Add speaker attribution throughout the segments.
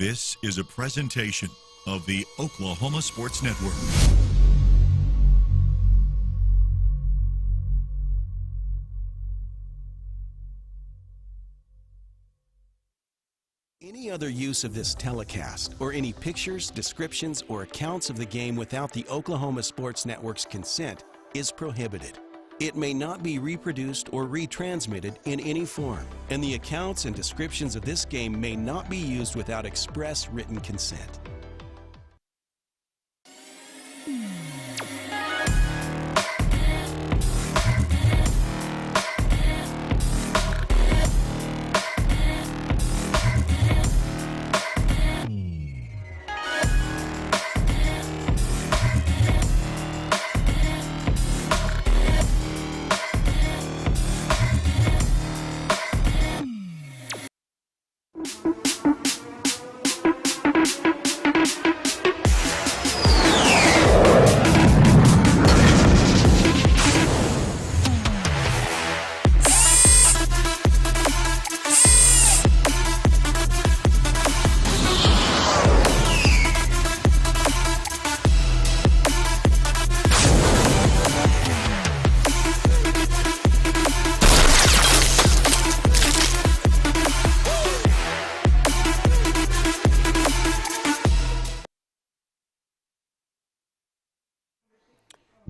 Speaker 1: This is a presentation of the Oklahoma Sports Network.
Speaker 2: Any other use of this telecast, or any pictures, descriptions, or accounts of the game without the Oklahoma Sports Network's consent is prohibited. It may not be reproduced or retransmitted in any form, and the accounts and descriptions of this game may not be used without express written consent.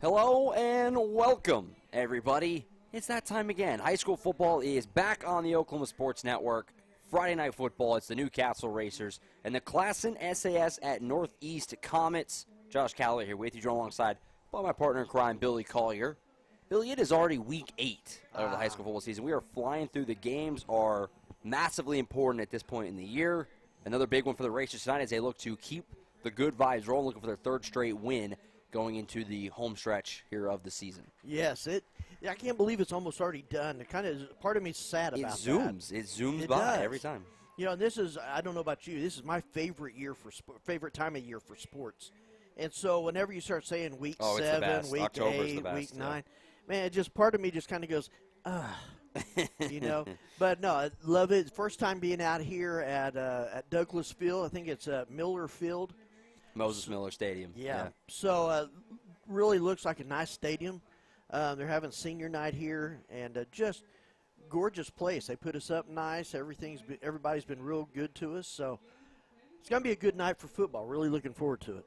Speaker 3: Hello and welcome, everybody. It's that time again. High school football is back on the Oklahoma Sports Network. Friday night football, it's the Newcastle Racers and the Classen SAS at Northeast Comets. Josh Calloway here with you, joined alongside by my partner in crime, Billy Collier. Billy, it is already week 8 of the high school football season. We are flying through. The games are massively important at this point in the year. Another big one for the Racers tonight as they look to keep the good vibes rolling, looking for their third straight win going into the home stretch here of the season.
Speaker 4: Yes, I can't believe it's almost already done. It kind of, part of me is sad about that.
Speaker 3: It zooms by
Speaker 4: does.
Speaker 3: every time.
Speaker 4: You know, this is, I don't know about you, this is my favorite year for favorite time of year for sports. And so whenever you start saying week 7, week
Speaker 3: October's
Speaker 4: 8,
Speaker 3: the best,
Speaker 4: week 9,
Speaker 3: yeah.
Speaker 4: man, it just, part of me just kind of goes, you know. But no, I love it. First time being out here at Douglas Field. I think it's Miller Field.
Speaker 3: Moses Miller Stadium.
Speaker 4: Yeah. So really looks like a nice stadium. They're having senior night here, and just gorgeous place. They put us up nice. Everybody's been real good to us. So it's going to be a good night for football. Really looking forward to it.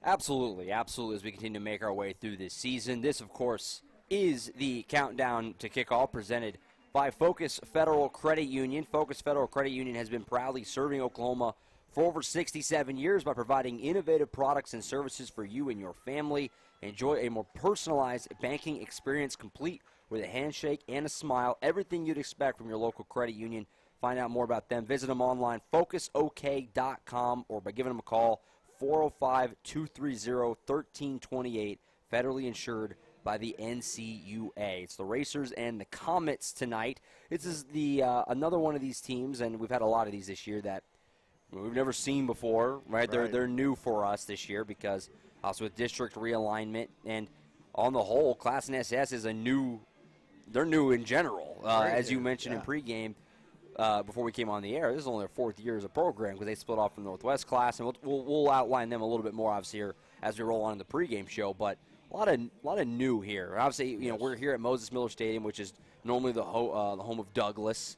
Speaker 3: Absolutely, absolutely, as we continue to make our way through this season. This, of course, is the countdown to kickoff presented by Focus Federal Credit Union. Focus Federal Credit Union has been proudly serving Oklahoma for over 67 years by providing innovative products and services for you and your family. Enjoy a more personalized banking experience complete with a handshake and a smile. Everything you'd expect from your local credit union. Find out more about them. Visit them online, focusok.com, or by giving them a call, 405-230-1328, federally insured by the NCUA. It's the Racers and the Comets tonight. This is the another one of these teams, and we've had a lot of these this year that we've never seen before, right? They're new for us this year because also with district realignment, and on the whole, Classen SAS is they're new in general. As you mentioned in pregame, before we came on the air, this is only their 4th year as a program because they split off from Northwest Class, and we'll outline them a little bit more obviously here as we roll on in the pregame show. But a lot of new here. Obviously, you know, we're here at Moses Miller Stadium, which is normally the home of Douglas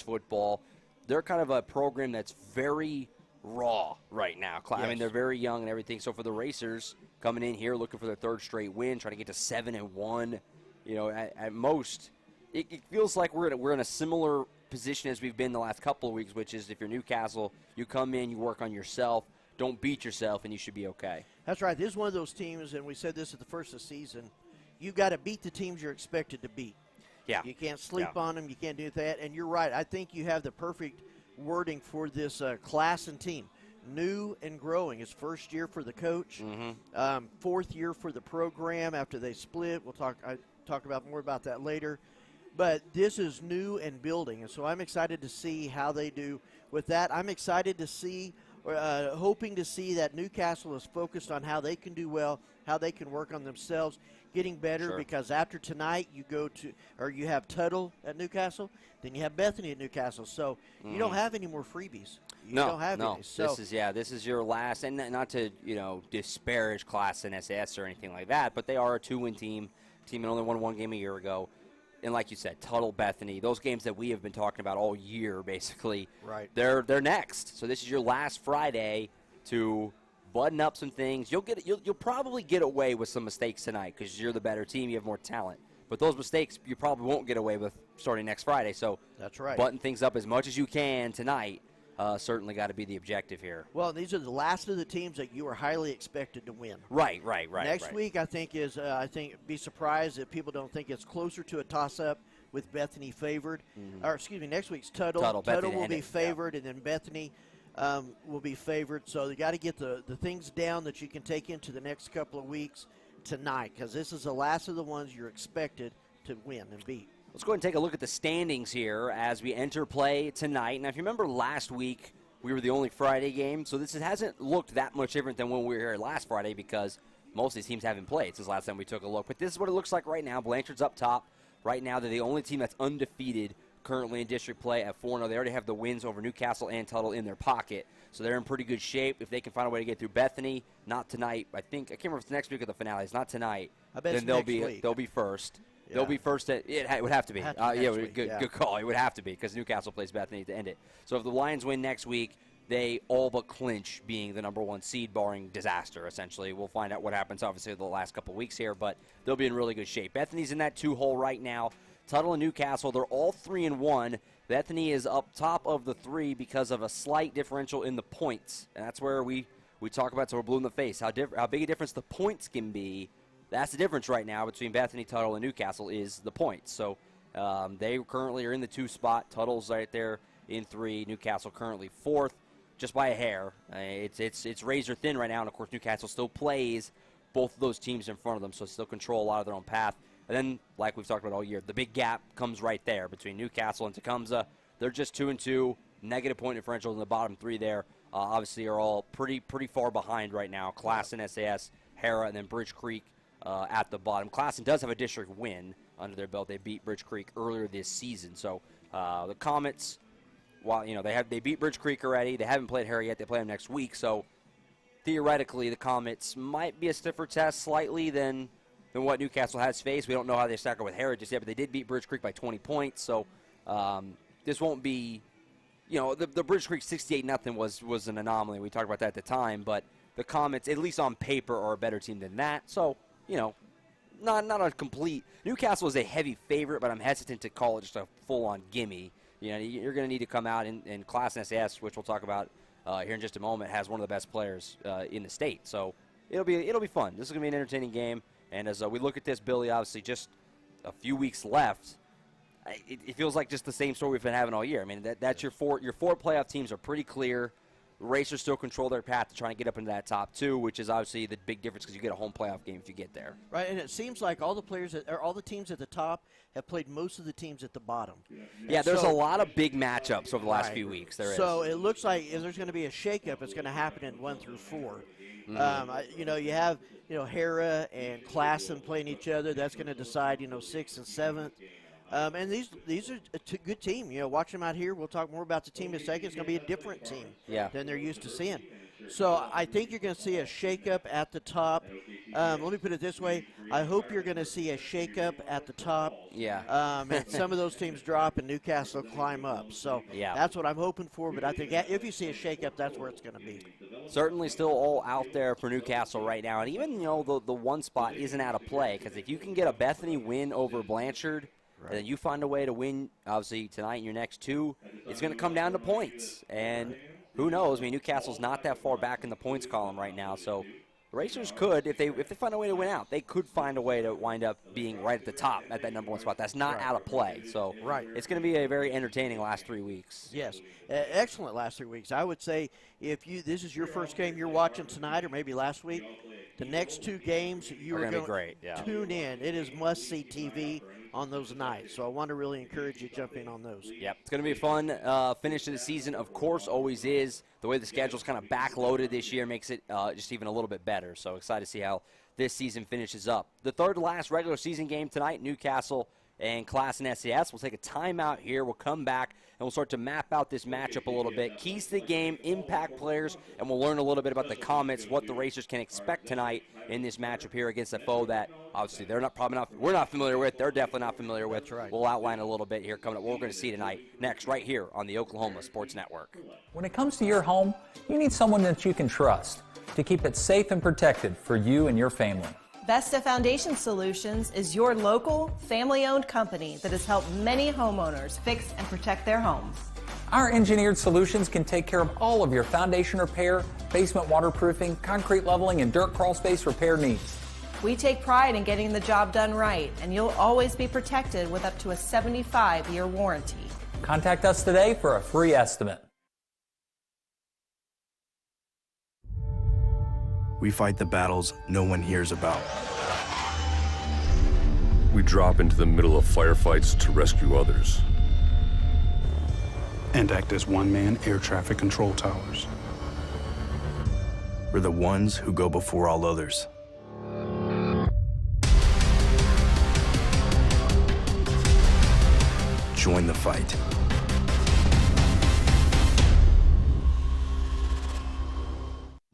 Speaker 3: football. They're kind of a program that's very raw right now. I mean, they're very young and everything. So for the Racers coming in here looking for their 3rd straight win, trying to get to 7-1, you know, at most, it feels like we're in a similar position as we've been the last couple of weeks, which is if you're Newcastle, you come in, you work on yourself, don't beat yourself, and you should be okay.
Speaker 4: That's right. This is one of those teams, and we said this at the first of the season, you got to beat the teams you're expected to beat.
Speaker 3: Yeah.
Speaker 4: You can't sleep on them. You can't do that. And you're right. I think you have the perfect wording for this class and team. New and growing. It's 1st year for the coach, 4th year for the program after they split. We'll talk about more about that later. But this is new and building, and so I'm excited to see how they do with that. I'm excited to see hoping to see that Newcastle is focused on how they can do well, how they can work on themselves, getting better.
Speaker 3: Sure.
Speaker 4: Because after tonight, you have Tuttle at Newcastle, then you have Bethany at Newcastle. So you don't have any more freebies. You don't have any. So
Speaker 3: This is your last, and not to disparage Classen SAS or anything like that, but they are a 2-win team that only won one game a year ago. And like you said, Tuttle, Bethany, those games that we have been talking about all year, basically,
Speaker 4: right.
Speaker 3: They're next. So this is your last Friday to button up some things. You'll probably get away with some mistakes tonight because you're the better team. You have more talent. But those mistakes you probably won't get away with starting next Friday. So
Speaker 4: that's right.
Speaker 3: Button things up as much as you can tonight. Certainly got to be the objective here.
Speaker 4: Well, these are the last of the teams that you are highly expected to win.
Speaker 3: Right.
Speaker 4: Next week, I think be surprised if people don't think it's closer to a toss-up with Bethany favored. Or excuse me, next week's Tuttle. Tuttle will be favored, and then Bethany will be favored. So you got to get the things down that you can take into the next couple of weeks tonight, because this is the last of the ones you're expected to win and beat.
Speaker 3: Let's go ahead and take a look at the standings here as we enter play tonight. Now, if you remember last week, we were the only Friday game, so this hasn't looked that much different than when we were here last Friday because most of these teams haven't played since last time we took a look. But this is what it looks like right now. Blanchard's up top. Right now, they're the only team that's undefeated currently in district play at 4-0. They already have the wins over Newcastle and Tuttle in their pocket, so they're in pretty good shape. If they can find a way to get through Bethany, not tonight. I can't remember if it's next week or the finale. It's not tonight.
Speaker 4: I bet
Speaker 3: then they'll be first.
Speaker 4: Yeah.
Speaker 3: They'll be first. It would have to be.
Speaker 4: Good
Speaker 3: call. It would have to be because Newcastle plays Bethany to end it. So if the Lions win next week, they all but clinch being the number 1 seed, barring disaster, essentially. We'll find out what happens, obviously, the last couple of weeks here, but they'll be in really good shape. Bethany's in that 2 hole right now. Tuttle and Newcastle, they're all 3-1. Bethany is up top of the 3 because of a slight differential in the points, and that's where we talk about, so we're blue in the face, how big a difference the points can be. That's the difference right now between Bethany, Tuttle, and Newcastle is the points. So they currently are in the 2 spot. Tuttle's right there in 3. Newcastle currently 4th, just by a hair. It's razor thin right now, and of course Newcastle still plays both of those teams in front of them, so still control a lot of their own path. And then, like we've talked about all year, the big gap comes right there between Newcastle and Tecumseh. They're just 2-2, negative point differential in the bottom 3 there. Obviously, are all pretty far behind right now. Classen SAS, Hera, and then Bridge Creek at the bottom. Classen does have a district win under their belt. They beat Bridge Creek earlier this season. So the Comets, while they beat Bridge Creek already, they haven't played Hera yet. They play them next week. So theoretically, the Comets might be a stiffer test slightly than what Newcastle has faced. We don't know how they stack up with Hera just yet, but they did beat Bridge Creek by 20 points. So this won't be, the Bridge Creek 68-0 was an anomaly. We talked about that at the time, but the Comets, at least on paper, are a better team than that. So, not a complete. Newcastle is a heavy favorite, but I'm hesitant to call it just a full-on gimme. You're going to need to come out in Classen SAS, which we'll talk about here in just a moment, has one of the best players in the state. So it'll be fun. This is going to be an entertaining game. And as we look at this, Billy, obviously just a few weeks left, it feels like just the same story we've been having all year. I mean, that's your four playoff teams are pretty clear. The Racers still control their path to trying to get up into that top 2, which is obviously the big difference because you get a home playoff game if you get there.
Speaker 4: Right, and it seems like all the teams at the top have played most of the teams at the bottom.
Speaker 3: Yeah, there's a lot of big matchups over the last few weeks.
Speaker 4: So it looks like if there's going to be a shakeup, it's going to happen in 1 through 4. You have Hera and Classen playing each other. That's going to decide 6th and 7th. And these are a good team. Watch them out here. We'll talk more about the team in a second. It's going to be a different team than they're used to seeing. So I think you're going to see a shakeup at the top. Let me put it this way. I hope you're going to see a shakeup at the top.
Speaker 3: Yeah.
Speaker 4: And some of those teams drop and Newcastle climb up. So that's what I'm hoping for. But I think if you see a shakeup, that's where it's going to be.
Speaker 3: Certainly still all out there for Newcastle right now. And even, the 1 spot isn't out of play because if you can get a Bethany win over Blanchard, and then you find a way to win, obviously, tonight in your next 2, it's going to come down to points. And who knows? I mean, Newcastle's not that far back in the points column right now. So the Racers could, if they find a way to win out, they could find a way to wind up being right at the top at that number 1 spot. That's not out of play. So it's going to be a very entertaining last 3 weeks.
Speaker 4: Yes, excellent last 3 weeks. I would say if this is your first game you're watching tonight or maybe last week, the next 2 games you are going to
Speaker 3: be great. Yeah.
Speaker 4: Tune in. It is must-see TV. on those nights. So I want to really encourage you to jump in on those.
Speaker 3: Yep, it's going to be a fun finish to the season. Of course, always is. The way the schedule's kind of backloaded this year makes it just even a little bit better. So excited to see how this season finishes up. The third to last regular season game tonight, Newcastle and Classen SAS. We'll take a timeout here. We'll come back, and we'll start to map out this matchup a little bit. Keys to the game, impact players, and we'll learn a little bit about the Comets, what the Racers can expect tonight in this matchup here against a foe that obviously we're not familiar with. They're definitely not familiar with.
Speaker 4: That's right.
Speaker 3: We'll outline a little bit here coming up what we're going to see tonight next right here on the Oklahoma Sports Network.
Speaker 5: When it comes to your home, you need someone that you can trust to keep it safe and protected for you and your family.
Speaker 6: Vesta Foundation Solutions is your local, family-owned company that has helped many homeowners fix and protect their homes.
Speaker 5: Our engineered solutions can take care of all of your foundation repair, basement waterproofing, concrete leveling, and dirt crawl space repair needs.
Speaker 6: We take pride in getting the job done right, and you'll always be protected with up to a 75-year warranty.
Speaker 5: Contact us today for a free estimate.
Speaker 7: We fight the battles no one hears about.
Speaker 8: We drop into the middle of firefights to rescue others.
Speaker 9: And act as one-man air traffic control towers.
Speaker 7: We're the ones who go before all others. Join the fight.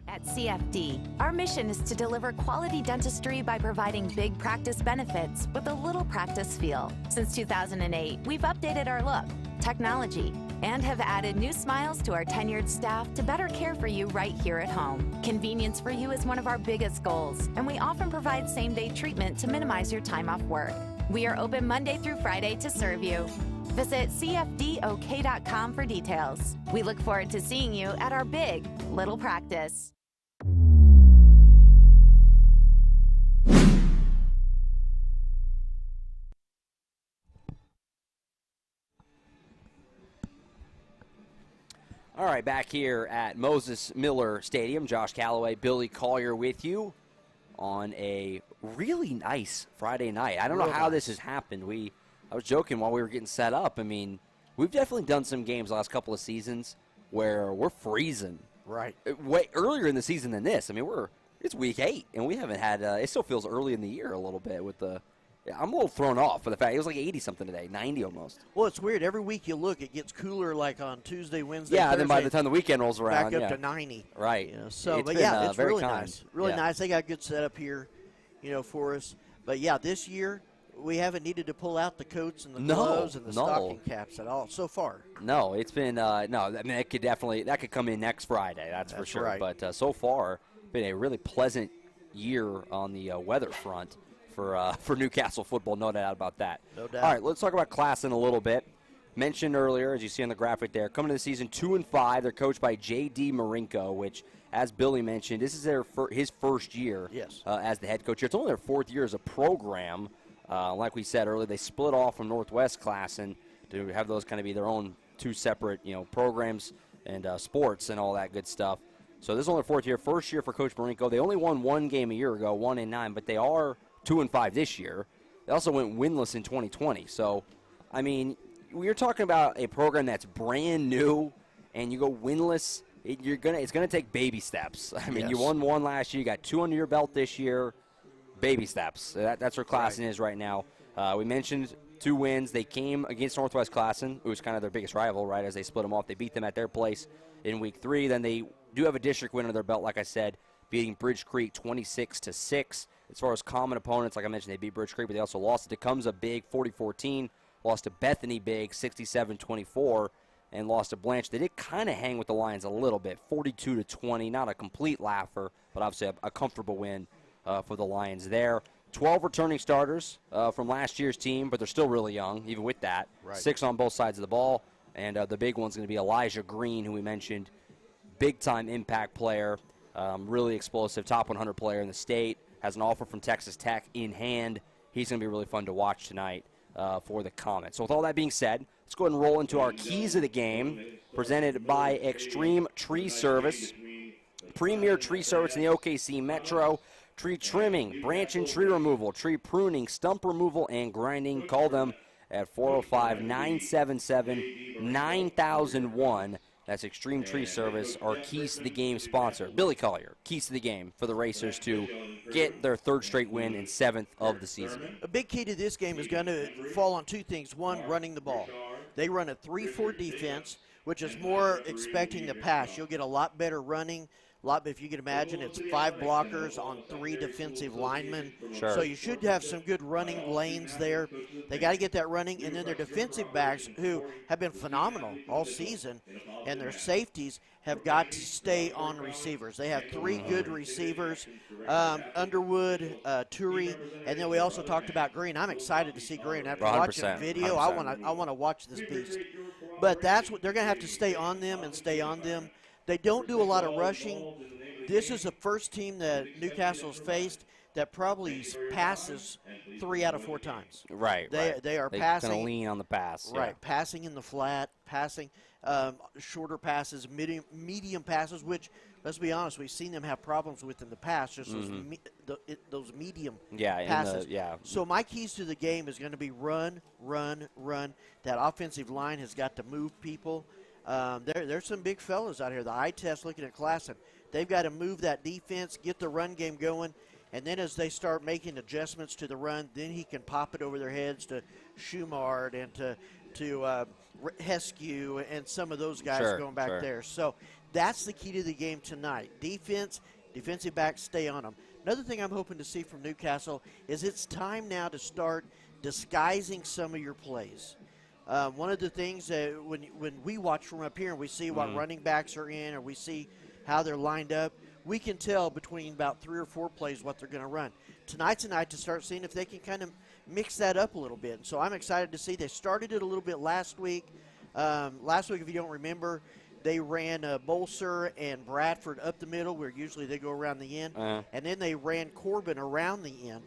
Speaker 10: At CFD, our mission is to deliver quality dentistry by providing big practice benefits with a little practice feel. Since 2008, we've updated our look, technology, and have added new smiles to our tenured staff to better care for you right here at home. Convenience for you is one of our biggest goals, and we often provide same-day treatment to minimize your time off work. We are open Monday through Friday to serve you. Visit cfdok.com for details. We look forward to seeing you at our big little practice.
Speaker 3: All right, back here at Moses Miller Stadium, Josh Calloway, Billy Collier with you on a really nice Friday night. I don't know how this has happened. I was joking while we were getting set up. I mean, we've definitely done some games the last couple of seasons where we're freezing.
Speaker 4: Right.
Speaker 3: Way earlier in the season than this. I mean, it's week 8, and we haven't had it still feels early in the year a little bit with the I'm a little thrown off by the fact it was like 80-something today, 90 almost.
Speaker 4: Well, it's weird. Every week you look, it gets cooler like on Tuesday, Wednesday,
Speaker 3: Yeah,
Speaker 4: Thursday,
Speaker 3: and then by the time the weekend rolls around,
Speaker 4: back up to 90.
Speaker 3: Right.
Speaker 4: You know, so,
Speaker 3: it's
Speaker 4: it's
Speaker 3: very
Speaker 4: really
Speaker 3: kind.
Speaker 4: nice. Really nice. They got a good setup here, for us. But, yeah, this year we haven't needed to pull out the coats and the gloves and the stocking caps at all so far.
Speaker 3: No, it's been no. I mean, that could come in next Friday. That's for sure.
Speaker 4: Right.
Speaker 3: But so far, been a really pleasant year on the weather front for Newcastle football. No doubt about that.
Speaker 4: No doubt.
Speaker 3: All right, let's talk about Classen a little bit. Mentioned earlier, as you see on the graphic there, coming to the season 2-5. They're coached by J.D. Marinko, which, as Billy mentioned, this is his first year as the head coach here. It's only their 4th year as a program. Like we said earlier, they split off from Northwest Classen to have those kind of be their own 2 separate, programs and sports and all that good stuff. So this is only their 4th year. First year for Coach Marinko. They only won 1 game a year ago, 1-9, but they are 2-5 this year. They also went winless in 2020. So, I mean, we're talking about a program that's brand new, and you go winless. It's gonna take baby steps. I mean, you won 1 last year. You got 2 under your belt this year. Baby steps. That's where Classen is right now. We mentioned 2 wins. They came against Northwest Classen, who was kind of their biggest rival, right? As they split them off, they beat them at their place in week 3. Then they do have a district win under their belt, like I said, beating Bridge Creek 26-6. As far as common opponents, like I mentioned, they beat Bridge Creek, but they also lost to Tecumseh big 40-14, lost to Bethany big 67-24, and lost to Blanche. They did kind of hang with the Lions a little bit, 42-20, not a complete laugher, but obviously a comfortable win for the Lions there. 12 returning starters from last year's team, but they're still really young, even with that.
Speaker 4: Right.
Speaker 3: 6 on both sides of the ball, and the big one's going to be Elijah Green, who we mentioned, big-time impact player, really explosive, top 100 player in the state. Has an offer from Texas Tech in hand. He's going to be really fun to watch tonight for the Comets. So with all that being said, let's go ahead and roll into our keys of the game, presented by Extreme Tree Service. Premier tree service in the OKC Metro. tree trimming, branch and tree removal, tree pruning, stump removal, and grinding. Call them at 405-977-9001. That's Extreme Tree Service, our Keys to the Game sponsor. Billy Collier, Keys to the Game for the Racers to get their third straight win and 7th of the season.
Speaker 4: A big key to this game is going to fall on two things. One, running the ball. They run a 3-4 defense, which is more expecting the pass. You'll get a lot better running. If you can imagine, it's 5 blockers on 3 defensive linemen.
Speaker 3: Sure.
Speaker 4: So you should have some good running lanes there. They got to get that running. And then their defensive backs, who have been phenomenal all season, and their safeties have got to stay on receivers. They have 3 good receivers, Underwood, Turi, and then we also talked about Green. I'm excited to see Green. After watching video,
Speaker 3: 100%.
Speaker 4: I want to watch this beast. But that's what they're going to have to stay on them and stay on them. They don't do a lot of rushing. This is the first team that Newcastle's faced that probably passes 3 out of 4 times.
Speaker 3: Right.
Speaker 4: They are
Speaker 3: they
Speaker 4: passing.
Speaker 3: kind of lean on the pass.
Speaker 4: Right.
Speaker 3: Yeah.
Speaker 4: Passing in the flat, passing shorter passes, medium passes, which, let's be honest, we've seen them have problems with in the past, just those medium passes. So my keys to the game is going to be run, run, run. That offensive line has got to move people. There's some big fellas out here. The eye test looking at Classen. They've got to move that defense, get the run game going, and then as they start making adjustments to the run, then he can pop it over their heads to Schumard and to Heskew and some of those guys going back there. So that's the key to the game tonight. Defensive backs, stay on them. Another thing I'm hoping to see from Newcastle is it's time now to start disguising some of your plays. One of the things that when we watch from up here and we see what running backs are in or we see how they're lined up, we can tell between about 3 or 4 plays what they're going to run. Tonight's a night to start seeing if they can kind of mix that up a little bit. And so I'm excited to see. They started it a little bit last week. Last week, if you don't remember, they ran Bolser and Bradford up the middle where usually they go around the end. And then they ran Corbin around the end.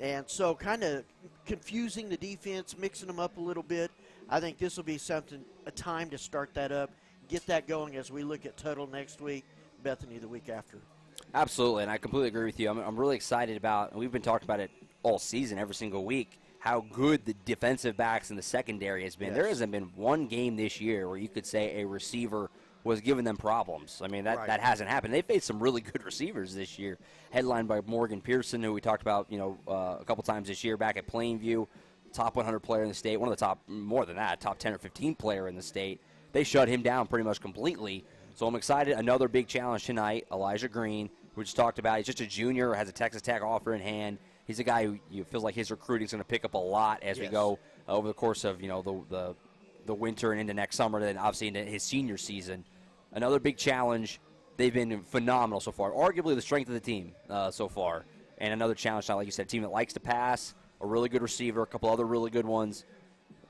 Speaker 4: And so kind of confusing the defense, mixing them up a little bit. I think this will be a time to start that up, get that going as we look at Tuttle next week, Bethany the week after.
Speaker 3: Absolutely, and I completely agree with you. I'm really excited about, and we've been talking about it all season, every single week, how good the defensive backs in the secondary has been.
Speaker 4: Yes.
Speaker 3: There hasn't been one game this year where you could say a receiver was giving them problems. I mean, that hasn't happened. They faced some really good receivers this year, headlined by Morgan Pearson, who we talked about a couple times this year back at Plainview, top 100 player in the state, one of the top, more than that, top 10 or 15 player in the state. They shut him down pretty much completely. So I'm excited. Another big challenge tonight, Elijah Green, we just talked about. He's just a junior, has a Texas Tech offer in hand. He's a guy who feels like his recruiting is going to pick up a lot as we go over the course of the winter and into next summer, and then obviously into his senior season. Another big challenge. They've been phenomenal so far, arguably the strength of the team so far. And another challenge, like you said, a team that likes to pass, a really good receiver, a couple other really good ones.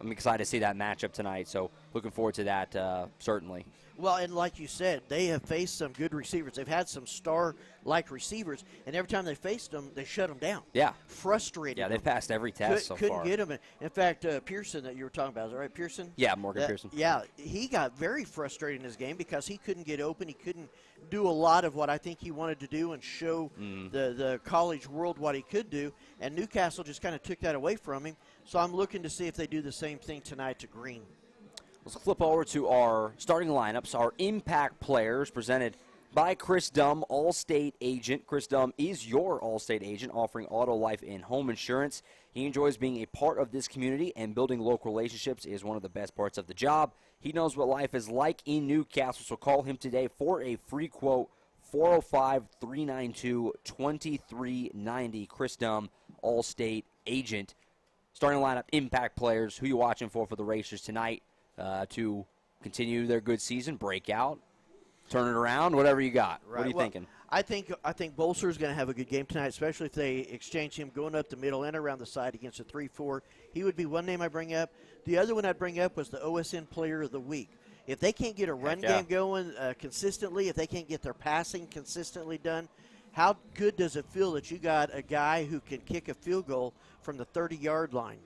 Speaker 3: I'm excited to see that matchup tonight, so looking forward to that certainly.
Speaker 4: Well, and like you said, they have faced some good receivers. They've had some star-like receivers, and every time they faced them, they shut them down.
Speaker 3: Yeah.
Speaker 4: Frustrated.
Speaker 3: Yeah, they've passed every test so far.
Speaker 4: Couldn't get them. In fact, Pearson that you were talking about, is that right, Pearson?
Speaker 3: Yeah, Morgan Pearson.
Speaker 4: Yeah, he got very frustrated in his game because he couldn't get open. He couldn't do a lot of what I think he wanted to do and show the college world what he could do, and Newcastle just kind of took that away from him. So I'm looking to see if they do the same thing tonight to Green.
Speaker 3: Let's flip over to our starting lineups, our impact players presented by Chris Dumm, All-State agent. Chris Dumm is your All-State agent, offering auto, life, and home insurance. He enjoys being a part of this community, and building local relationships is one of the best parts of the job. He knows what life is like in Newcastle, so call him today for a free quote, 405-392-2390. Chris Dumm, All-State agent. Starting lineup, impact players. Who you watching for the Racers tonight to continue their good season, break out, turn it around, whatever you got.
Speaker 4: Right.
Speaker 3: What are you thinking?
Speaker 4: I think Bolser is going to have a good game tonight, especially if they exchange him going up the middle and around the side against a 3-4. He would be one name I bring up. The other one I'd bring up was the OSN Player of the Week. If they can't get a run game going consistently, if they can't get their passing consistently done, how good does it feel that you got a guy who can kick a field goal from the 30-yard line?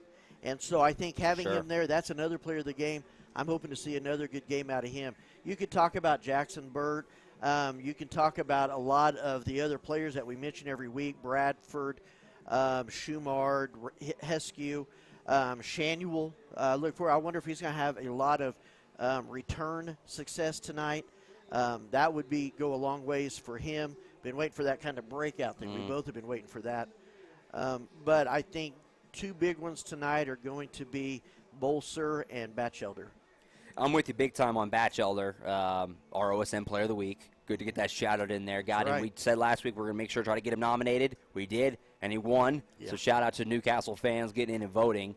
Speaker 4: And so I think having him there, that's another player of the game. I'm hoping to see another good game out of him. You could talk about Jackson Burt. You can talk about a lot of the other players that we mention every week, Bradford, Schumard, Heskew, Shanuel. Look for. I wonder if he's going to have a lot of return success tonight. That would go a long ways for him. Been waiting for that kind of breakout thing. We both have been waiting for that. But I think two big ones tonight are going to be Bolser and Batchelder.
Speaker 3: I'm with you big time on Batchelder, our OSM Player of the Week. Good to get that shout-out in there. Got him. We said last week we're going to make sure to try to get him nominated. We did, and he won. Yeah. So shout-out to Newcastle fans getting in and voting.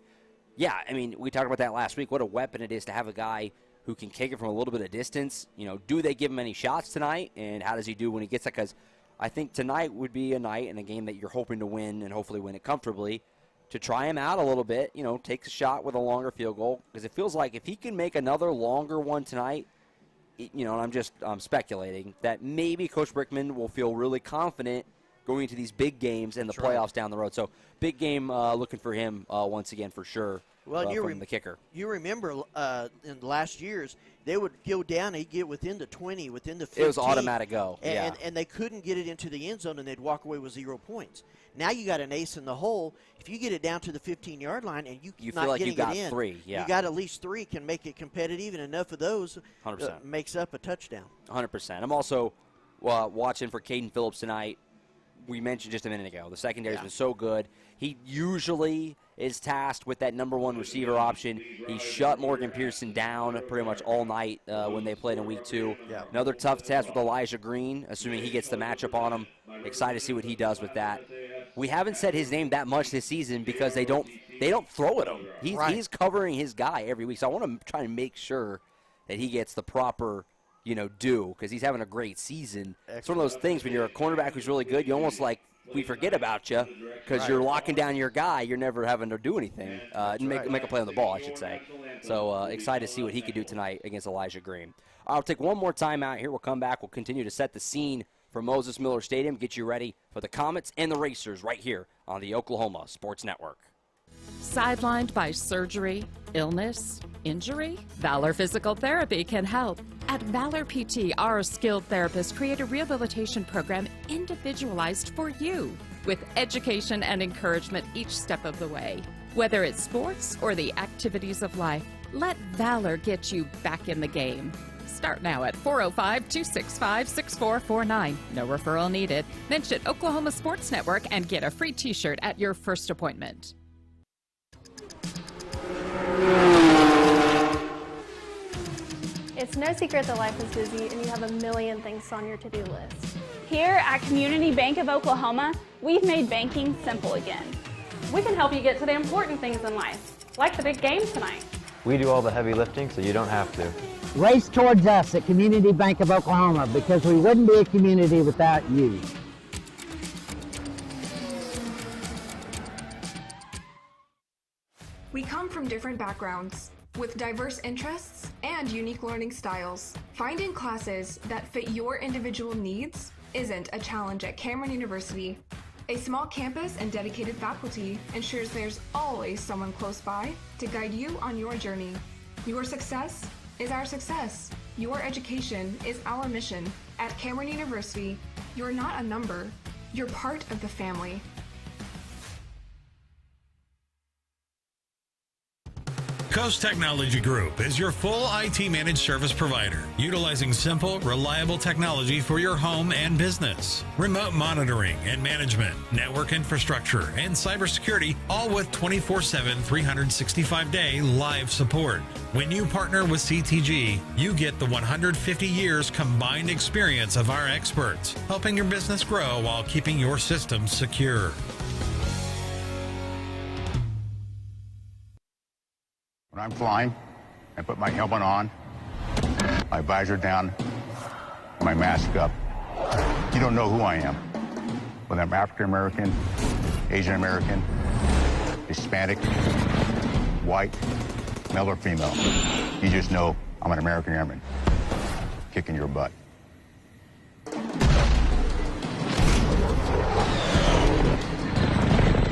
Speaker 3: Yeah, I mean, we talked about that last week. What a weapon it is to have a guy who can kick it from a little bit of distance. You know, do they give him any shots tonight, and how does he do when he gets that? Because I think tonight would be a night and a game that you're hoping to win and hopefully win it comfortably. To try him out a little bit, you know, takes a shot with a longer field goal. Because it feels like if he can make another longer one tonight, you know, and I'm speculating, that maybe Coach Brickman will feel really confident going into these big games and the playoffs down the road. So big game looking for him once again for sure.
Speaker 4: Well,
Speaker 3: from the kicker.
Speaker 4: You remember in the last years, they would go down and he'd get within the 20, within the 15.
Speaker 3: It was automatic go.
Speaker 4: And they couldn't get it into the end zone, and they'd walk away with 0 points. Now you got an ace in the hole. If you get it down to the 15-yard line and you
Speaker 3: feel like you got
Speaker 4: it in,
Speaker 3: 3. Yeah.
Speaker 4: You got at least 3 can make it competitive, and enough of those
Speaker 3: 100%.
Speaker 4: Makes up a touchdown.
Speaker 3: 100%. I'm also watching for Caden Phillips tonight. We mentioned just a minute ago, the secondary's been so good. He usually is tasked with that number 1 receiver option. He shut Morgan Pearson down pretty much all night when they played in week 2. Yeah. Another tough test with Elijah Green, assuming he gets the matchup on him. Excited to see what he does with that. We haven't said his name that much this season because they don't throw at him. He's covering his guy every week. So I want to try and make sure that he gets the proper due, because he's having a great season. Excellent. It's one of those things when you're a cornerback who's really good, you almost we forget about you because you're locking down your guy. You're never having to do anything. Make a play on the ball, I should say. So excited to see what he could do tonight against Elijah Green. I'll take one more time out here. We'll come back. We'll continue to set the scene for Moses Miller Stadium, get you ready for the Comets and the Racers right here on the Oklahoma Sports Network.
Speaker 11: Sidelined by surgery, illness, injury? Valor Physical Therapy can help. At Valor PT, our skilled therapists create a rehabilitation program individualized for you, with education and encouragement each step of the way. Whether it's sports or the activities of life, let Valor get you back in the game. Start now at 405-265-6449. No referral needed. Mention Oklahoma Sports Network and get a free t-shirt at your first appointment.
Speaker 12: It's no secret that life is busy and you have a million things on your to-do list. Here at Community Bank of Oklahoma, we've made banking simple again.
Speaker 13: We can help you get to the important things in life, like the big game tonight.
Speaker 14: We do all the heavy lifting so you don't have to.
Speaker 15: Race towards us at Community Bank of Oklahoma, because we wouldn't be a community without you.
Speaker 16: We come from different backgrounds, with diverse interests and unique learning styles. Finding classes that fit your individual needs isn't a challenge at Cameron University. A small campus and dedicated faculty ensures there's always someone close by to guide you on your journey. Your success is our success. Your education is our mission. At Cameron University, you're not a number, you're part of the family.
Speaker 17: Coast Technology Group is your full IT managed service provider, utilizing simple, reliable technology for your home and business. Remote monitoring and management, network infrastructure, and cybersecurity, all with 24/7, 365-day live support. When you partner with CTG, you get the 150 years combined experience of our experts, helping your business grow while keeping your systems secure.
Speaker 18: When I'm flying, I put my helmet on, my visor down, my mask up. You don't know who I am. Whether I'm African American, Asian American, Hispanic, white, male or female. You just know I'm an American Airman kicking your butt.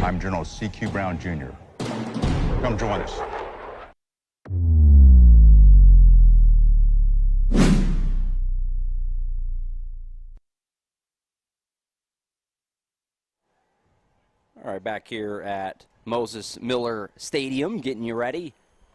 Speaker 18: I'm General C.Q. Brown Jr. Come join us.
Speaker 3: right, back here at Moses Miller Stadium, getting you ready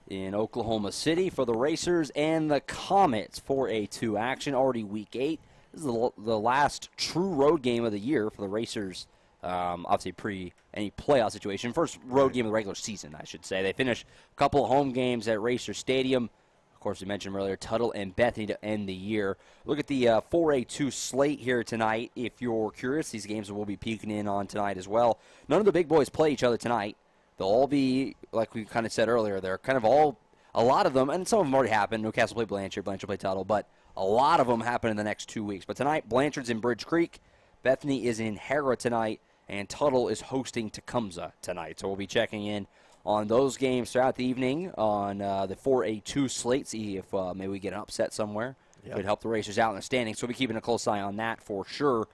Speaker 3: in Oklahoma City for the Racers and the Comets 4A2 action. Already Week 8. This is the last true road game of the year for the Racers, obviously pre any playoff situation. First road game of the regular season, I should say. They finished a couple of home games at Racer Stadium. Of course, we mentioned earlier, Tuttle and Bethany to end the year. Look at the 4A2 slate here tonight. If you're curious, these games we'll be peeking in on tonight as well. None of the big boys play each other tonight. They'll all be, like we kind of said earlier, they're kind of all, a lot of them, and some of them already happened. Newcastle play Blanchard, Blanchard play Tuttle, but a lot of them happen in the next 2 weeks. But tonight, Blanchard's in Bridge Creek, Bethany is in Hera tonight, and Tuttle is hosting Tecumseh tonight. So we'll be checking in on those games throughout the evening on the 4A2 slate, see if maybe we get an upset somewhere. Yep. Could help the Racers out in the standings. So we'll be keeping a close eye on that for sure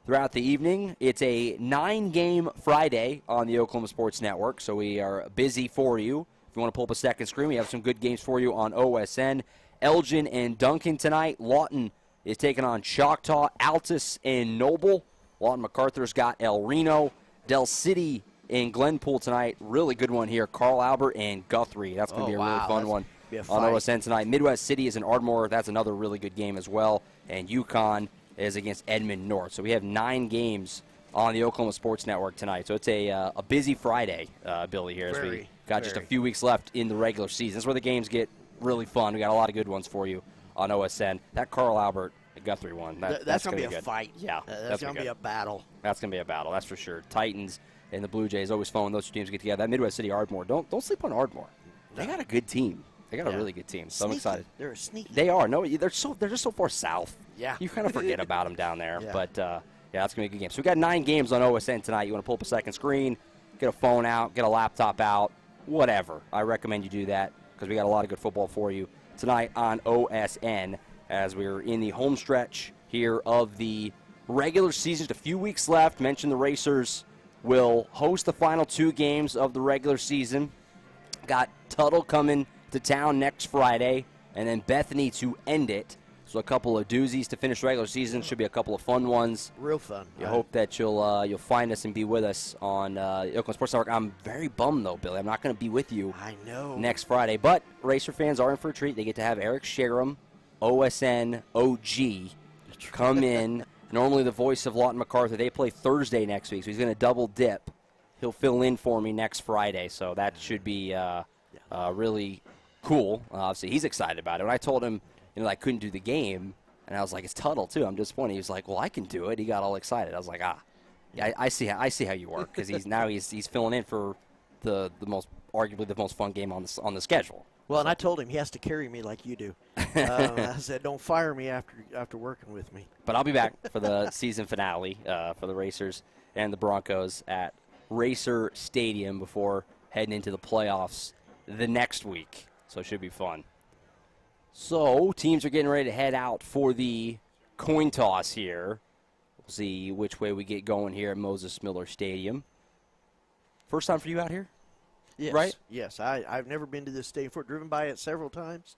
Speaker 3: throughout the evening. It's a 9-game Friday on the Oklahoma Sports Network, so we are busy for you. If you want to pull up a second screen, we have some good games for you on OSN. Elgin and Duncan tonight. Lawton is taking on Choctaw, Altus, and Noble. Lawton MacArthur's got El Reno. Del City in Glenpool tonight. Really good one here. Carl Albert and Guthrie. That's going to be a really fun one on OSN tonight. Midwest City is in Ardmore. That's another really good game as well. And Yukon is against Edmond North. So we have 9 games on the Oklahoma Sports Network tonight. So it's a busy Friday, Billy, here as we got just a few weeks left in the regular season. This is where the games get really fun. We got a lot of good ones for you on OSN. That Carl Albert Guthrie one.
Speaker 4: That's going to be
Speaker 3: a
Speaker 4: fight.
Speaker 3: Yeah.
Speaker 4: That's going to be a battle.
Speaker 3: That's going to be a battle, that's for sure. Titans and the Blue Jays, always fun when those two teams get together. That Midwest City Ardmore, don't sleep on Ardmore. They got a good team. They got a really good team. So I'm excited.
Speaker 4: They're sneaky.
Speaker 3: They are. No, they're just so far south.
Speaker 4: Yeah.
Speaker 3: You kind of forget about them down there. Yeah. But yeah, that's gonna be a good game. So we got 9 games on OSN tonight. You want to pull up a second screen, get a phone out, get a laptop out, whatever. I recommend you do that because we got a lot of good football for you tonight on OSN as we're in the home stretch here of the regular season. Just a few weeks left. Mentioned the Racers will host the final 2 games of the regular season. Got Tuttle coming to town next Friday, and then Bethany to end it. So a couple of doozies to finish the regular season. Should be a couple of fun ones.
Speaker 4: Real fun.
Speaker 3: I hope that you'll find us and be with us on Oklahoma Sports Network. I'm very bummed, though, Billy. I'm not going to be with you next Friday. But Racer fans are in for a treat. They get to have Eric Sharam, OSN OG, come in. Normally the voice of Lawton MacArthur. They play Thursday next week, so he's going to double dip. He'll fill in for me next Friday, so that should be really cool. Obviously, he's excited about it. When I told him I couldn't do the game, and I was like, it's Tuttle, too. I'm disappointed. He was like, well, I can do it. He got all excited. I was like, yeah, I see how you work, because he's filling in for arguably the most fun game on the schedule.
Speaker 4: Well, and I told him he has to carry me like you do. I said, don't fire me after working with me.
Speaker 3: But I'll be back for the season finale for the Racers and the Broncos at Racer Stadium before heading into the playoffs the next week. So it should be fun. So teams are getting ready to head out for the coin toss here. We'll see which way we get going here at Moses Miller Stadium. First time for you out here?
Speaker 4: Yes,
Speaker 3: right?
Speaker 4: Yes, I've never been to this stadium before. Driven by it several times.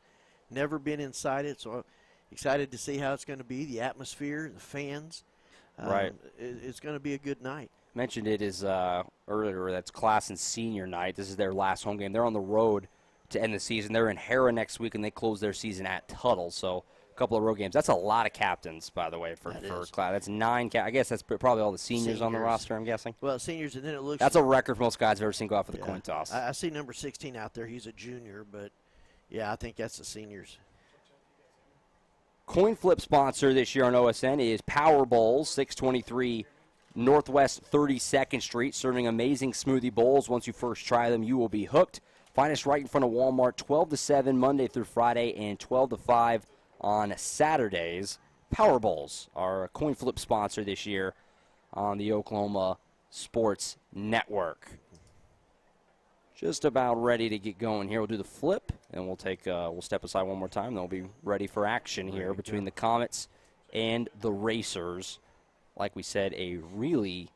Speaker 4: Never been inside it, so I'm excited to see how it's going to be. The atmosphere, the fans.
Speaker 3: Right.
Speaker 4: It's going to be a good night.
Speaker 3: Mentioned it is earlier. That's Classen Senior night. This is their last home game. They're on the road to end the season. They're in Hera next week, and they close their season at Tuttle. So a couple of road games. That's a lot of captains, by the way, for Class. That's 9. I guess that's probably all the seniors on the roster, I'm guessing.
Speaker 4: Well, seniors, and then it looks.
Speaker 3: That's a record for most guys I've ever seen go out for the coin toss.
Speaker 4: I see number 16 out there. He's a junior, but, yeah, I think that's the seniors.
Speaker 3: Coin flip sponsor this year on OSN is Power Bowls, 623 Northwest 32nd Street, serving amazing smoothie bowls. Once you first try them, you will be hooked. Find us right in front of Walmart, 12 to 7 Monday through Friday, and 12 to 5 on Saturdays. Power Bowls are a coin flip sponsor this year on the Oklahoma Sports Network. Just about ready to get going here. We'll do the flip, and we'll step aside one more time. Then we'll be ready for action here between the Comets and the Racers. Like we said, a really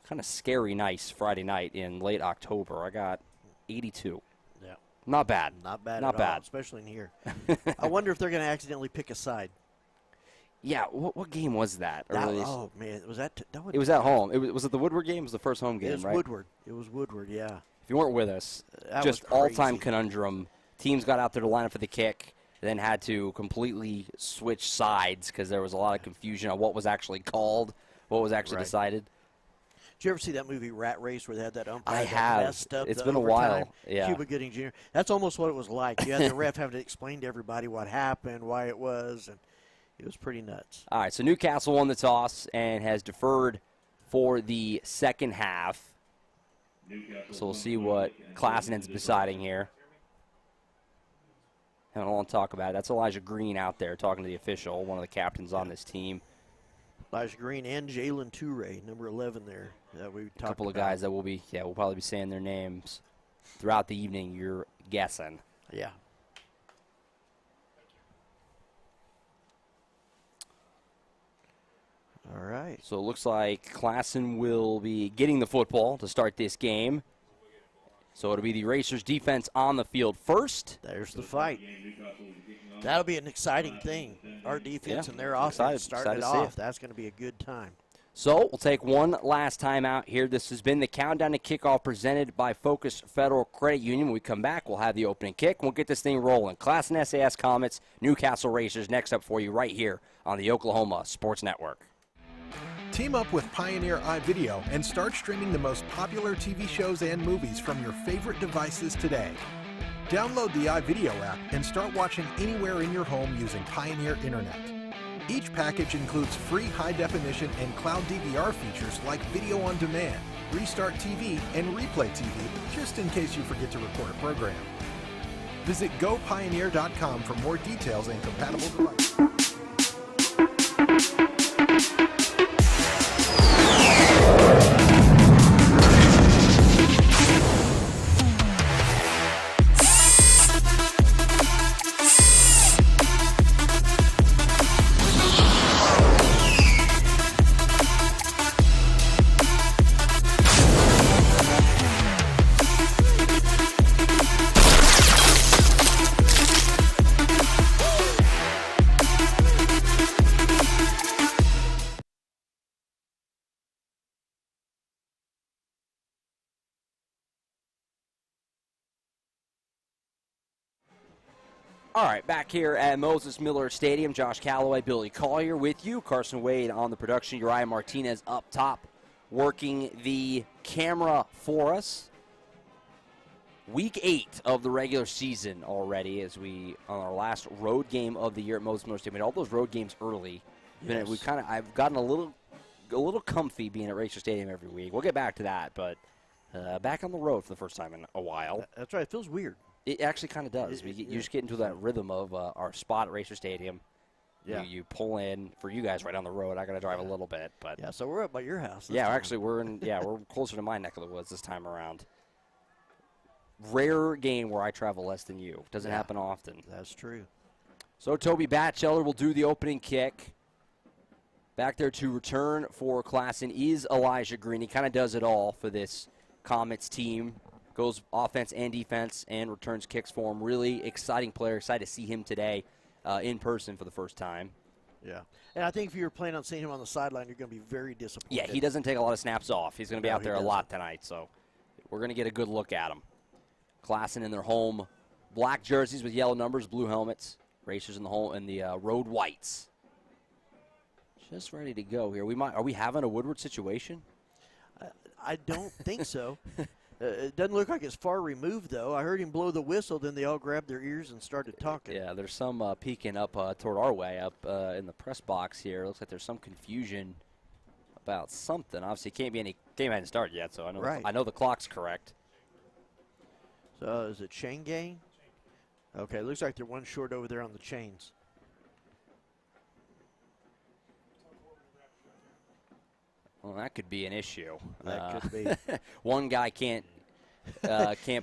Speaker 3: kind of scary, nice Friday night in late October. I got 82.
Speaker 4: Yeah.
Speaker 3: Not bad.
Speaker 4: Not bad
Speaker 3: Not
Speaker 4: at
Speaker 3: bad.
Speaker 4: all, especially in here. I wonder if they're going to accidentally pick a side.
Speaker 3: Yeah, what game was that?
Speaker 4: Oh man, was that?
Speaker 3: It was at home. Was it the Woodward game? It was the first home game,
Speaker 4: it was
Speaker 3: right?
Speaker 4: Woodward. It was Woodward. Yeah.
Speaker 3: If you weren't with us,
Speaker 4: That
Speaker 3: just
Speaker 4: was crazy.
Speaker 3: all-time conundrum. Teams got out there to line up for the kick, then had to completely switch sides because there was a lot of confusion on what was actually called, what was actually decided.
Speaker 4: Did you ever see that movie Rat Race where they had that umpire
Speaker 3: I
Speaker 4: that
Speaker 3: have.
Speaker 4: messed up
Speaker 3: It's
Speaker 4: the
Speaker 3: been a
Speaker 4: overtime?
Speaker 3: while. Yeah.
Speaker 4: Cuba Gooding Jr. That's almost what it was like. You had the ref having to explain to everybody what happened, why it was, and it was pretty nuts.
Speaker 3: All right, so Newcastle won the toss and has deferred for the second half. So we'll see what Classen ends up deciding here. And I don't want to talk about it. That's Elijah Green out there talking to the official, one of the captains on this team.
Speaker 4: Elijah Green and Jalen Toure, number 11 there. That we talked
Speaker 3: A couple of
Speaker 4: about.
Speaker 3: guys that we'll probably be saying their names throughout the evening, you're guessing.
Speaker 4: Yeah. All right.
Speaker 3: So it looks like Classen will be getting the football to start this game. So it'll be the Racers defense on the field first.
Speaker 4: There's the fight. That'll be an exciting thing. Our defense and their offense starting it off. That's going to be a good time.
Speaker 3: So we'll take one last time out here. This has been the Countdown to Kickoff presented by Focus Federal Credit Union. When we come back, we'll have the opening kick. We'll get this thing rolling. Classen SAS Comets, Newcastle Racers next up for you right here on the Oklahoma Sports Network.
Speaker 19: Team up with Pioneer iVideo and start streaming the most popular TV shows and movies from your favorite devices today. Download the iVideo app and start watching anywhere in your home using Pioneer Internet. Each package includes free high-definition and cloud DVR features like video on demand, Restart TV, and Replay TV, just in case you forget to record a program. Visit gopioneer.com for more details and compatible devices.
Speaker 3: All right, back here at Moses Miller Stadium, Josh Calloway, Billy Collier with you. Carson Wade on the production. Uriah Martinez up top working the camera for us. Week 8 of the regular season already as we on our last road game of the year at Moses Miller Stadium. We had all those road games early.
Speaker 4: Yes.
Speaker 3: I've gotten a little comfy being at Racer Stadium every week. We'll get back to that, but back on the road for the first time in a while.
Speaker 4: That's right. It feels weird.
Speaker 3: It actually kind of does. You just get into that rhythm of our spot at Racer Stadium.
Speaker 4: Yeah.
Speaker 3: You pull in for you guys right on the road. I got to drive a little bit, but
Speaker 4: yeah. So we're up by your house.
Speaker 3: Yeah, actually we're closer to my neck of the woods this time around. Rare game where I travel less than you. Doesn't happen often.
Speaker 4: That's true.
Speaker 3: So Toby Batchelder will do the opening kick. Back there to return for Classen is Elijah Green. He kind of does it all for this Comets team. Goes offense and defense and returns kicks for him. Really exciting player. Excited to see him today in person for the first time.
Speaker 4: Yeah. And I think if you were planning on seeing him on the sideline, you're going to be very disappointed.
Speaker 3: Yeah, he doesn't take a lot of snaps off. He's going to be out there a lot tonight, so we're going to get a good look at him. Classen in their home black jerseys with yellow numbers, blue helmets. Racers in the road whites. Just ready to go here. Are we having a Woodward situation?
Speaker 4: I don't think so. It doesn't look like it's far removed, though. I heard him blow the whistle, then they all grabbed their ears and started talking.
Speaker 3: Yeah, there's some peeking up toward our way up in the press box here. Looks like there's some confusion about something. Obviously, can't be any game hasn't started yet, so I know the clock's correct.
Speaker 4: So is it chain gang? Okay, looks like they're one short over there on the chains.
Speaker 3: Well, that could be an issue.
Speaker 4: That could be.
Speaker 3: One guy can't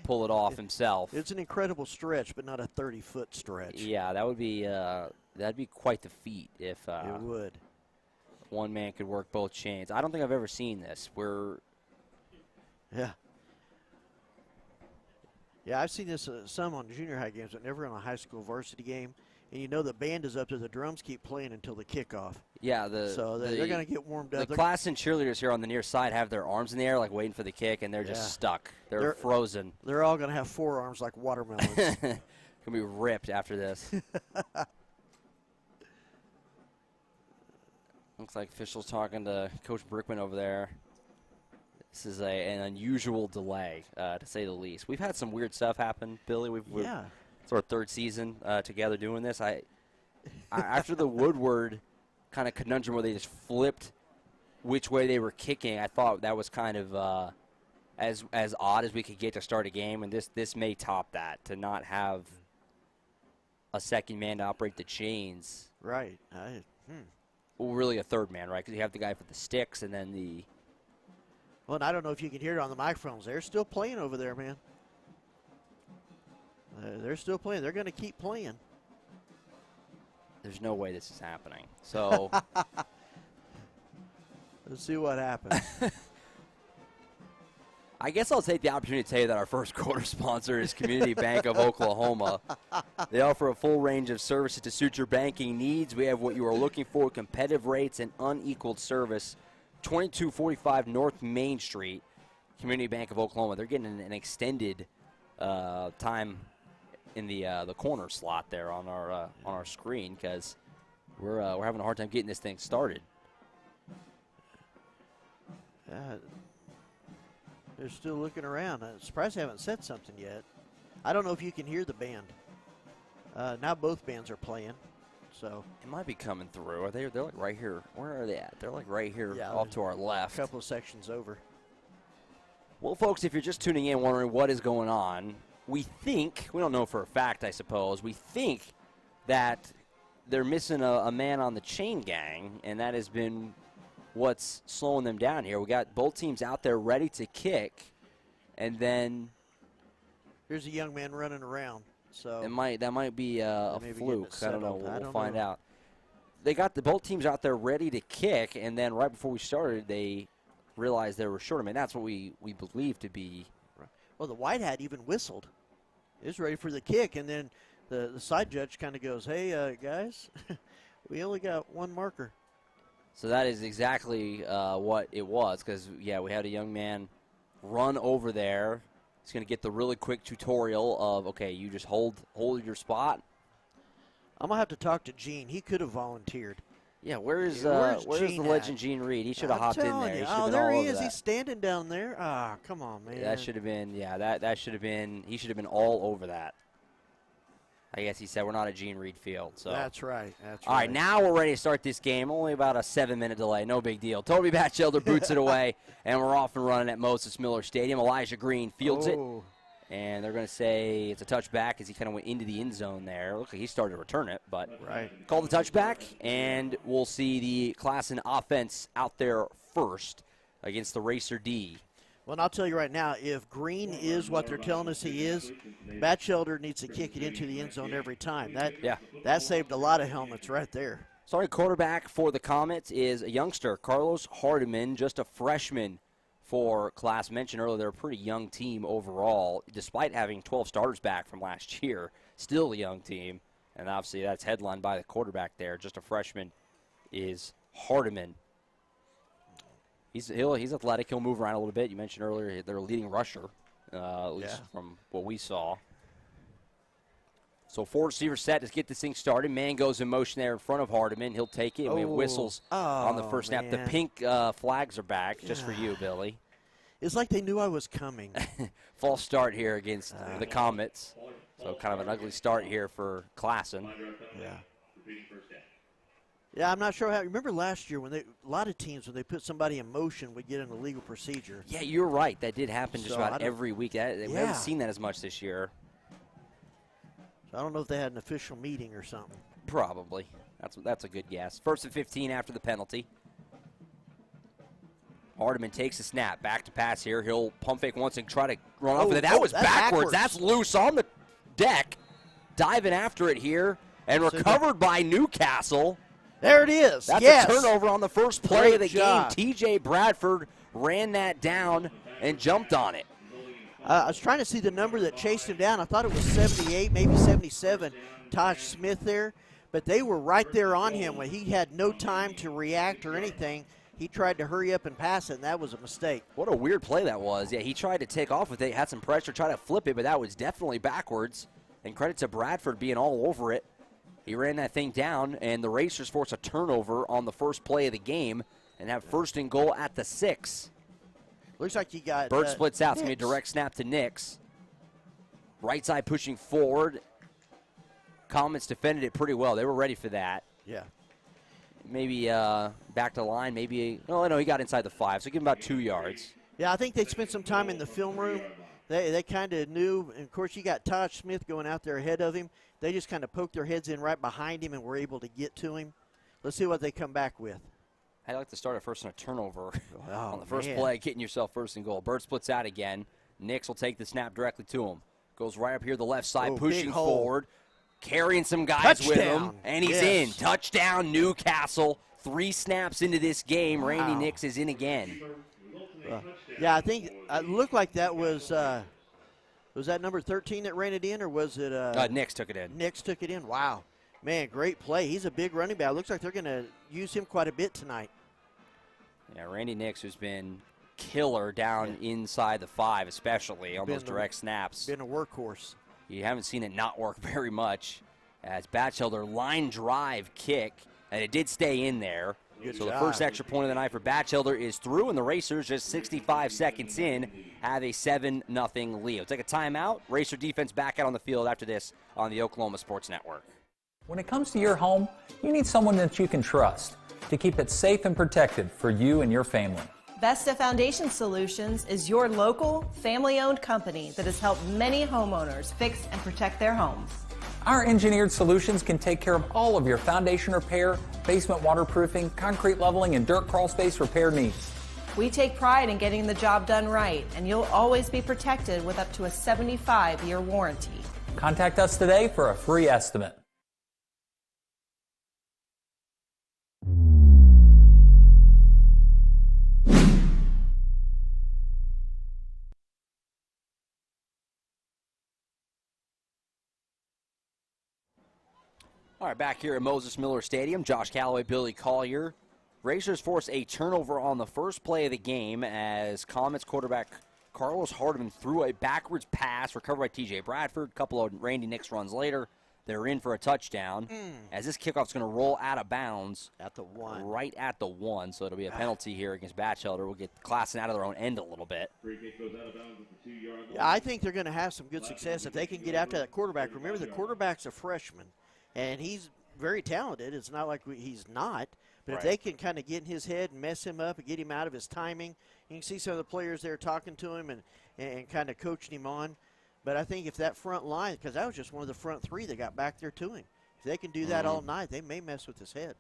Speaker 3: pull it off himself.
Speaker 4: It's an incredible stretch, but not a 30-foot stretch.
Speaker 3: Yeah, that would be that'd be quite the feat if
Speaker 4: it would.
Speaker 3: One man could work both chains. I don't think I've ever seen this.
Speaker 4: Yeah, I've seen this some on junior high games, but never on a high school varsity game. and you know the band is up there. The drums keep playing until the kickoff.
Speaker 3: Yeah,
Speaker 4: so they're going to get warmed up.
Speaker 3: The Classen cheerleaders here on the near side have their arms in the air, like waiting for the kick, and they're just stuck. They're frozen.
Speaker 4: They're all going to have forearms like watermelons.
Speaker 3: Going to be ripped after this. Looks like officials talking to Coach Brickman over there. This is an unusual delay, to say the least. We've had some weird stuff happen, Billy. It's our third season together doing this. After the Woodward kind of conundrum where they just flipped which way they were kicking, I thought that was kind of as odd as we could get to start a game, and this may top that, to not have a second man to operate the chains.
Speaker 4: Right.
Speaker 3: Well, really a third man, right? Because you have the guy with the sticks and then the...
Speaker 4: Well, and I don't know if you can hear it on the microphones. They're still playing over there, man. They're still playing. They're going to keep playing.
Speaker 3: There's no way this is happening. So
Speaker 4: let's see what happens.
Speaker 3: I guess I'll take the opportunity to tell you that our first quarter sponsor is Community Bank of Oklahoma. They offer a full range of services to suit your banking needs. We have what you are looking for: competitive rates and unequaled service. 2245 North Main Street, Community Bank of Oklahoma. They're getting an extended time in the corner slot there on our screen because we're having a hard time getting this thing started.
Speaker 4: They're still looking around. I'm surprised they haven't said something yet. I don't know if you can hear the band. Now both bands are playing. So
Speaker 3: it might be coming through. They're like right here. Where are they at? They're like right here off to our left.
Speaker 4: A couple of sections over.
Speaker 3: Well, folks, if you're just tuning in wondering what is going on, we don't know for a fact, I suppose, we think that they're missing a man on the chain gang, and that has been what's slowing them down here. We got both teams out there ready to kick, and then
Speaker 4: here's a young man running around. So
Speaker 3: that might be a fluke. I don't know. We'll find out. They got both teams out there ready to kick, and then right before we started, they realized they were short. I mean, that's what we believe to be.
Speaker 4: Well, the white hat even whistled. He was ready for the kick, and then the side judge kind of goes, "Hey, guys, we only got one marker."
Speaker 3: So that is exactly what it was, because we had a young man run over there. He's going to get the really quick tutorial of, okay, you just hold your spot.
Speaker 4: I'm going to have to talk to Gene. He could have volunteered.
Speaker 3: Yeah, where's the legend Gene Reed? He should have hopped in there.
Speaker 4: Oh, there he is. He's standing down there. Ah, come on, man.
Speaker 3: That should have been, that should have been, he should have been all over that. I guess he said we're not at Gene Reed Field. So
Speaker 4: That's right.
Speaker 3: All right, now we're ready to start this game. Only about a 7-minute delay. No big deal. Toby Batchelder boots it away, and we're off and running at Moses Miller Stadium. Elijah Green fields it, and they're going to say it's a touchback as he kind of went into the end zone there. Looks like he started to return it, but call the touchback, and we'll see the Classen offense out there first against the Racer D.
Speaker 4: Well, and I'll tell you right now, if Green is what they're telling us he is, Batchelder needs to kick it into the end zone every time. That saved a lot of helmets right there.
Speaker 3: Sorry, quarterback for the Comets is a youngster, Carlos Hardiman, just a freshman for Class. Mentioned earlier, they're a pretty young team overall, despite having 12 starters back from last year. Still a young team, and obviously that's headlined by the quarterback there. Just a freshman is Hardiman. He's athletic. He'll move around a little bit. You mentioned earlier they're a leading rusher, at least from what we saw. So 4 receivers set to get this thing started. Man goes in motion there in front of Hardiman. He'll take it. We have whistles on the first snap. The pink flags are back just for you, Billy.
Speaker 4: It's like they knew I was coming.
Speaker 3: False start here against the Comets. So kind of an ugly start here for Classen.
Speaker 4: Yeah, I'm not sure how. Remember last year when a lot of teams, when they put somebody in motion, would get an illegal procedure.
Speaker 3: Yeah, you're right. That did happen just about every week. We haven't seen that as much this year.
Speaker 4: So I don't know if they had an official meeting or something.
Speaker 3: Probably. That's a good guess. 1st and 15 after the penalty. Hardiman takes a snap. Back to pass here. He'll pump fake once and try to run off with it. That was backwards. That's loose on the deck. Diving after it here and recovered by Newcastle.
Speaker 4: There it is.
Speaker 3: That's a turnover on the first play of the game. TJ Bradford ran that down and jumped on it.
Speaker 4: I was trying to see the number that chased him down. I thought it was 78, maybe 77, Tosh Smith there. But they were right there on him when he had no time to react or anything. He tried to hurry up and pass it, and that was a mistake.
Speaker 3: What a weird play that was. Yeah, he tried to take off with it, had some pressure, tried to flip it, but that was definitely backwards. And credit to Bradford being all over it. He ran that thing down, and the Racers force a turnover on the first play of the game and have first and goal at the 6.
Speaker 4: Looks like you got
Speaker 3: Bird splits out. It's going to
Speaker 4: Nix.
Speaker 3: be a direct snap to Nix. Right side pushing forward. Comets defended it pretty well. They were ready for that.
Speaker 4: Yeah.
Speaker 3: Maybe back to the line. Maybe, oh, no, he got inside the 5, so give him about 2 yards.
Speaker 4: Yeah, I think they spent some time in the film room. They kind of knew, and of course you got Tosh Smith going out there ahead of him. They just kind of poked their heads in right behind him and were able to get to him. Let's see what they come back with.
Speaker 3: I'd like to start at first on a turnover on the first
Speaker 4: man.
Speaker 3: play, getting yourself first and goal. Bird splits out again. Nix will take the snap directly to him. Goes right up here the left side, pushing forward, carrying some guys with him, and he's in. Touchdown, Newcastle. 3 snaps into this game. Randy Nix is in again.
Speaker 4: Yeah, I think it looked like that was that number 13 that ran it in, or was it?
Speaker 3: Nix took it in.
Speaker 4: Nix took it in. Wow. Man, great play. He's a big running back. Looks like they're going to use him quite a bit tonight.
Speaker 3: Yeah, Randy Nix, who's been killer down inside the 5, especially on those direct snaps.
Speaker 4: Been a workhorse.
Speaker 3: You haven't seen it not work very much. As Batchelder line drive kick, and it did stay in there.
Speaker 4: Good
Speaker 3: so
Speaker 4: job.
Speaker 3: The first extra point of the night for Batchelder is through, and the Racers, just 65 seconds in, have a 7-0 lead. We'll take a timeout. Racer defense back out on the field after this on the Oklahoma Sports Network.
Speaker 5: When it comes to your home, you need someone that you can trust to keep it safe and protected for you and your family.
Speaker 6: Vesta Foundation Solutions is your local, family-owned company that has helped many homeowners fix and protect their homes.
Speaker 5: Our engineered solutions can take care of all of your foundation repair, basement waterproofing, concrete leveling, and dirt crawl space repair needs.
Speaker 6: We take pride in getting the job done right, and you'll always be protected with up to a 75-year warranty.
Speaker 5: Contact us today for a free estimate.
Speaker 3: All right, back here at Moses Miller Stadium, Josh Calloway, Billy Collier. Racers force a turnover on the first play of the game as Comets quarterback Carlos Hardeman threw a backwards pass, recovered by T.J. Bradford. A couple of Randy Nix runs later, they're in for a touchdown. As this kickoff's going to roll out of bounds.
Speaker 4: At the 1.
Speaker 3: Right at the 1, so it'll be a penalty here against Batchelder. We'll get Classen out of their own end a little bit.
Speaker 4: Yeah, I think they're going to have some good success if they can get after that quarterback. Remember, the quarterback's a freshman. And he's very talented. It's not like he's not. But if they can kind of get in his head and mess him up and get him out of his timing, you can see some of the players there talking to him and kind of coaching him on. But I think if that front line, because that was just one of the front 3 that got back there to him. If they can do that all night, they may mess with his head.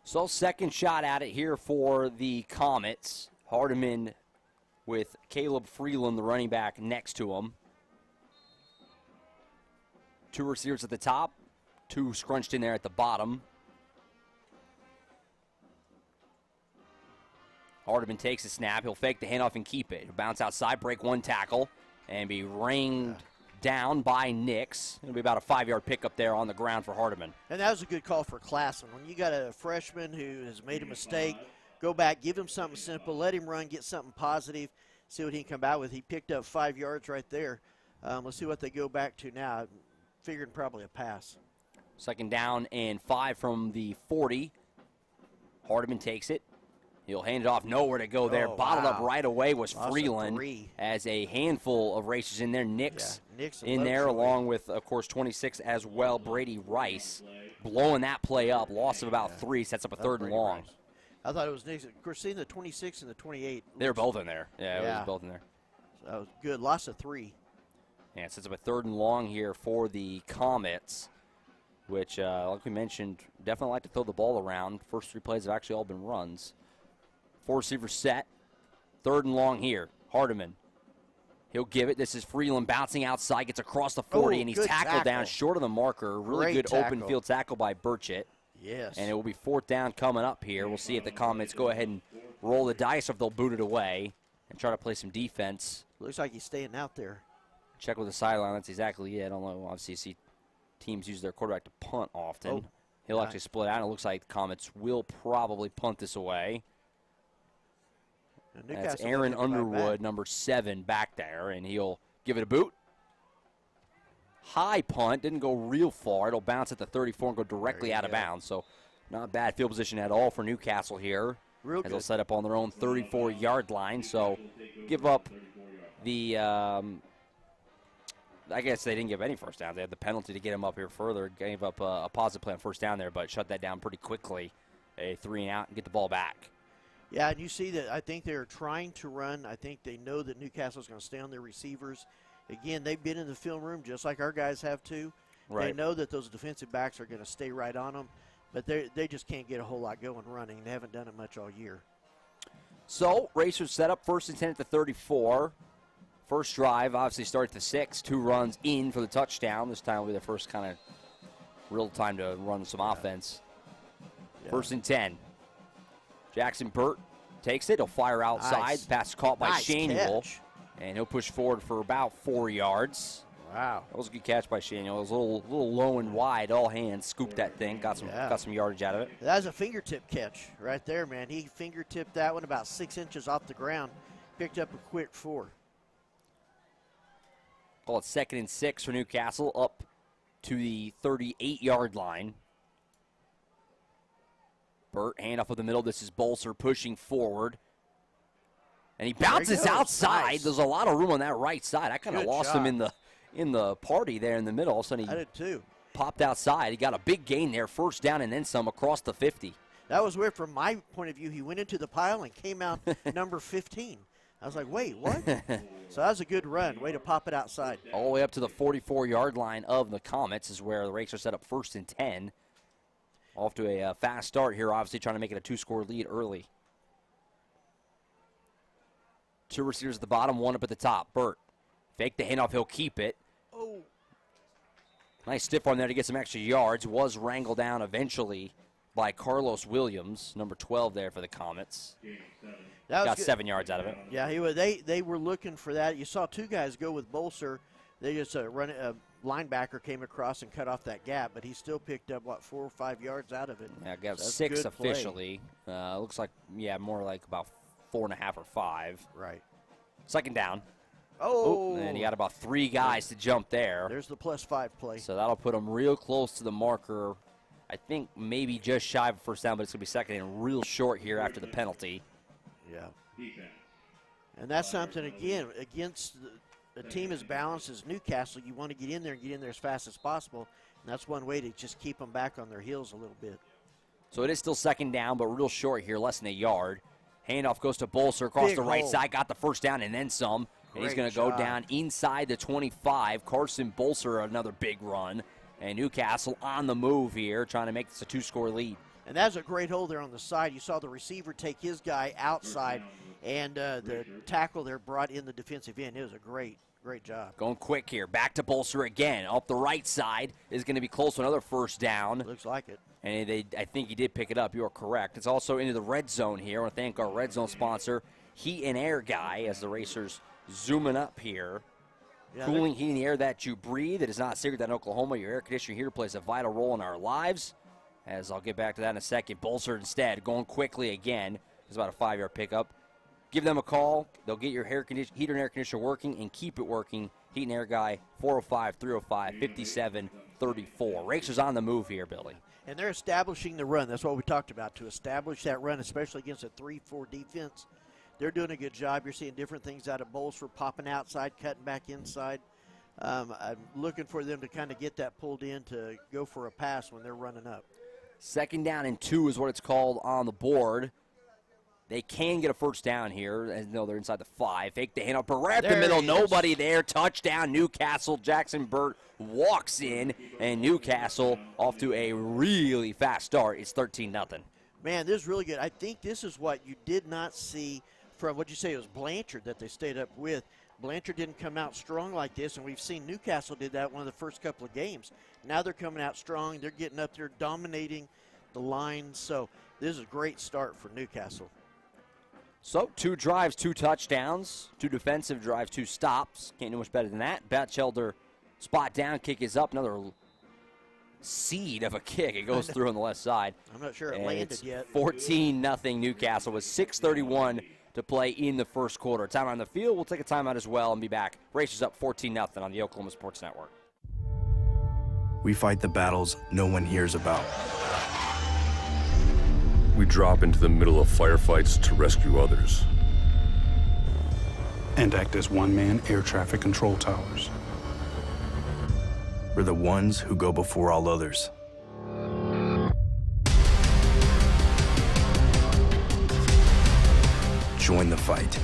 Speaker 3: So second shot at it here for the Comets. Hardeman with Caleb Freeland, the running back, next to him. 2 receivers at the top. 2 scrunched in there at the bottom. Hardeman takes a snap. He'll fake the handoff and keep it. He'll bounce outside, break 1 tackle, and be rained down by Nix. It'll be about a 5-yard pickup there on the ground for Hardeman.
Speaker 4: And that was a good call for Classen. When you got a freshman who has made a mistake, go back, give him something simple, let him run, get something positive, see what he can come out with. He picked up 5 yards right there. Let's see what they go back to now. Figuring probably a pass.
Speaker 3: Second down and 5 from the 40. Hardeman takes it. He'll hand it off, nowhere to go there. Bottled up right away was Freeland as a handful of racers in there. Nix in there along with, of course, 26 as well, Brady Rice. Blowing that play up. Loss of about 3, sets up a 3rd and long.
Speaker 4: I thought it was Nix. Of course, seeing the 26 and the 28.
Speaker 3: They were both in there. Yeah, it was both in there.
Speaker 4: So that was good. Loss of 3.
Speaker 3: Yeah, it sets up a 3rd and long here for the Comets, which, like we mentioned, definitely like to throw the ball around. First 3 plays have actually all been runs. 4 receivers set. 3rd and long here. Hardeman. He'll give it. This is Freeland bouncing outside, gets across the 40, and he's tackled down short of the marker. Really good open field tackle by Burchett.
Speaker 4: Yes.
Speaker 3: And it will be 4th down coming up here. We'll see if the Comets go ahead and roll the dice or if they'll boot it away and try to play some defense
Speaker 4: Looks like he's staying out there.
Speaker 3: Check with the sideline. That's exactly it. I don't know. Obviously, you see teams use their quarterback to punt often.
Speaker 4: Oh,
Speaker 3: He'll actually split out. It looks like the Comets will probably punt this away. That's Aaron Underwood, number 7, back there, and he'll give it a boot. High punt. Didn't go real far. It'll bounce at the 34 and go directly out of bounds. So not bad field position at all for Newcastle here.
Speaker 4: Real
Speaker 3: as they'll set up on their own 34-yard line. So give up the I guess they didn't give any first downs. They had the penalty to get him up here further. Gave up a positive play on first down there, but shut that down pretty quickly. A 3-and-out and get the ball back.
Speaker 4: Yeah, and you see that I think they're trying to run. I think they know that Newcastle's going to stay on their receivers. Again, they've been in the film room just like our guys have too.
Speaker 3: Right.
Speaker 4: They know that those defensive backs are going to stay right on them, but they just can't get a whole lot going running. They haven't done it much all year.
Speaker 3: So, Racers set up 1st and 10 at the 34. First drive obviously starts at the 6. 2 runs in for the touchdown. This time will be the first kind of real time to run some offense. 1st and 10. Jackson Burt takes it. He'll fire outside.
Speaker 4: Nice.
Speaker 3: The pass is caught by
Speaker 4: Nice
Speaker 3: Shanuel.
Speaker 4: catch.
Speaker 3: And he'll push forward for about 4 yards.
Speaker 4: Wow.
Speaker 3: That was a good catch by Shanuel. It was a little low and wide. All hands scooped that thing. Got some yardage out of it.
Speaker 4: That was a fingertip catch right there, man. He fingertipped that one about 6 inches off the ground. Picked up a quick 4.
Speaker 3: Call it 2nd and 6 for Newcastle, up to the 38-yard line. Burt, handoff of the middle. This is Bolser pushing forward. And he bounces outside.
Speaker 4: Nice.
Speaker 3: There's a lot of room on that right side. I kind of lost him in the party there in the middle. All of a sudden
Speaker 4: I did too.
Speaker 3: Popped outside. He got a big gain there. First down and then some across the 50.
Speaker 4: That was weird from my point of view. He went into the pile and came out number 15. I was like, wait, what? So that was a good run. Way to pop it outside.
Speaker 3: All the way up to the 44-yard line of the Comets is where the Racers set up 1st and 10. Off to a fast start here, obviously trying to make it a 2-score lead early. 2 receivers at the bottom, 1 up at the top. Burt, fake the handoff, he'll keep it.
Speaker 4: Oh.
Speaker 3: Nice stiff arm there to get some extra yards. Was wrangled down eventually by Carlos Williams, number 12 there for the Comets. Got good. 7 yards out of it.
Speaker 4: Yeah, they were looking for that. You saw 2 guys go with Bolser. They just linebacker came across and cut off that gap, but he still picked up, 4 or 5 yards out of it.
Speaker 3: Yeah, got 6 officially. Looks like, more like about 4.5 or 5.
Speaker 4: Right.
Speaker 3: 2nd down.
Speaker 4: Oh.
Speaker 3: And he got about 3 guys to jump there.
Speaker 4: There's the +5 play.
Speaker 3: So that'll put him real close to the marker. I think maybe just shy of 1st down, but it's going to be 2nd and real short here after the penalty.
Speaker 4: Yeah. And that's something, again, against a team as balanced as Newcastle, you want to get in there and get in there as fast as possible. And that's one way to just keep them back on their heels a little bit.
Speaker 3: So it is still 2nd down, but real short here, less than a yard. Handoff goes to Bolser across the right side, got the 1st down and then some. And he's going to go down inside the 25. Carson Bolser, another big run. And Newcastle on the move here, trying to make this a 2-score lead.
Speaker 4: And that's a great hold there on the side. You saw the receiver take his guy outside, and the tackle there brought in the defensive end. It was a great job.
Speaker 3: Going quick here. Back to Bolser again. Up the right side is going to be close to another 1st down.
Speaker 4: Looks like it.
Speaker 3: And I think he did pick it up. You are correct. It's also into the red zone here. I want to thank our red zone sponsor, Heat and Air Guy, as the Racers zooming up here. Yeah, cooling, heating the air that you breathe. It is not a secret that in Oklahoma, your air conditioning here plays a vital role in our lives. As I'll get back to that in a second. Bolser instead going quickly again. It's about a 5-yard pickup. Give them a call. They'll get your heater and air conditioner working and keep it working. Heat and Air Guy, 405-305-5734. Racers on the move here, Billy.
Speaker 4: And they're establishing the run. That's what we talked about, to establish that run, especially against a 3-4 defense. They're doing a good job. You're seeing different things out of Bolser, popping outside, cutting back inside. I'm looking for them to kind of get that pulled in to go for a pass when they're running up.
Speaker 3: 2nd down and 2 is what it's called on the board. They can get a 1st down here. As you know, they're inside the 5. Fake the handoff, but right up the middle, nobody there. Touchdown, Newcastle. Jackson Burt walks in, and Newcastle off to a really fast start. It's 13-0.
Speaker 4: Man, this is really good. I think this is what you did not see from, what'd you say, it was Blanchard that they stayed up with. Blanchard didn't come out strong like this, and we've seen Newcastle did that one of the first couple of games. Now they're coming out strong. They're getting up there, dominating the line. So this is a great start for Newcastle.
Speaker 3: So 2 drives, 2 touchdowns, 2 defensive drives, 2 stops. Can't do much better than that. Batchelder spot down, kick is up. Another seed of a kick. It goes through on the left side.
Speaker 4: I'm not sure it
Speaker 3: and
Speaker 4: landed
Speaker 3: it's
Speaker 4: yet.
Speaker 3: 14-0 Newcastle with 6:31 to play in the first quarter. Timeout on the field. We'll take a timeout as well and be back. Racers up 14-0 on the Oklahoma Sports Network.
Speaker 7: We fight the battles no one hears about.
Speaker 8: We drop into the middle of firefights to rescue others.
Speaker 9: And act as one-man air traffic control towers.
Speaker 7: We're the ones who go before all others. Join the fight.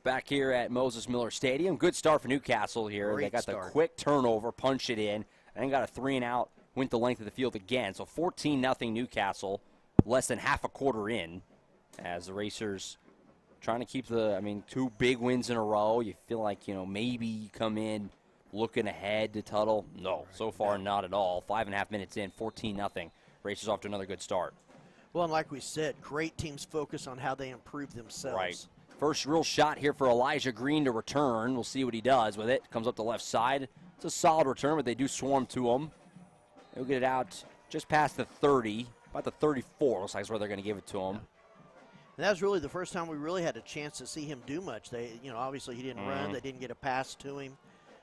Speaker 3: Back here at Moses Miller Stadium. Good start for Newcastle here.
Speaker 4: Great
Speaker 3: they got
Speaker 4: start.
Speaker 3: the quick turnover, punched it in, and then got a 3-and-out, went the length of the field again. So 14-0 Newcastle, less than half a quarter in, as the Racers trying to keep 2 big wins in a row. You feel like, maybe you come in looking ahead to Tuttle. No, so far not at all. 5.5 minutes in, 14-0. Racers off to another good start.
Speaker 4: Well, and like we said, great teams focus on how they improve themselves.
Speaker 3: Right. First real shot here for Elijah Green to return. We'll see what he does with it. Comes up the left side. It's a solid return, but they do swarm to him. They'll get it out just past the 30, about the 34. Looks like is where they're going to give it to him.
Speaker 4: And that was really the first time we really had a chance to see him do much. They, obviously he didn't run. They didn't get a pass to him.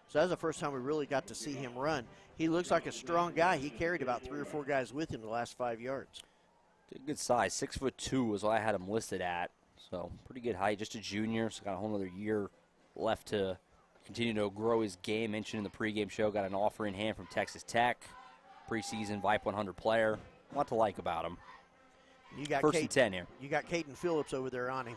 Speaker 4: So that was the first time we really got to see him run. He looks like a strong guy. He carried about 3 or 4 guys with him the last 5 yards.
Speaker 3: Good size. 6'2" is what I had him listed at. So pretty good height, just a junior, so got a whole other year left to continue to grow his game. Mentioned in the pregame show, got an offer in hand from Texas Tech, preseason VIP 100 player. A lot to like about him.
Speaker 4: You got
Speaker 3: First and 10 here.
Speaker 4: You got Caden Phillips over there on him.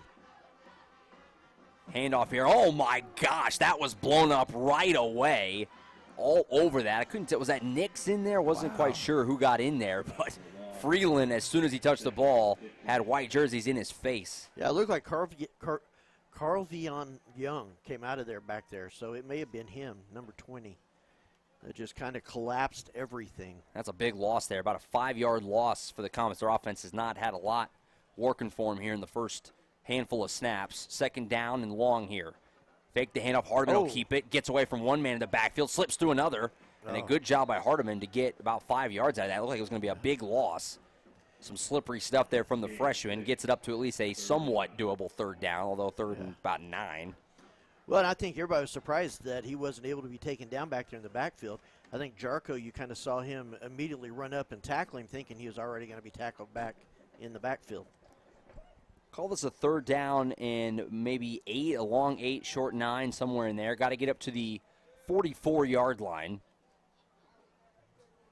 Speaker 3: Handoff here. Oh my gosh, that was blown up right away. All over that. I couldn't tell. Was that Nix in there? Wasn't quite sure who got in there, but Freeland, as soon as he touched the ball, had white jerseys in his face.
Speaker 4: Yeah, it looked like Carl Vion Young came out of there back there, so it may have been him, number 20. It just kind of collapsed everything.
Speaker 3: That's a big loss there, about a 5-yard loss for the Comets. Their offense has not had a lot working for them here in the first handful of snaps. Second down and long here. Fake the handoff. Hardeman will keep it. Gets away from one man in the backfield. Slips through another. And a good job by Hardeman to get about 5 yards out of that. It looked like it was going to be a big loss. Some slippery stuff there from the freshman. Gets it up to at least a somewhat doable third down, although third and about 9.
Speaker 4: Well, and I think everybody was surprised that he wasn't able to be taken down back there in the backfield. I think Jarko, you kind of saw him immediately run up and tackle him, thinking he was already going to be tackled back in the backfield.
Speaker 3: Call this a third down and maybe 8, a long 8, short 9, somewhere in there. Got to get up to the 44-yard line.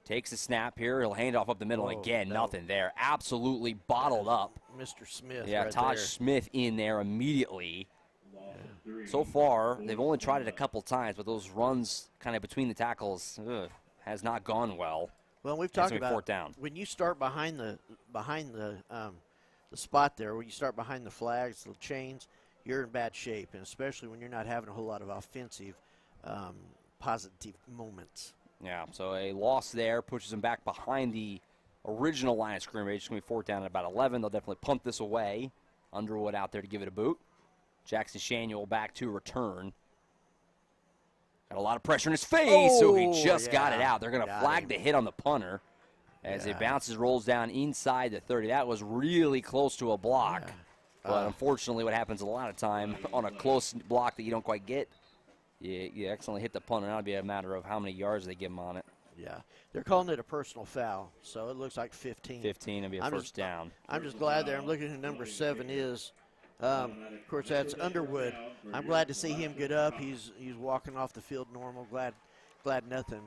Speaker 3: Takes a snap here. He'll hand off up the middle. Again, nothing there. Absolutely bottled up.
Speaker 4: Mr. Smith.
Speaker 3: Yeah,
Speaker 4: right
Speaker 3: Taj
Speaker 4: there.
Speaker 3: Smith in there immediately. So far, they've only tried it a couple times, but those runs kind of between the tackles has not gone well.
Speaker 4: Well, we've talked about
Speaker 3: fourth down.
Speaker 4: When you start behind the spot there, when you start behind the flags, the chains, you're in bad shape, and especially when you're not having a whole lot of offensive positive moments.
Speaker 3: Yeah, so a loss there pushes them back behind the original line of scrimmage. It's going to be fourth down at about 11. They'll definitely punt this away. Underwood out there to give it a boot. Jackson Shanuel back to return. Got a lot of pressure in his face, so he just got it out. They're going to flag the hit on the punter as it bounces, rolls down inside the 30. That was really close to a block. But unfortunately, what happens a lot of time on a close block that you don't quite get, you accidentally hit the punter. Now it'll be a matter of how many yards they give him on it.
Speaker 4: Yeah, they're calling it a personal foul, so it looks like 15.
Speaker 3: 15 will be a first down.
Speaker 4: I'm just glad there. I'm looking at who number 7 is. Of course, that's Underwood. I'm glad to see him get up. He's walking off the field normal. Glad nothing.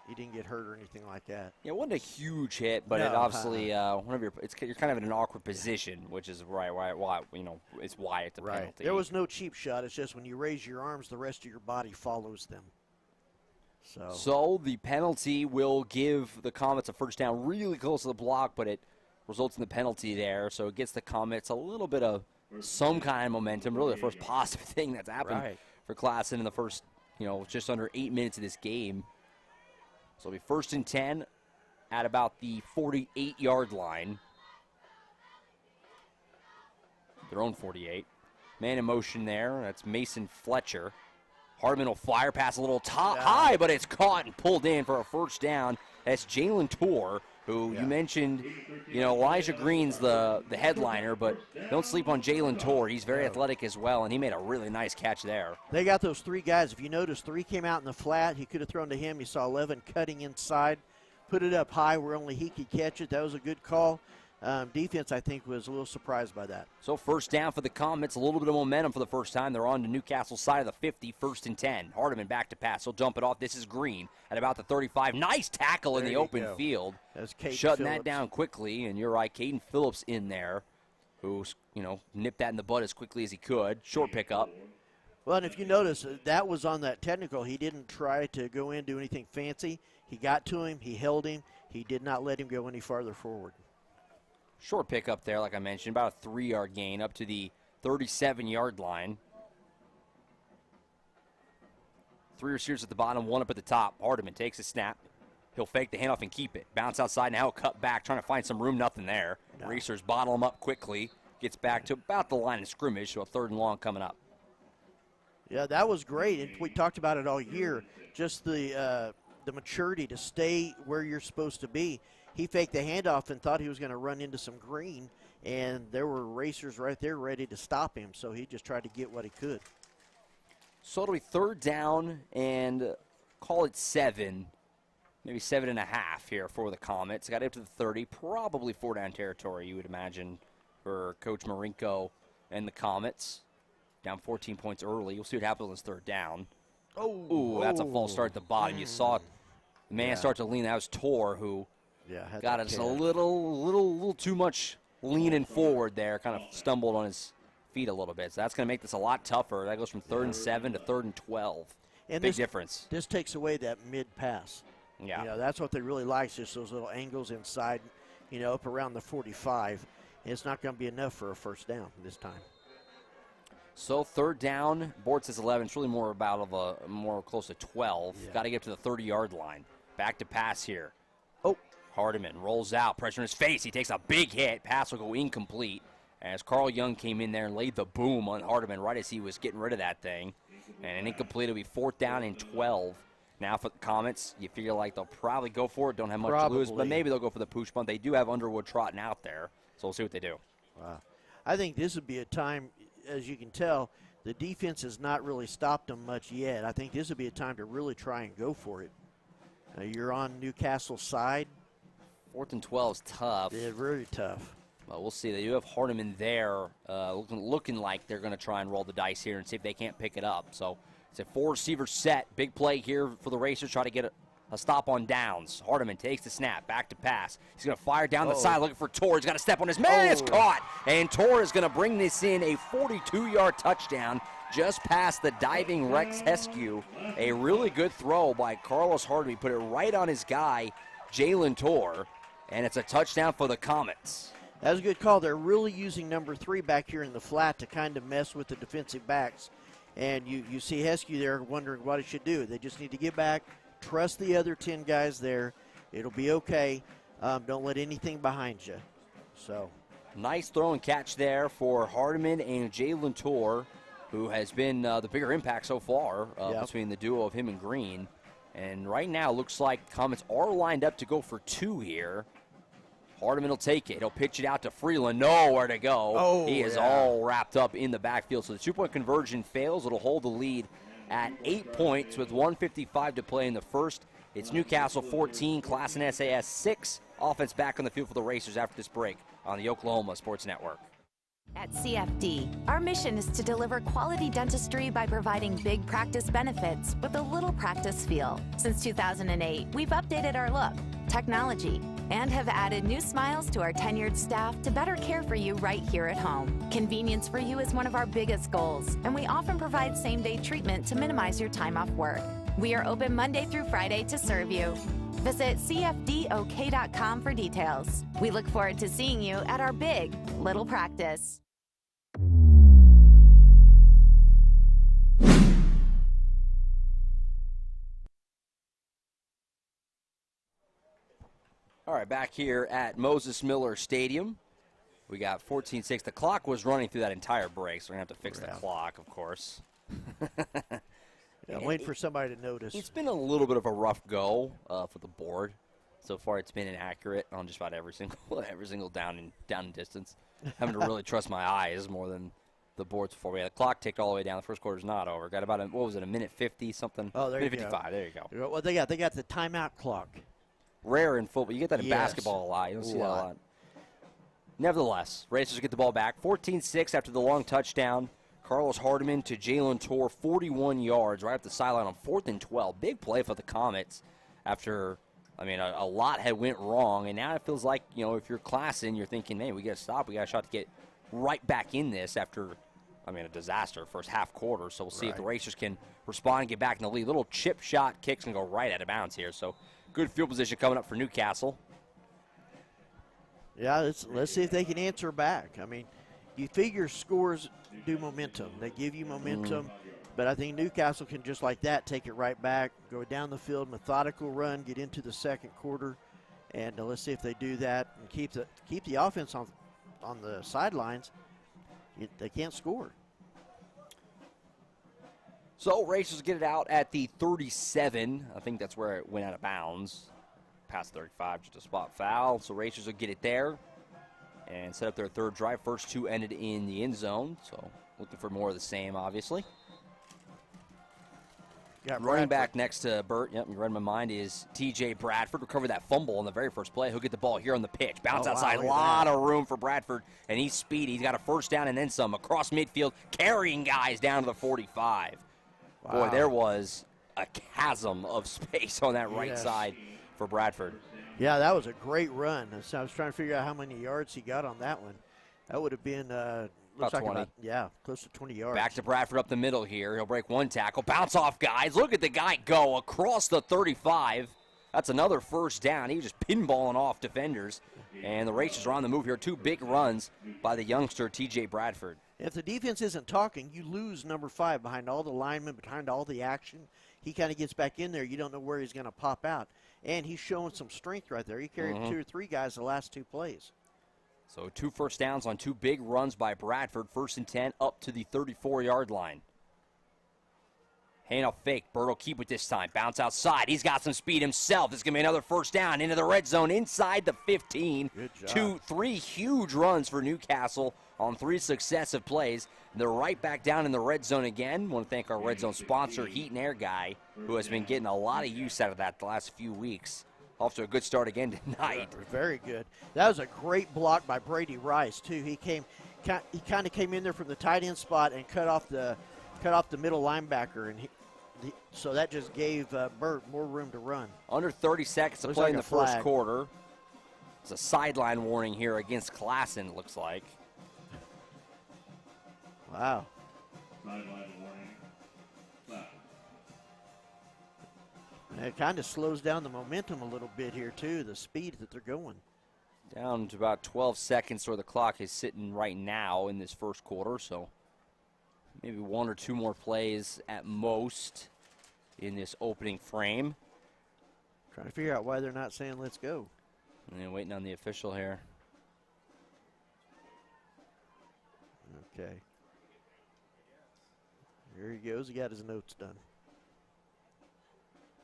Speaker 4: He didn't get hurt or anything like that.
Speaker 3: Yeah, it wasn't a huge hit, but it obviously you're kind of in an awkward position, which is why it's why it's a penalty.
Speaker 4: There was no cheap shot. It's just when you raise your arms, the rest of your body follows them. So
Speaker 3: the penalty will give the Comets a first down really close to the block, but it results in the penalty there, so it gets the Comets a little bit of some kind of momentum, really the first positive thing that's happened for Classen in the first, just under 8 minutes of this game. So it'll be 1st and 10 at about the 48-yard line. Their own 48. Man in motion there. That's Mason Fletcher. Hardeman will fire pass a little high, but it's caught and pulled in for a first down. That's Jalen Torr, who you mentioned, Elijah Green's the headliner, but don't sleep on Jalen Torr. He's very athletic as well, and he made a really nice catch there.
Speaker 4: They got those 3 guys. If you notice, 3 came out in the flat. He could have thrown to him. You saw 11 cutting inside, put it up high where only he could catch it. That was a good call. Defense, I think, was a little surprised by that.
Speaker 3: So first down for the Comets, a little bit of momentum for the first time. They're on to Newcastle side of the 50, 1st and 10. Hardeman back to pass. He'll dump it off. This is Green at about the 35. Nice tackle in the open field.
Speaker 4: That's Caden
Speaker 3: Shutting
Speaker 4: Phillips.
Speaker 3: that down quickly, and you're right, Caden Phillips in there, who's, nipped that in the bud as quickly as he could. Short pickup.
Speaker 4: Well, and if you notice, that was on that technical. He didn't try to go in, do anything fancy. He got to him. He held him. He did not let him go any farther forward.
Speaker 3: Short pickup there, like I mentioned, about a 3-yard gain up to the 37-yard line. 3 receivers at the bottom, 1 up at the top. Hardeman takes a snap. He'll fake the handoff and keep it. Bounce outside, now he'll cut back, trying to find some room, nothing there. No. Racers bottle him up quickly. Gets back to about the line of scrimmage, so a 3rd and long coming up.
Speaker 4: Yeah, that was great. And we talked about it all year, just the maturity to stay where you're supposed to be. He faked the handoff and thought he was going to run into some green, and there were racers right there ready to stop him, so he just tried to get what he could.
Speaker 3: So it'll be 3rd down and call it 7, maybe 7.5 here for the Comets. Got up to the 30, probably 4-down territory, you would imagine, for Coach Marinko and the Comets. Down 14 points early. You'll see what happens on this 3rd down. Ooh, that's a false start at the bottom. You saw the man start to lean. That was Torr, who got us a little too much leaning forward there. Kind of stumbled on his feet a little bit. So that's going to make this a lot tougher. That goes from 3rd and 7 to 3rd and 12.
Speaker 4: And
Speaker 3: Big difference.
Speaker 4: This takes away that mid-pass.
Speaker 3: Yeah.
Speaker 4: That's what they really like, just those little angles inside, up around the 45. And it's not going to be enough for a 1st down this time.
Speaker 3: So 3rd down, board says 11. It's really more about more close to 12. Got to get to the 30-yard line. Back to pass here. Hardeman rolls out, pressure in his face. He takes a big hit. Pass will go incomplete as Carl Young came in there and laid the boom on Hardeman right as he was getting rid of that thing. And an incomplete will be 4th down and 12. Now for the Comets, you feel like they'll probably go for it. Don't have much to lose, but maybe they'll go for the pooch punt. They do have Underwood trotting out there, so we'll see what they do.
Speaker 4: Wow. I think this would be a time, as you can tell, the defense has not really stopped them much yet. I think this would be a time to really try and go for it. You're on Newcastle's side.
Speaker 3: 4th and 12 is tough.
Speaker 4: Yeah, very tough.
Speaker 3: Well, we'll see. They do have Hardeman there, looking like they're going to try and roll the dice here and see if they can't pick it up. So it's a 4-receiver set. Big play here for the Racers. Try to get a stop on downs. Hardeman takes the snap. Back to pass. He's going to fire down the side looking for Torr. He's got to step on his man. It's caught. And Torr is going to bring this in, a 42-yard touchdown just past the diving Rex Heskew. A really good throw by Carlos Hardeman. He put it right on his guy, Jalen Torr. And it's a touchdown for the Comets.
Speaker 4: That was a good call. They're really using number 3 back here in the flat to kind of mess with the defensive backs. And you see Heskew there wondering what he should do. They just need to get back, trust the other 10 guys there. It'll be okay. Don't let anything behind you. So,
Speaker 3: nice throw and catch there for Hardeman and Jalen Torr, who has been the bigger impact so far between the duo of him and Green. And right now, looks like Comets are lined up to go for 2 here. Hardeman will take it. He'll pitch it out to Freeland. Nowhere to go. He is all wrapped up in the backfield. So the 2-point conversion fails. It'll hold the lead at 8 points with 1:55 to play in the first. It's Newcastle 14, Classen SAS 6. Offense back on the field for the Racers after this break on the Oklahoma Sports Network.
Speaker 10: At CFD, our mission is to deliver quality dentistry by providing big practice benefits with a little practice feel. Since 2008, we've updated our look, technology, and have added new smiles to our tenured staff to better care for you right here at home. Convenience for you is one of our biggest goals, and we often provide same-day treatment to minimize your time off work. We are open Monday through Friday to serve you. Visit cfdok.com for details. We look forward to seeing you at our big little practice.
Speaker 3: All right, back here at Moses Miller Stadium. We got 14-6. The clock was running through that entire break, so we're going to have to fix the clock, of course.
Speaker 4: I'm waiting for somebody to notice.
Speaker 3: It's been a little bit of a rough go for the board. So far, it's been inaccurate on just about every single down and distance. Having to really trust my eyes more than the boards before. We had the clock ticked all the way down. The first quarter's not over. Got about, what was it, a minute 50 something?
Speaker 4: Oh, there you go.
Speaker 3: Minute 55. There you go.
Speaker 4: Well, they got the timeout clock.
Speaker 3: Rare in football. You get that in basketball a lot. You don't see that a lot. Nevertheless, Racers get the ball back. 14-6 after the long touchdown. Carlos Hardiman to Jalen Torr, 41 yards right up the sideline on 4th and 12. Big play for the Comets after, a lot had went wrong. And now it feels like, if you're Classen, you're thinking, man, we got to stop. We got a shot to get right back in this after, a disaster first half quarter. So we'll see if the Racers can respond and get back in the lead. Little chip shot kicks and go right out of bounds here. So good field position coming up for Newcastle.
Speaker 4: Yeah, let's see if they can answer back. You figure scores do momentum. They give you momentum. But I think Newcastle can just like that take it right back, go down the field, methodical run, get into the second quarter. And let's see if they do that and keep the offense on the sidelines. They can't score.
Speaker 3: So Racers get it out at the 37. I think that's where it went out of bounds. Past 35, just a spot foul. So Racers will get it there and set up their third drive. First two ended in the end zone. So looking for more of the same, obviously. Running back next to Burt, you read my mind, is TJ Bradford. Recovered that fumble on the very first play. He'll get the ball here on the pitch. Bounce outside. A lot of room for Bradford, and he's speedy. He's got a first down and then some. Across midfield, carrying guys down to the 45. Wow. Boy, there was a chasm of space on that right side for Bradford.
Speaker 4: Yeah, that was a great run. So I was trying to figure out how many yards he got on that one. That would have been
Speaker 3: about 20.
Speaker 4: Close to 20 yards.
Speaker 3: Back to Bradford up the middle here. He'll break one tackle. Bounce off guys. Look at the guy go across the 35. That's another first down. He was just pinballing off defenders. And the Racers are on the move here. Two big runs by the youngster, TJ Bradford.
Speaker 4: If the defense isn't talking, you lose number 5 behind all the linemen, behind all the action. He kind of gets back in there. You don't know where he's going to pop out. And he's showing some strength right there. He carried 2 or 3 guys the last 2 plays.
Speaker 3: So 2 first downs on 2 big runs by Bradford. 1st and 10 up to the 34-yard line. Handoff fake. Burt will keep it this time. Bounce outside. He's got some speed himself. This is going to be another first down into the red zone inside the 15.
Speaker 4: Good job.
Speaker 3: 3 huge runs for Newcastle on 3 successive plays. They're right back down in the red zone again. Want to thank our red zone sponsor, Heat and Air Guy, who has been getting a lot of use out of that the last few weeks. Off to a good start again tonight.
Speaker 4: Very good. That was a great block by Brady Rice too. He kind of came in there from the tight end spot and cut off the middle linebacker, and so that just gave Burt more room to run.
Speaker 3: Under 30 seconds to play in the first quarter. It's a sideline warning here against Classen, it looks like.
Speaker 4: Wow.
Speaker 1: Sideline warning.
Speaker 4: It kind of slows down the momentum a little bit here, too, the speed that they're going.
Speaker 3: Down to about 12 seconds where the clock is sitting right now in this first quarter, so maybe 1 or 2 more plays at most in this opening frame.
Speaker 4: Trying to figure out why they're not saying let's go.
Speaker 3: And then waiting on the official here.
Speaker 4: Okay. Here he goes. He got his notes done.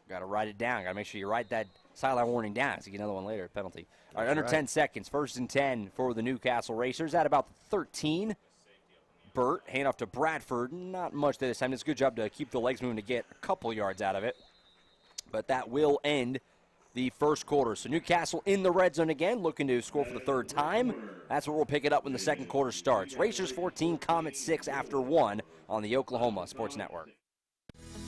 Speaker 3: Got to write it down. Got to make sure you write that sideline warning down so you get another one later, penalty. All right, under 10 seconds. 1st and 10 for the Newcastle Racers at about 13. Burt, hand off to Bradford. Not much this time. It's a good job to keep the legs moving to get a couple yards out of it. But that will end the first quarter. So Newcastle in the red zone again, looking to score for the 3rd time. That's where we'll pick it up when the second quarter starts. Racers 14, Comets 6 after 1 on the Oklahoma Sports Network.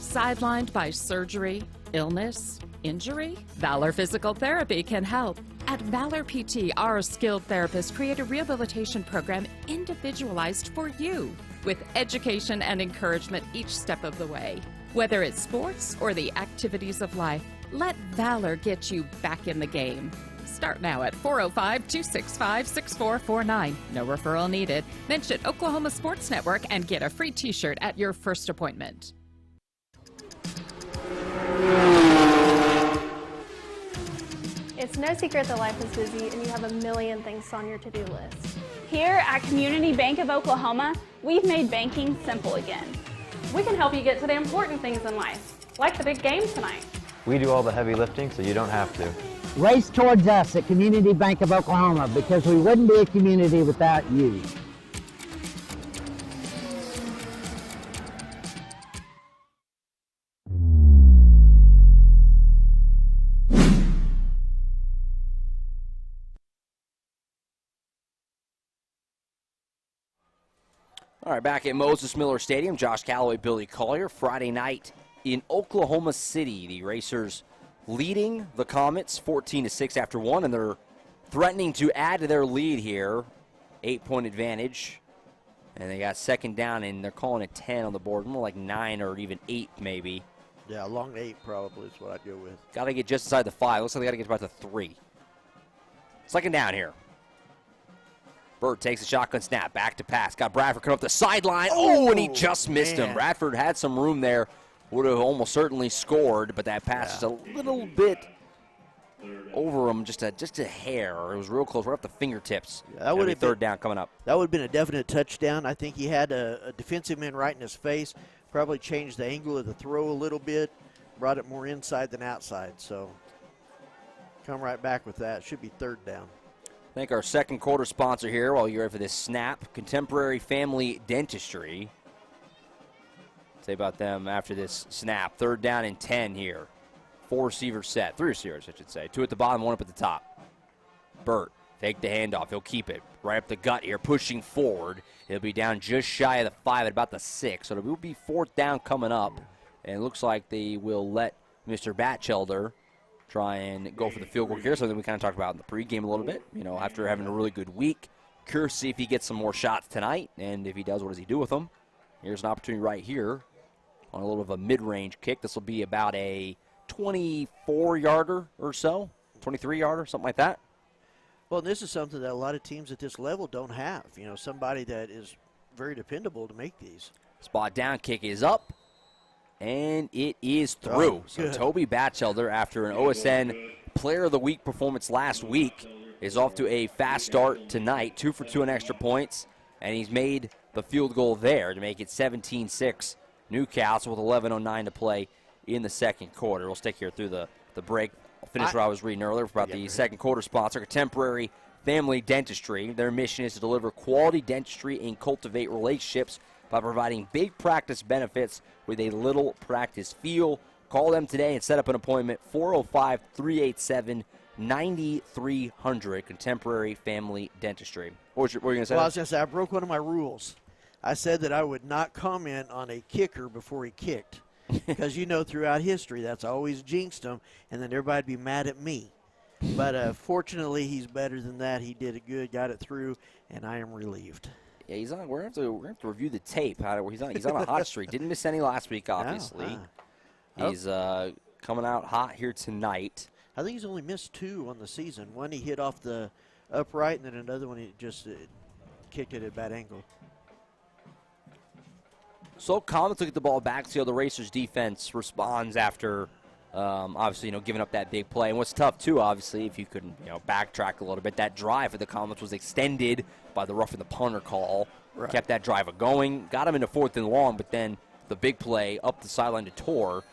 Speaker 11: Sidelined by surgery, illness, injury? Valor Physical Therapy can help. At Valor PT, our skilled therapists create a rehabilitation program individualized for you, with education and encouragement each step of the way. Whether it's sports or the activities of life, let Valor get you back in the game. Start now at 405-265-6449. No referral needed. Mention Oklahoma Sports Network and get a free t-shirt at your first appointment.
Speaker 12: It's no secret that life is busy and you have a million things on your to-do list. Here at Community Bank of Oklahoma, we've made banking simple again.
Speaker 13: We can help you get to the important things in life, like the big game tonight.
Speaker 14: We do all the heavy lifting, so you don't have to.
Speaker 15: Race towards us at Community Bank of Oklahoma because we wouldn't be a community without you.
Speaker 3: All right, back at Moses Miller Stadium, Josh Calloway, Billy Collier, Friday night in Oklahoma City. The Racers leading the Comets 14-6 after one, and they're threatening to add to their lead here. 8-point advantage, and they got second down, and they're calling it 10 on the board, more like 9 or even 8 maybe.
Speaker 4: Yeah, long 8 probably is what I'd go with.
Speaker 3: Got to get just inside the 5. Looks like they got to get about the 3. Second down here. Bird takes a shotgun snap, back to pass. Got Bradford coming up the sideline. Oh, and he just missed him. Bradford had some room there. Would have almost certainly scored, but that pass is a little bit over him, just a hair. It was real close, right up the fingertips.
Speaker 4: Yeah, that would have
Speaker 3: third down coming up.
Speaker 4: That would have been a definite touchdown. I think he had a defensive man right in his face. Probably changed the angle of the throw a little bit, brought it more inside than outside. So come right back with that. Should be third down.
Speaker 3: Thank our second quarter sponsor here while you're ready for this snap, Contemporary Family Dentistry. Say about them after this snap. Third down and 10 here. 4 receivers set. 3 receivers, I should say. 2 at the bottom, 1 up at the top. Burt, take the handoff. He'll keep it right up the gut here, pushing forward. He'll be down just shy of the 5 at about the 6. So it will be 4th down coming up. And it looks like they will let Mr. Batchelder try and go for the field goal here. Something we kind of talked about in the pregame a little bit. You know, after having a really good week. Curious to see if he gets some more shots tonight. And if he does, what does he do with them? Here's an opportunity right here on a little of a mid-range kick. This will be about a 24-yarder or so, 23-yarder, something like that.
Speaker 4: Well, this is something that a lot of teams at this level don't have. You know, somebody that is very dependable to make these.
Speaker 3: Spot down kick is up, and it is through.
Speaker 4: Oh,
Speaker 3: so Toby Batchelder, after an OSN Player of the Week performance last week, is off to a fast start tonight. 2 for 2 on extra points, and he's made the field goal there to make it 17-6. Newcastle with 11:09 to play in the second quarter. We'll stick here through the break. I'll finish what I was reading earlier about the second quarter sponsor, Contemporary Family Dentistry. Their mission is to deliver quality dentistry and cultivate relationships by providing big practice benefits with a little practice feel. Call them today and set up an appointment, 405-387-9300, Contemporary Family Dentistry. What were you going to say?
Speaker 4: Well, I was going to say, I broke one of my rules. I said that I would not comment on a kicker before he kicked because, you know, throughout history, that's always jinxed him, and then everybody would be mad at me. But fortunately, he's better than that. He did it good, got it through, and I am relieved.
Speaker 3: Yeah, he's on. We're going to have to review the tape. He's on a hot streak. Didn't miss any last week, obviously. He's coming out hot here tonight.
Speaker 4: I think he's only missed 2 on the season. One he hit off the upright, and then another one he just kicked it at a bad angle.
Speaker 3: So Comets look at the ball back, see how the Racers defense responds after, obviously, giving up that big play. And what's tough, too, obviously, if you could, backtrack a little bit, that drive for the Comets was extended by the roughing the punter call. Right. Kept that drive going, got him into 4th and long, but then the big play up the sideline to Tor,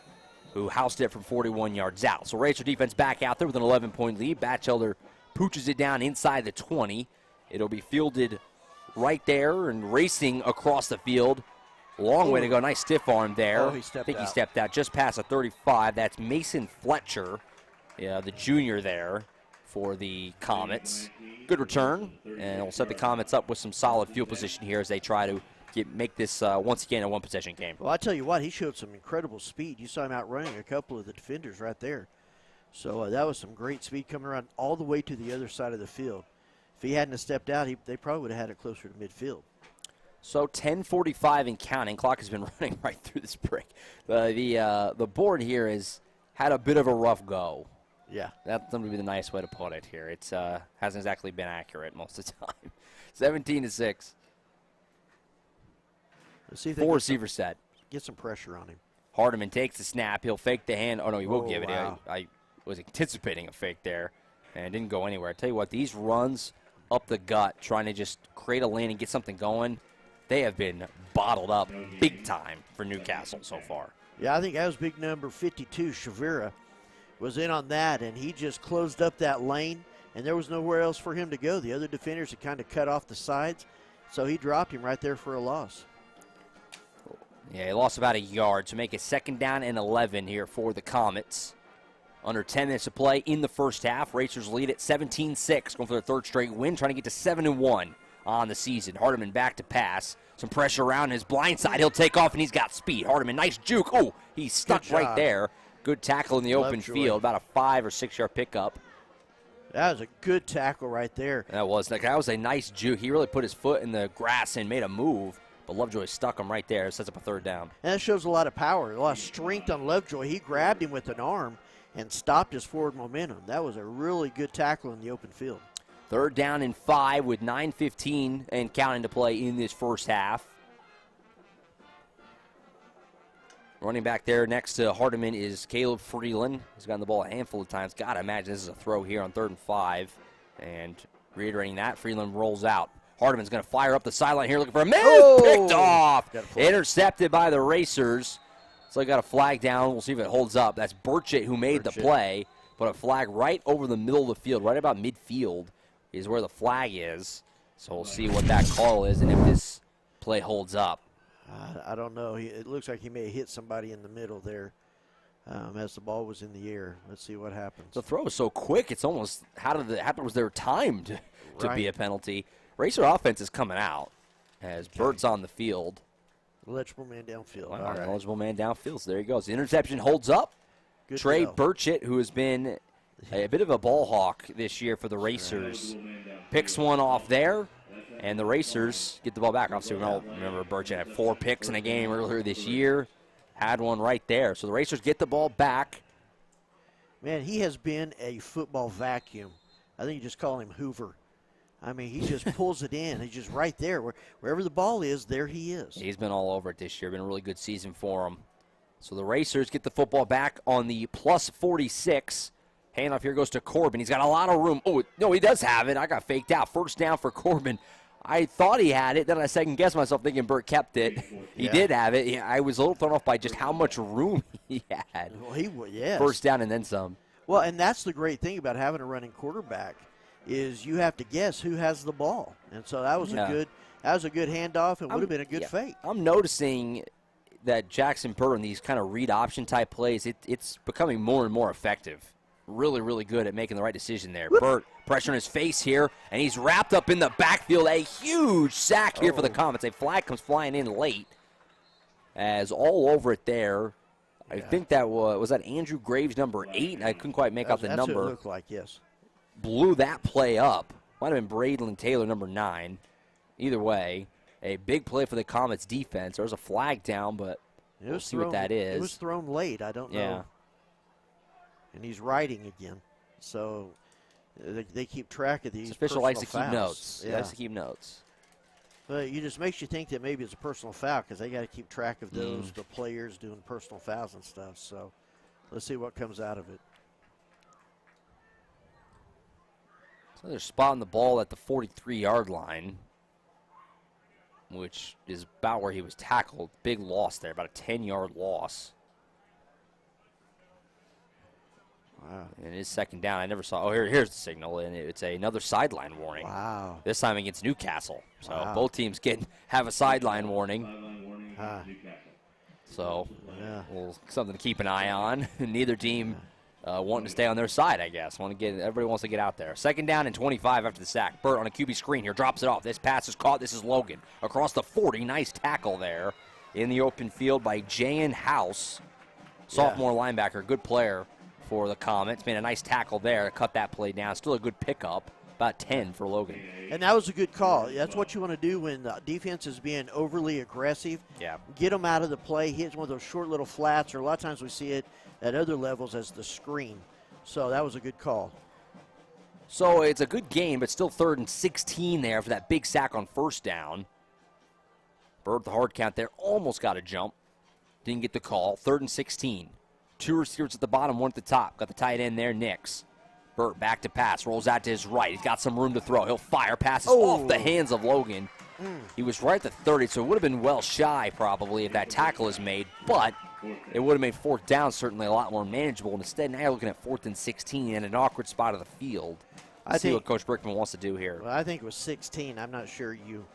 Speaker 3: who housed it from 41 yards out. So Racer defense back out there with an 11-point lead. Batchelder pooches it down inside the 20. It'll be fielded right there and racing across the field. Long way to go. Nice stiff arm there.
Speaker 4: He
Speaker 3: stepped out just past a 35. That's Mason Fletcher, the junior there for the Comets. Good return, and we'll set the Comets up with some solid field position here as they try to make this once again a one-possession game.
Speaker 4: Well, I tell you what, he showed some incredible speed. You saw him outrunning a couple of the defenders right there. So that was some great speed coming around all the way to the other side of the field. If he hadn't have stepped out, they probably would have had it closer to midfield.
Speaker 3: So 10:45 and counting. Clock has been running right through this break. The board here has had a bit of a rough go.
Speaker 4: Yeah.
Speaker 3: That's going to be the nice way to put it here. It hasn't exactly been accurate most of the time. 17-6.
Speaker 4: Let's see if
Speaker 3: 4 receiver set.
Speaker 4: Get some pressure on him.
Speaker 3: Hardiman takes the snap. He'll fake the hand. Oh, no, he will give it.
Speaker 4: Wow.
Speaker 3: I was anticipating a fake there, and it didn't go anywhere. I tell you what, these runs up the gut, trying to just create a lane and get something going, they have been bottled up big time for Newcastle so far.
Speaker 4: Yeah, I think that was big number 52, Shavira, was in on that, and he just closed up that lane, and there was nowhere else for him to go. The other defenders had kind of cut off the sides, so he dropped him right there for a loss.
Speaker 3: Yeah, he lost about a yard to make it 2nd down and 11 here for the Comets. Under 10 minutes to play in the first half. Racers lead at 17-6, going for their 3rd straight win, trying to get to 7-1 on the season. Hardiman back to pass. Some pressure around his blind side. He'll take off, and he's got speed. Hardiman, nice juke. Oh, he's stuck right there. Good tackle in the open field, about a 5 or 6 yard pickup.
Speaker 4: That was a good tackle right there.
Speaker 3: That was a nice juke. He really put his foot in the grass and made a move. But Lovejoy stuck him right there. Sets up a 3rd down.
Speaker 4: And that shows a lot of power, a lot of strength on Lovejoy. He grabbed him with an arm and stopped his forward momentum. That was a really good tackle in the open field.
Speaker 3: 3rd down and 5 with 9:15 and counting to play in this first half. Running back there next to Hardiman is Caleb Freeland. He's gotten the ball a handful of times. Got to imagine this is a throw here on 3rd and 5. And reiterating that, Freeland rolls out. Hardiman's going to fire up the sideline here looking for a man. Picked off. Intercepted by the Racers. So they got a flag down. We'll see if it holds up. That's Burchett who made the play. But a flag right over the middle of the field, right about midfield is where the flag is. So we'll see what that call is and if this play holds up.
Speaker 4: I don't know. It looks like he may have hit somebody in the middle there as the ball was in the air. Let's see what happens.
Speaker 3: The throw is so quick. It's almost, was there time to be a penalty? Racer offense is coming out as Bert's on the field.
Speaker 4: Eligible man downfield.
Speaker 3: All right. Eligible man downfield. So there he goes. The interception holds up. Good Trey Burchett, who has been a bit of a ball hawk this year for the Racers, picks one off there, and the Racers get the ball back. Obviously, we all remember Burchett had 4 picks in a game earlier this year. Had one right there. So the Racers get the ball back.
Speaker 4: Man, he has been a football vacuum. I think you just call him Hoover. I mean, he just pulls it in. He's just right there. Wherever the ball is, there he is.
Speaker 3: He's been all over it this year. Been a really good season for him. So the Racers get the football back on the plus 46. Handoff here goes to Corbin. He's got a lot of room. Oh, no, he does have it. I got faked out. 1st down for Corbin. I thought he had it. Then I second-guessed myself thinking Burt kept it. He did have it. I was a little thrown off by just how much room he had.
Speaker 4: Well, yes.
Speaker 3: 1st down and then some.
Speaker 4: Well, and that's the great thing about having a running quarterback is you have to guess who has the ball. And so that was a good handoff and would have been a good fake.
Speaker 3: I'm noticing that Jackson Burt on these kind of read option type plays, it's becoming more and more effective. Really, really good at making the right decision there. Burt, pressure in his face here, and he's wrapped up in the backfield. A huge sack here for the Comets. A flag comes flying in late as all over it there. I think that was that Andrew Graves, number 8. I couldn't quite make out the number.
Speaker 4: That's what it looked like, yes.
Speaker 3: Blew that play up. Might have been Braylon Taylor, number 9. Either way, a big play for the Comets defense. There's a flag down, but we'll see what that is.
Speaker 4: It was thrown late. I don't know.
Speaker 3: Yeah.
Speaker 4: And he's riding again. So they keep track of these.
Speaker 3: The official likes to
Speaker 4: fouls.
Speaker 3: keep notes.
Speaker 4: Yeah.
Speaker 3: He likes to keep notes.
Speaker 4: But it just makes you think that maybe it's a personal foul because they got to keep track of those, the players doing personal fouls and stuff. So let's see what comes out of it.
Speaker 3: So they're spotting the ball at the 43-yard line, which is about where he was tackled. Big loss there, about a 10-yard loss.
Speaker 4: Wow.
Speaker 3: And it is 2nd down. I never saw. Oh, here's the signal, and it's another sideline warning.
Speaker 4: Wow.
Speaker 3: This time against Newcastle. So both teams have a sideline warning. So something to keep an eye on. Neither team wanting to stay on their side, I guess. Everybody wants to get out there. 2nd down and 25 after the sack. Burt on a QB screen here, drops it off. This pass is caught. This is Logan across the 40. Nice tackle there in the open field by Jayan House, sophomore linebacker, good player for the Comets. Made a nice tackle there, cut that play down. Still a good pickup about 10 for Logan.
Speaker 4: And that was a good call. That's what you want to do when the defense is being overly aggressive.
Speaker 3: Yeah.
Speaker 4: Get them out of the play. Hit one of those short little flats, or a lot of times we see it at other levels as the screen. So that was a good call.
Speaker 3: So it's a good game, but still 3rd and 16 there for that big sack on first down. Bird, the hard count there, almost got a jump. Didn't get the call. 3rd and 16. 2 receivers at the bottom, 1 at the top. Got the tight end there, Nix. Burt back to pass, rolls out to his right. He's got some room to throw. He'll fire, passes off the hands of Logan. He was right at the 30, so it would have been well shy probably if that tackle is made, but it would have made 4th down certainly a lot more manageable. And instead, now you're looking at 4th and 16 in an awkward spot of the field. Let's see what Coach Brickman wants to do here.
Speaker 4: Well, I think it was 16. I'm not sure you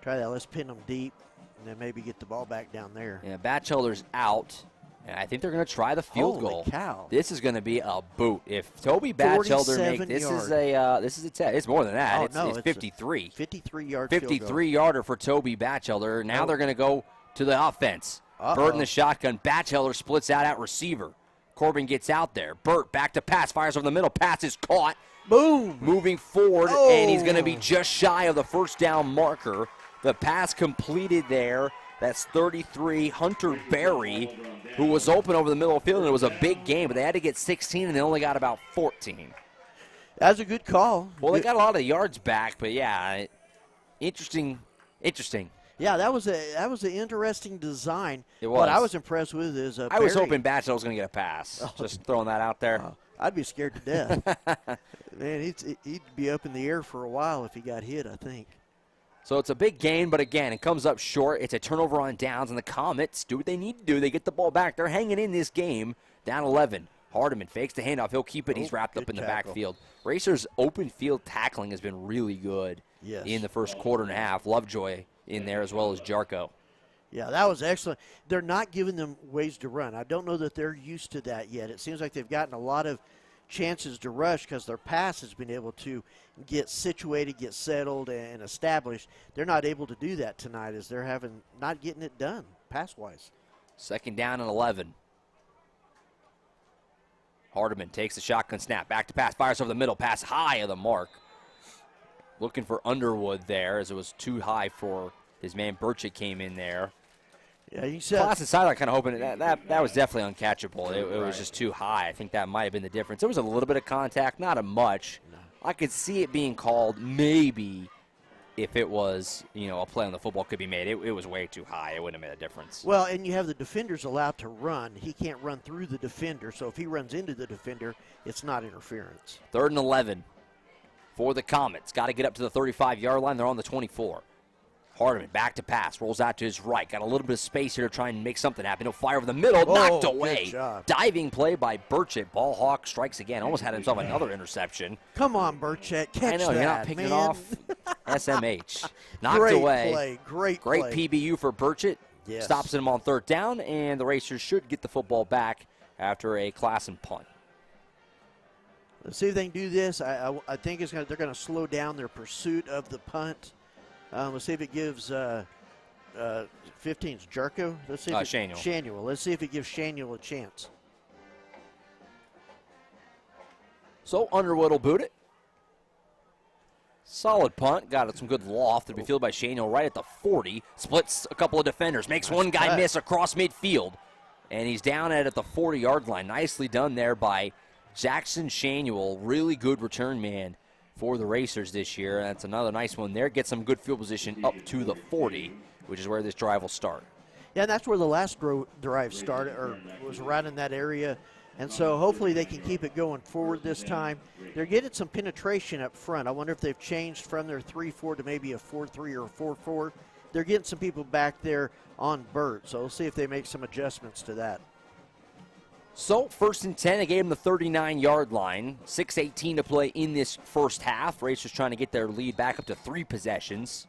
Speaker 4: try that. Let's pin them deep and then maybe get the ball back down there.
Speaker 3: Yeah, Batchelder's out. And I think they're going to try the field goal.
Speaker 4: Holy cow.
Speaker 3: This is going to be a boot. If Toby Batchelder makes this is a 10. It's more than that. It's 53.
Speaker 4: 53-yard
Speaker 3: 53-yarder for Toby Batchelder. Now they're going to go to the offense. Burt in the shotgun. Batchelder splits out receiver. Corbin gets out there. Burt back to pass. Fires over the middle. Pass is caught.
Speaker 4: Boom.
Speaker 3: Moving forward, and he's going to be just shy of the 1st down marker. The pass completed there. That's 33, Hunter Berry, who was open over the middle of the field, and it was a big game, but they had to get 16, and they only got about 14.
Speaker 4: That's a good call.
Speaker 3: Well, they got a lot of yards back, but, yeah, interesting.
Speaker 4: Yeah, that was an interesting design.
Speaker 3: It was.
Speaker 4: What I was impressed with is
Speaker 3: I was hoping Batchelder was going to get a pass. Just throwing that out there.
Speaker 4: I'd be scared to death. Man, he'd be up in the air for a while if he got hit, I think.
Speaker 3: So it's a big gain, but again, it comes up short. It's a turnover on downs, and the Comets do what they need to do. They get the ball back. They're hanging in this game, down 11. Hardiman fakes the handoff. He'll keep it. He's wrapped up in the backfield. Racers' open field tackling has been really good in the first quarter and a half. Lovejoy in there as well as Jarko.
Speaker 4: Yeah, that was excellent. They're not giving them ways to run. I don't know that they're used to that yet. It seems like they've gotten a lot of chances to rush because their pass has been able to get situated, get settled, and established. They're not able to do that tonight as they're not getting it done pass-wise.
Speaker 3: 2nd down and 11. Hardiman takes the shotgun snap, back to pass, fires over the middle, pass high of the mark. Looking for Underwood there as it was too high for his man Burchett came in there.
Speaker 4: Yeah, you said
Speaker 3: Classen SAS kind of hoping that was definitely uncatchable. It was just too high. I think that might have been the difference. There was a little bit of contact, not a much. No. I could see it being called maybe if it was, a play on the football could be made. It was way too high. It wouldn't have made a difference.
Speaker 4: Well, and you have the defenders allowed to run. He can't run through the defender, so if he runs into the defender, it's not interference.
Speaker 3: 3rd and 11 for the Comets. Got to get up to the 35-yard line. They're on the 24. Hardiman back to pass, rolls out to his right. Got a little bit of space here to try and make something happen. He'll fire over the middle, knocked away. Diving play by Burchett. Ball hawk strikes again. Almost had himself another interception.
Speaker 4: Come on, Burchett, catch that.
Speaker 3: I know, you're not picking
Speaker 4: it
Speaker 3: off. SMH. Knocked
Speaker 4: Great
Speaker 3: away.
Speaker 4: Play. Great
Speaker 3: play. PBU for Burchett.
Speaker 4: Yes.
Speaker 3: Stops him on 3rd down, and the Racers should get the football back after a Classen punt.
Speaker 4: Let's see if they can do this. I think they're going to slow down their pursuit of the punt. Let's see if it gives 15's Jarko. Let's see if Shanuel. Let's see if it gives Shanuel a chance.
Speaker 3: So Underwood will boot it. Solid punt. Got some good loft. It'll be fielded by Shanuel right at the 40. Splits a couple of defenders. Makes one guy miss across midfield. And he's down at the 40-yard line. Nicely done there by Jackson Shanuel. Really good return man for the Racers this year. That's another nice one there. Get some good field position up to the 40, which is where this drive will start.
Speaker 4: Yeah, and that's where the last drive started, or was right in that area. And so hopefully they can keep it going forward this time. They're getting some penetration up front. I wonder if they've changed from their 3-4 to maybe a 4-3 or 4-4. They're getting some people back there on Burt, so we'll see if they make some adjustments to that.
Speaker 3: So, 1st and 10, they gave him the 39-yard line. 6:18 to play in this first half. Racers trying to get their lead back up to 3 possessions.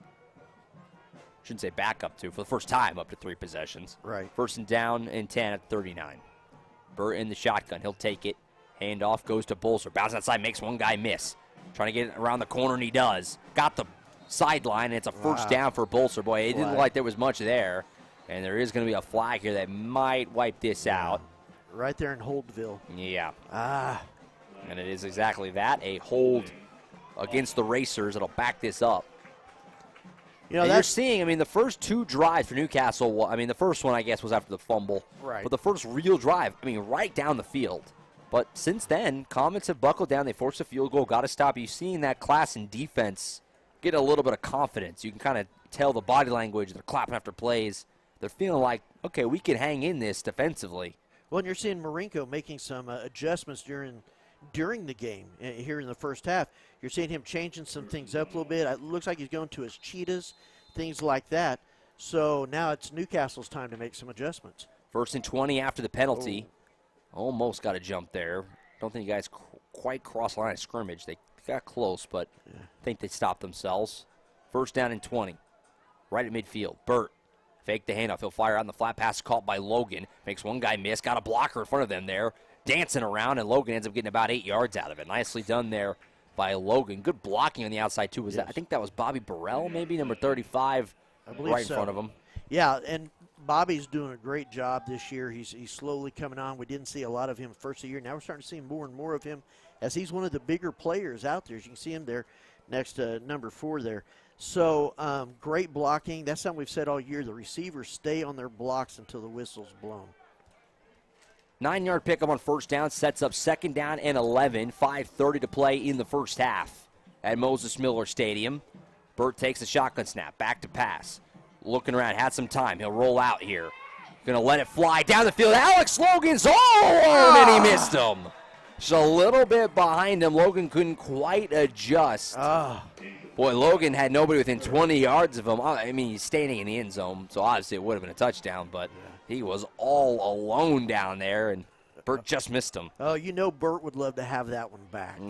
Speaker 3: Shouldn't say back up to, for the first time up to 3 possessions.
Speaker 4: Right.
Speaker 3: 1st and down and 10 at 39. Burt in the shotgun. He'll take it. Handoff goes to Bolser. Bounce outside, makes one guy miss. Trying to get it around the corner, and he does. Got the sideline, and it's a first down for Bolser. Boy, it didn't look like there was much there. And there is going to be a flag here that might wipe this out.
Speaker 4: Right there in Holdville.
Speaker 3: Yeah.
Speaker 4: And
Speaker 3: it is exactly that, a hold against the Racers that'll back this up.
Speaker 4: You know,
Speaker 3: you're seeing, I mean, the first 2 drives for Newcastle, I mean, the first one, I guess, was after the fumble.
Speaker 4: Right.
Speaker 3: But the first real drive, I mean, right down the field. But since then, Comets have buckled down. They forced a field goal, got to stop. You've seen that class in defense get a little bit of confidence. You can kind of tell the body language. They're clapping after plays. They're feeling like, okay, we can hang in this defensively.
Speaker 4: Well, and you're seeing Marinko making some adjustments during the game here in the first half. You're seeing him changing some things up a little bit. It looks like he's going to his cheetahs, things like that. So now it's Newcastle's time to make some adjustments.
Speaker 3: 1st and 20 after the penalty. Almost got a jump there. Don't think you guys quite crossed the line of scrimmage. They got close, but I think they stopped themselves. 1st down and 20. Right at midfield. Burt faked the handoff. He'll fire out in the flat pass caught by Logan. Makes one guy miss. Got a blocker in front of them there. Dancing around, and Logan ends up getting about 8 yards out of it. Nicely done there by Logan. Good blocking on the outside, too. I think that was Bobby Burrell, maybe, number 35, right in front of him.
Speaker 4: Yeah, and Bobby's doing a great job this year. He's slowly coming on. We didn't see a lot of him first of the year. Now we're starting to see more and more of him as he's one of the bigger players out there. As you can see him there next to number 4 there. So great blocking. That's something we've said all year. The receivers stay on their blocks until the whistle's blown.
Speaker 3: 9-yard pickup on 1st down, sets up 2nd down and 11. 5:30 to play in the first half at Moses Miller Stadium. Burt takes a shotgun snap, back to pass. Looking around, had some time. He'll roll out here. Going to let it fly down the field. Alex Logan's all alone, and he missed him. Just a little bit behind him. Logan couldn't quite adjust. Boy, Logan had nobody within 20 yards of him. I mean, he's standing in the end zone, so obviously it would have been a touchdown, but he was all alone down there, and Burt just missed him.
Speaker 4: Oh, you know Burt would love to have that one back.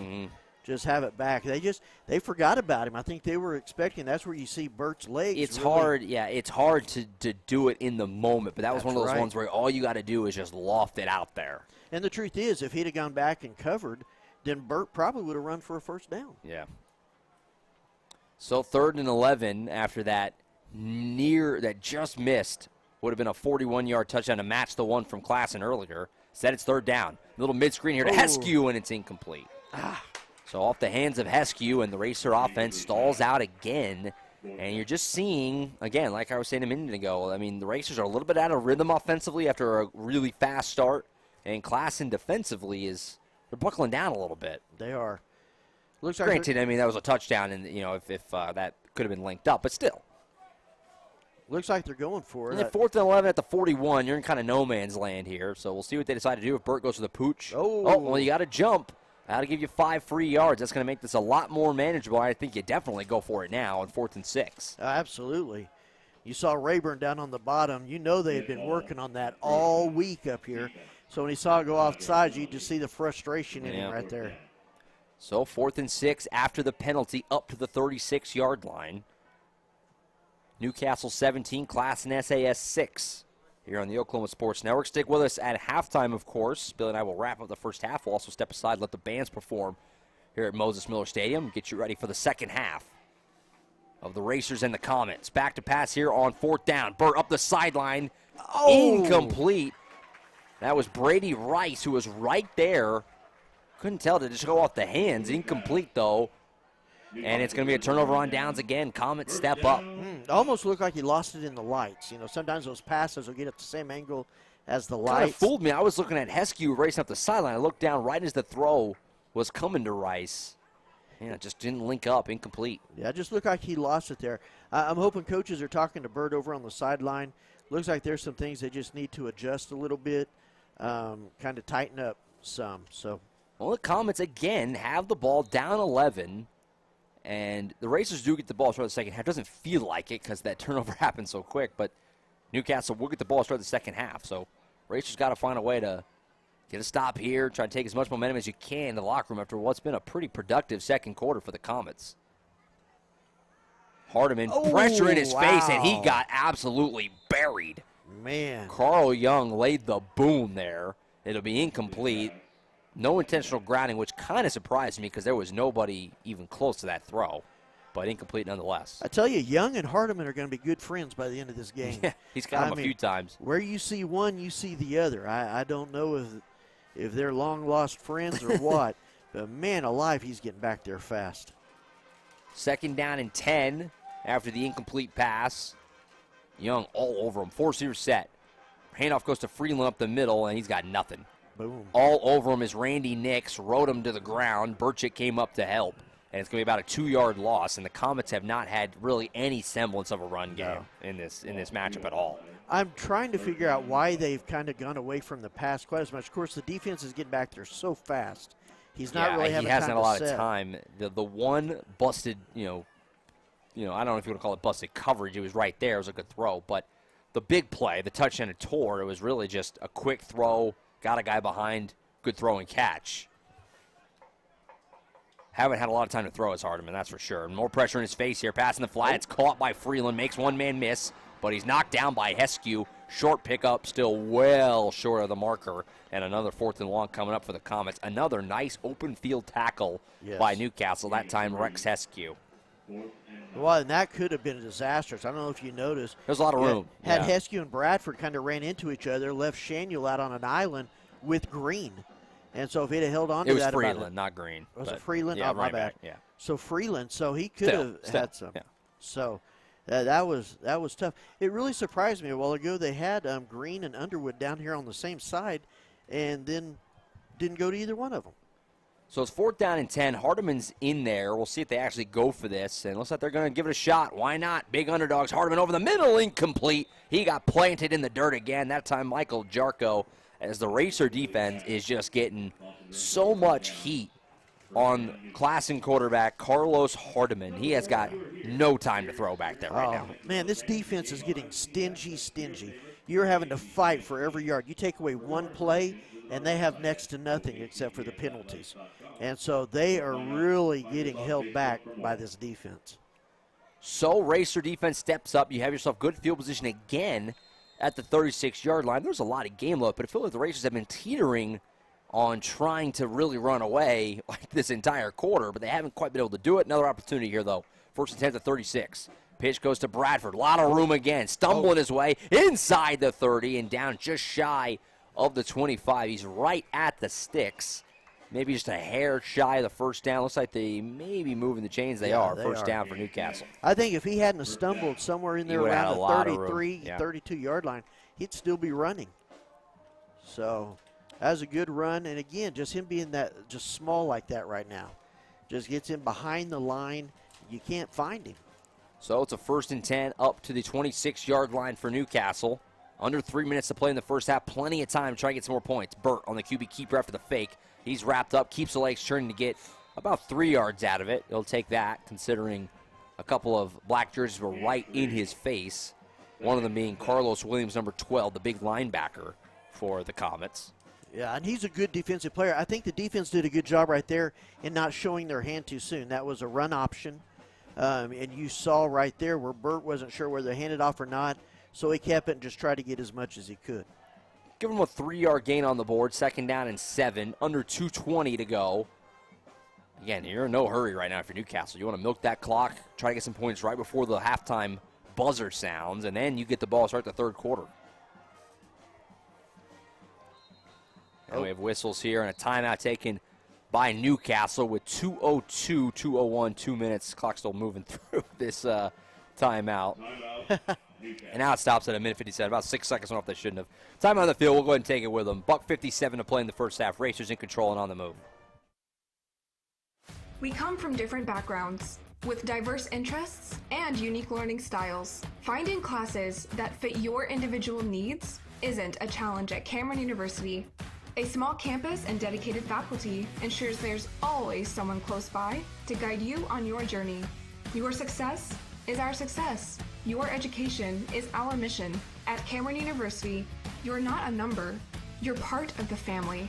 Speaker 4: Just have it back. They forgot about him. I think they were expecting. That's where you see Burt's legs.
Speaker 3: It's
Speaker 4: really.
Speaker 3: hard. Yeah, it's hard to do it in the moment, but that was one of those
Speaker 4: right.
Speaker 3: ones where all you got to do is just loft it out there.
Speaker 4: And the truth is, if he'd have gone back and covered, then Burt probably would have run for a 1st down.
Speaker 3: Yeah. So 3rd and 11 after that just missed. Would have been a 41-yard touchdown to match the one from Classen earlier. Said it's 3rd down. Little mid-screen here to Heskew, and it's incomplete. So off the hands of Heskew, and the Racer offense stalls out again. And you're just seeing, again, like I was saying a minute ago, I mean, the Racers are a little bit out of rhythm offensively after a really fast start. And Classen defensively they're buckling down a little bit.
Speaker 4: They are. Looks like
Speaker 3: Granted, I mean, that was a touchdown, and, if that could have been linked up, but still.
Speaker 4: Looks like they're going for it.
Speaker 3: And 4th and 11 at the 41. You're in kind of no man's land here. So we'll see what they decide to do if Burt goes for the pooch. Oh, well, you got to jump. That'll give you 5 free yards. That's going to make this a lot more manageable. I think you definitely go for it now on 4th and 6.
Speaker 4: Absolutely. You saw Rayburn down on the bottom. You know they had been working on that all week up here. So when he saw it go off sides, you just see the frustration in him right there.
Speaker 3: So 4th and 6 after the penalty up to the 36-yard line. Newcastle 17, Classen SAS 6 here on the Oklahoma Sports Network. Stick with us at halftime, of course. Billy and I will wrap up the first half. We'll also step aside, let the bands perform here at Moses Miller Stadium. Get you ready for the second half of the Racers and the Comets. Back to pass here on 4th down. Burt up the sideline. Incomplete. That was Brady Rice, who was right there. Couldn't tell to just go off the hands. Incomplete, though. And it's going to be a turnover on downs again. Comets step up.
Speaker 4: Almost looked like he lost it in the lights. Sometimes those passes will get at the same angle as the lights.
Speaker 3: Kind of fooled me. I was looking at Heskew racing up the sideline. I looked down right as the throw was coming to Rice. Yeah, it just didn't link up. Incomplete.
Speaker 4: Yeah, it just looked like he lost it there. I'm hoping coaches are talking to Burt over on the sideline. Looks like there's some things they just need to adjust a little bit, kind of tighten up some.
Speaker 3: Well, the Comets, again, have the ball down 11. And the Racers do get the ball throughout the second half. Doesn't feel like it because that turnover happened so quick. But Newcastle will get the ball throughout the second half. So Racers got to find a way to get a stop here, try to take as much momentum as you can in the locker room after what's been a pretty productive second quarter for the Comets. Hardiman, pressure in his face, and he got absolutely buried.
Speaker 4: Man.
Speaker 3: Carl Young laid the boom there. It'll be incomplete. No intentional grounding, which kind of surprised me because there was nobody even close to that throw, but incomplete nonetheless.
Speaker 4: I tell you, Young and Hardiman are going to be good friends by the end of this game.
Speaker 3: Yeah, he's got him a few times.
Speaker 4: Where you see one, you see the other. I don't know if they're long-lost friends or what, but, man alive, he's getting back there fast.
Speaker 3: Second down and 10 after the incomplete pass. Young all over him. 4-receiver set. Handoff goes to Freeland up the middle, and he's got nothing.
Speaker 4: Boom.
Speaker 3: All over him is Randy Nix. Rode him to the ground. Burchett came up to help. And it's going to be about a 2-yard loss. And the Comets have not had really any semblance of a run game in this matchup at all.
Speaker 4: I'm trying to figure out why they've kind of gone away from the pass quite as much. Of course, the defense is getting back there so fast. He's not really having time to set. He hasn't had a lot of time. The one busted, I don't know if you want to call it busted coverage. It was right there. It was a good throw. But the big play, the touchdown to Tor, it was really just a quick throw, got a guy behind, good throw and catch. Haven't had a lot of time to throw as Hardeman, that's for sure. More pressure in his face here. Passing the flat. It's caught by Freeland. Makes one man miss, but he's knocked down by Heskew. Short pickup, still well short of the marker. And another 4th and long coming up for the Comets. Another nice open field tackle by Newcastle. That time Rex Heskew. Well, and that could have been disastrous. I don't know if you noticed.
Speaker 3: There's a lot of room.
Speaker 4: Had Heskew and Bradford kind of ran into each other, left Shanuel out on an island with Green. And so if he'd have held on to that.
Speaker 3: It was Freeland, not Green.
Speaker 4: Was it Freeland?
Speaker 3: Yeah,
Speaker 4: oh, my bad.
Speaker 3: Yeah.
Speaker 4: So Freeland, so he could have had some. Yeah. So that was tough. It really surprised me a while ago. They had Green and Underwood down here on the same side and then didn't go to either one of them.
Speaker 3: So it's 4th down and 10. Hardeman's in there. We'll see if they actually go for this. And it looks like they're going to give it a shot. Why not? Big underdogs. Hardeman over the middle, incomplete. He got planted in the dirt again. That time Michael Jarko, as the Racer defense is just getting so much heat on Classen quarterback Carlos Hardeman. He has got no time to throw back there right now.
Speaker 4: Man, this defense is getting stingy. You're having to fight for every yard. You take away one play, and they have next to nothing except for the penalties. And so they are really getting held back by this defense.
Speaker 3: So Racer defense steps up. You have yourself good field position again at the 36-yard line. There's a lot of game left, but it feels like the Racers have been teetering on trying to really run away like this entire quarter, but they haven't quite been able to do it. Another opportunity here, though. 1st and 10 at the 36. Pitch goes to Bradford. A lot of room again. Stumbling his way inside the 30 and down just shy of the 25. He's right at the sticks. Maybe just a hair shy of the first down. Looks like they may be moving the chains. They are. First down for Newcastle.
Speaker 4: I think if he hadn't stumbled somewhere in there around the 33, 32-yard line, he'd still be running. So that was a good run. And, again, just him being that just small like that right now. Just gets him behind the line. You can't find him.
Speaker 3: So it's a 1st and 10 up to the 26-yard line for Newcastle. Under 3 minutes to play in the first half. Plenty of time to try to get some more points. Burt on the QB keeper after the fake. He's wrapped up, keeps the legs turning to get about 3 yards out of it. He'll take that, considering a couple of black jerseys were right in his face. One of them being Carlos Williams, number 12, the big linebacker for the Comets.
Speaker 4: Yeah, and he's a good defensive player. I think the defense did a good job right there in not showing their hand too soon. That was a run option. And you saw right there where Burt wasn't sure whether they handed off or not, so he kept it and just tried to get as much as he could.
Speaker 3: Give him a 3-yard gain on the board, 2nd down and 7, under 2:20 to go. Again, you're in no hurry right now for Newcastle. You want to milk that clock, try to get some points right before the halftime buzzer sounds, and then you get the ball start the third quarter. And we have whistles here and a timeout taken by Newcastle with 2:02, 2:01, 2 minutes. Clock still moving through this timeout. And now it stops at 1:57. About 6 seconds went off they shouldn't have. Time on the field. We'll go ahead and take it with them. $1:57 to play in the first half. Racers in control and on the move.
Speaker 16: We come from different backgrounds with diverse interests and unique learning styles. Finding classes that fit your individual needs isn't a challenge at Cameron University. A small campus and dedicated faculty ensures there's always someone close by to guide you on your journey. Your success is our success. Your education is our mission. At Cameron University, you're not a number, you're part of the family.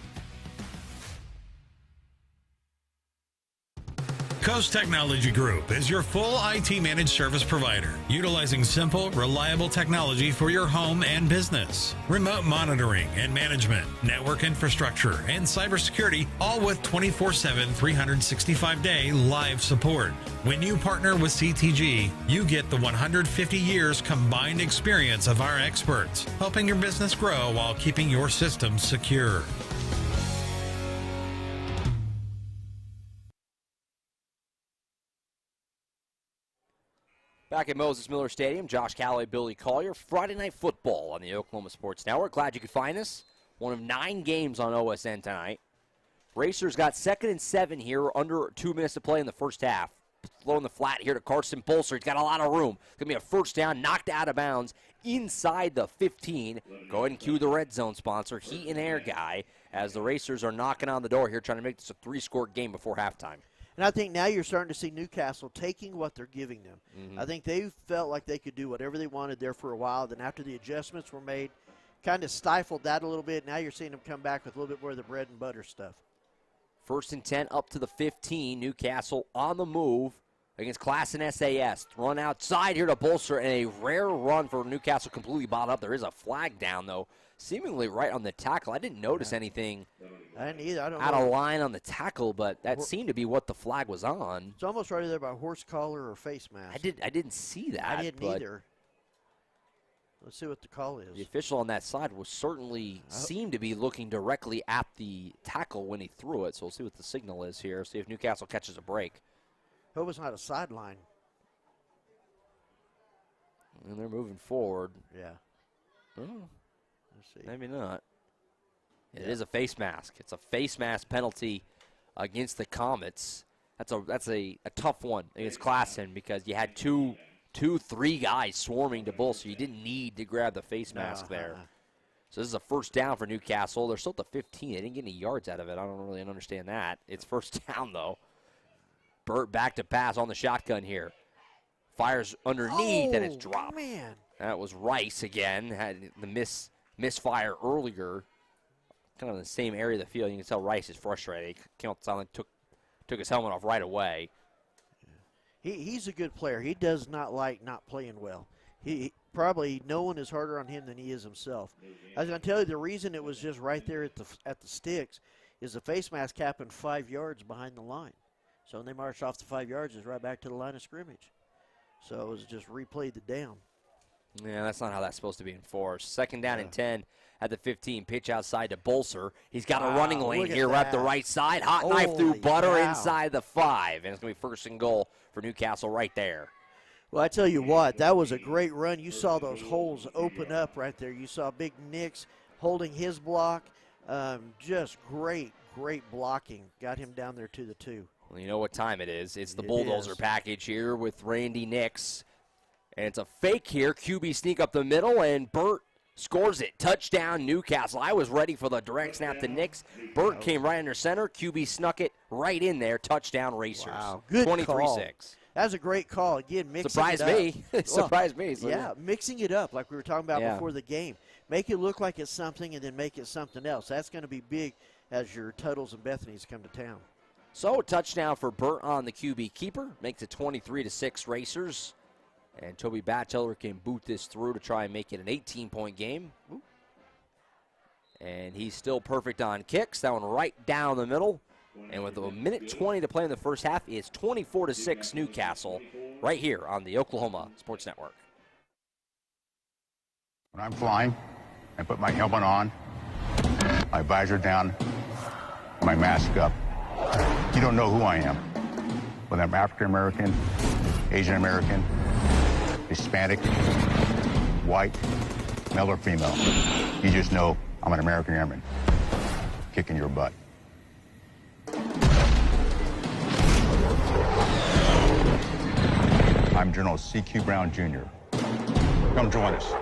Speaker 17: Coast Technology Group is your full IT managed service provider, utilizing simple, reliable technology for your home and business. Remote monitoring and management, network infrastructure, and cybersecurity, all with 24/7, 365-day live support. When you partner with CTG, you get the 150 years combined experience of our experts, helping your business grow while keeping your systems secure.
Speaker 3: Back at Moses Miller Stadium, Josh Calloway, Billy Collier, Friday Night Football on the Oklahoma Sports Network. Glad you could find us. One of 9 games on OSN tonight. Racers got 2nd and 7 here, under 2 minutes to play in the first half. Throwing the flat here to Carson Bolser. He's got a lot of room. It's going to be a first down, knocked out of bounds inside the 15. Go ahead and cue the red zone sponsor, Heat and Air guy, as the Racers are knocking on the door here, trying to make this a 3-score game before halftime.
Speaker 4: And I think now you're starting to see Newcastle taking what they're giving them. I think they felt like they could do whatever they wanted there for a while. Then after the adjustments were made, kind of stifled that a little bit. Now you're seeing them come back with a little bit more of the bread and butter stuff.
Speaker 3: 1st and 10 up to the 15. Newcastle on the move against Classen SAS. Run outside here to Bolster, and a rare run for Newcastle, completely bottled up. There is a flag down, though, seemingly right on the tackle. I didn't notice anything
Speaker 4: I didn't either. I don't
Speaker 3: out
Speaker 4: know.
Speaker 3: of line on the tackle, but that seemed to be what the flag was on.
Speaker 4: It's almost right there by horse collar or face mask.
Speaker 3: I didn't see that.
Speaker 4: I didn't either. Let's see what the call is.
Speaker 3: The official on that side was certainly seemed to be looking directly at the tackle when he threw it. So we'll see what the signal is here. See if Newcastle catches a break.
Speaker 4: Hope it's not a sideline.
Speaker 3: And they're moving forward.
Speaker 4: Yeah.
Speaker 3: Oh,
Speaker 4: let's see.
Speaker 3: Maybe not. It is a face mask. It's a face mask penalty against the Comets. That's a tough one against Classen because you had two, 3 guys swarming to Bull, so you didn't need to grab the face mask there. So this is a first down for Newcastle. They're still at the 15. They didn't get any yards out of it. I don't really understand that. It's first down, though. Burt back to pass on the shotgun here. Fires underneath, and it's dropped.
Speaker 4: Man.
Speaker 3: That was Rice again. Had the misfire earlier. Kind of in the same area of the field. You can tell Rice is frustrated. He came out silent, took his helmet off right away.
Speaker 4: He's a good player. He does not like not playing well. He probably no one is harder on him than he is himself. I was going to tell you the reason it was just right there at the sticks is the face mask happened 5 yards behind the line. So when they marched off the 5 yards, it's right back to the line of scrimmage. So it was just replayed the down.
Speaker 3: Yeah, that's not how that's supposed to be enforced. 2nd down and 10 at the 15. Pitch outside to Bolser. He's got a running lane here right at the right side. Hot knife through butter inside the 5. And it's going to be 1st and goal for Newcastle right there.
Speaker 4: Well, I tell you what, that was a great run. You saw those holes open up right there. You saw Big Nix holding his block. Just great blocking. Got him down there to the 2.
Speaker 3: Well, you know what time it is. It's the bulldozer package here with Randy Nix. And it's a fake here. QB sneak up the middle, and Burt scores it. Touchdown, Newcastle. I was ready for the direct snap to Nix. Burt came right under center. QB snuck it right in there. Touchdown, Racers.
Speaker 4: Wow, good
Speaker 3: 23-6.
Speaker 4: call. That was a great call. Again, mixing
Speaker 3: Surprised
Speaker 4: it up.
Speaker 3: me. Surprised me. So
Speaker 4: yeah, mixing it up like we were talking about before the game. Make it look like it's something and then make it something else. That's going to be big as your Tuttles and Bethany's come to town.
Speaker 3: So a touchdown for Burt on the QB keeper. Makes it 23-6 Racers. And Toby Batchelder can boot this through to try and make it an 18-point game. Ooh. And he's still perfect on kicks. That one right down the middle. And with a minute 20 to play in the first half, it's 24-6 Newcastle right here on the Oklahoma Sports Network.
Speaker 18: When I'm flying, I put my helmet on, my visor down, my mask up. You don't know who I am. Whether I'm African American, Asian American, Hispanic, white, male or female. You just know I'm an American Airman kicking your butt. I'm General C.Q. Brown, Jr. Come join us.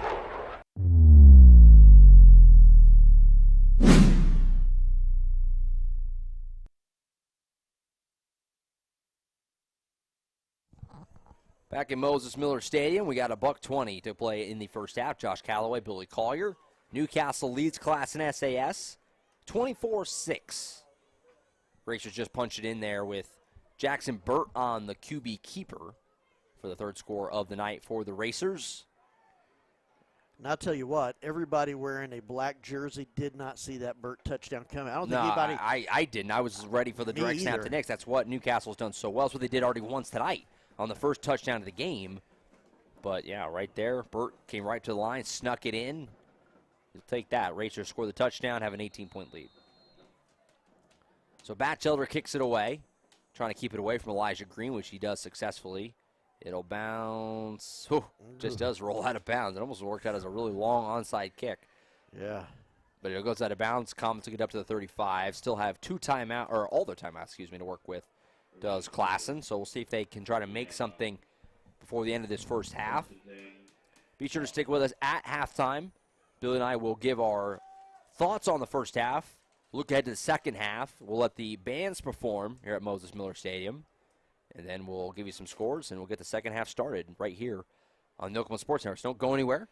Speaker 3: Back in Moses Miller Stadium, we got a $1:20 to play in the first half. Josh Calloway, Billy Collier. Newcastle leads Classen SAS 24-6. Racers just punched it in there with Jackson Burt on the QB keeper for the 3rd score of the night for the Racers.
Speaker 4: And I'll tell you what, everybody wearing a black jersey did not see that Burt touchdown coming. I don't think anybody.
Speaker 3: I didn't. I was ready for the direct snap to Nix. That's what Newcastle's done so well. That's what they did already once tonight on the first touchdown of the game. But, yeah, right there, Burt came right to the line, snuck it in. You'll take that. Racers score the touchdown, have an 18-point lead. So Batchelder kicks it away, trying to keep it away from Elijah Green, which he does successfully. It'll bounce. Whew, just does roll out of bounds. It almost worked out as a really long onside kick.
Speaker 4: Yeah.
Speaker 3: But it goes out of bounds. Comets will get up to the 35. Still have all their timeouts, to work with. Does Classen. So we'll see if they can try to make something before the end of this first half. Be sure to stick with us at halftime. Billy and I will give our thoughts on the first half. Look ahead to the second half. We'll let the bands perform here at Moses Miller Stadium. And then we'll give you some scores, and we'll get the second half started right here on Newcastle Sports Network. So don't go anywhere.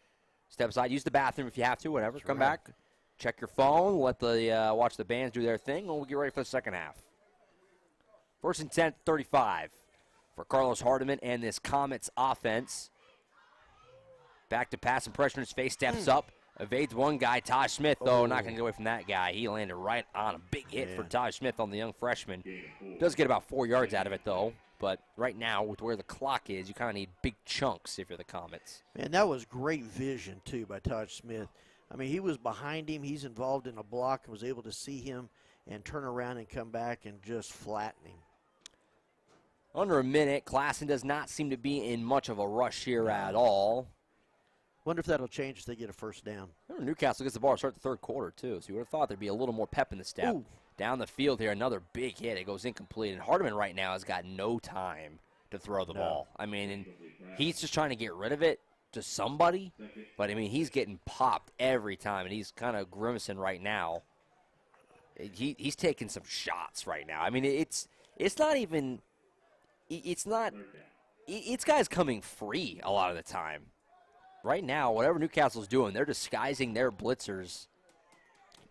Speaker 3: Step aside. Use the bathroom if you have to, whatever. Come back. Check your phone. Let the watch the bands do their thing, and we'll get ready for the second half. First and 10, 35 for Carlos Hardiman and this Comets offense. Back to pass and pressure in his face. Steps up. Evades one guy. Taj Smith, though, not going to get away from that guy. He landed right on a big hit for Taj Smith on the young freshman. Does get about 4 yards out of it, though. But right now, with where the clock is, you kind of need big chunks if you're the Comets.
Speaker 4: Man, that was great vision, too, by Taj Smith. I mean, he was behind him. He's involved in a block and was able to see him and turn around and come back and just flatten him.
Speaker 3: Under a minute. Classen does not seem to be in much of a rush here at all.
Speaker 4: Wonder if that'll change if they get a first down.
Speaker 3: Newcastle gets the ball to start the third quarter, too. So you would have thought there'd be a little more pep in the step.
Speaker 4: Ooh.
Speaker 3: Down the field here, another big hit. It goes incomplete. And Hardiman right now has got no time to throw the ball. I mean, and he's just trying to get rid of it to somebody. But, I mean, he's getting popped every time, and he's kind of grimacing right now. He's taking some shots right now. I mean, it's not even – it's guys coming free a lot of the time. Right now, whatever Newcastle's doing, they're disguising their blitzers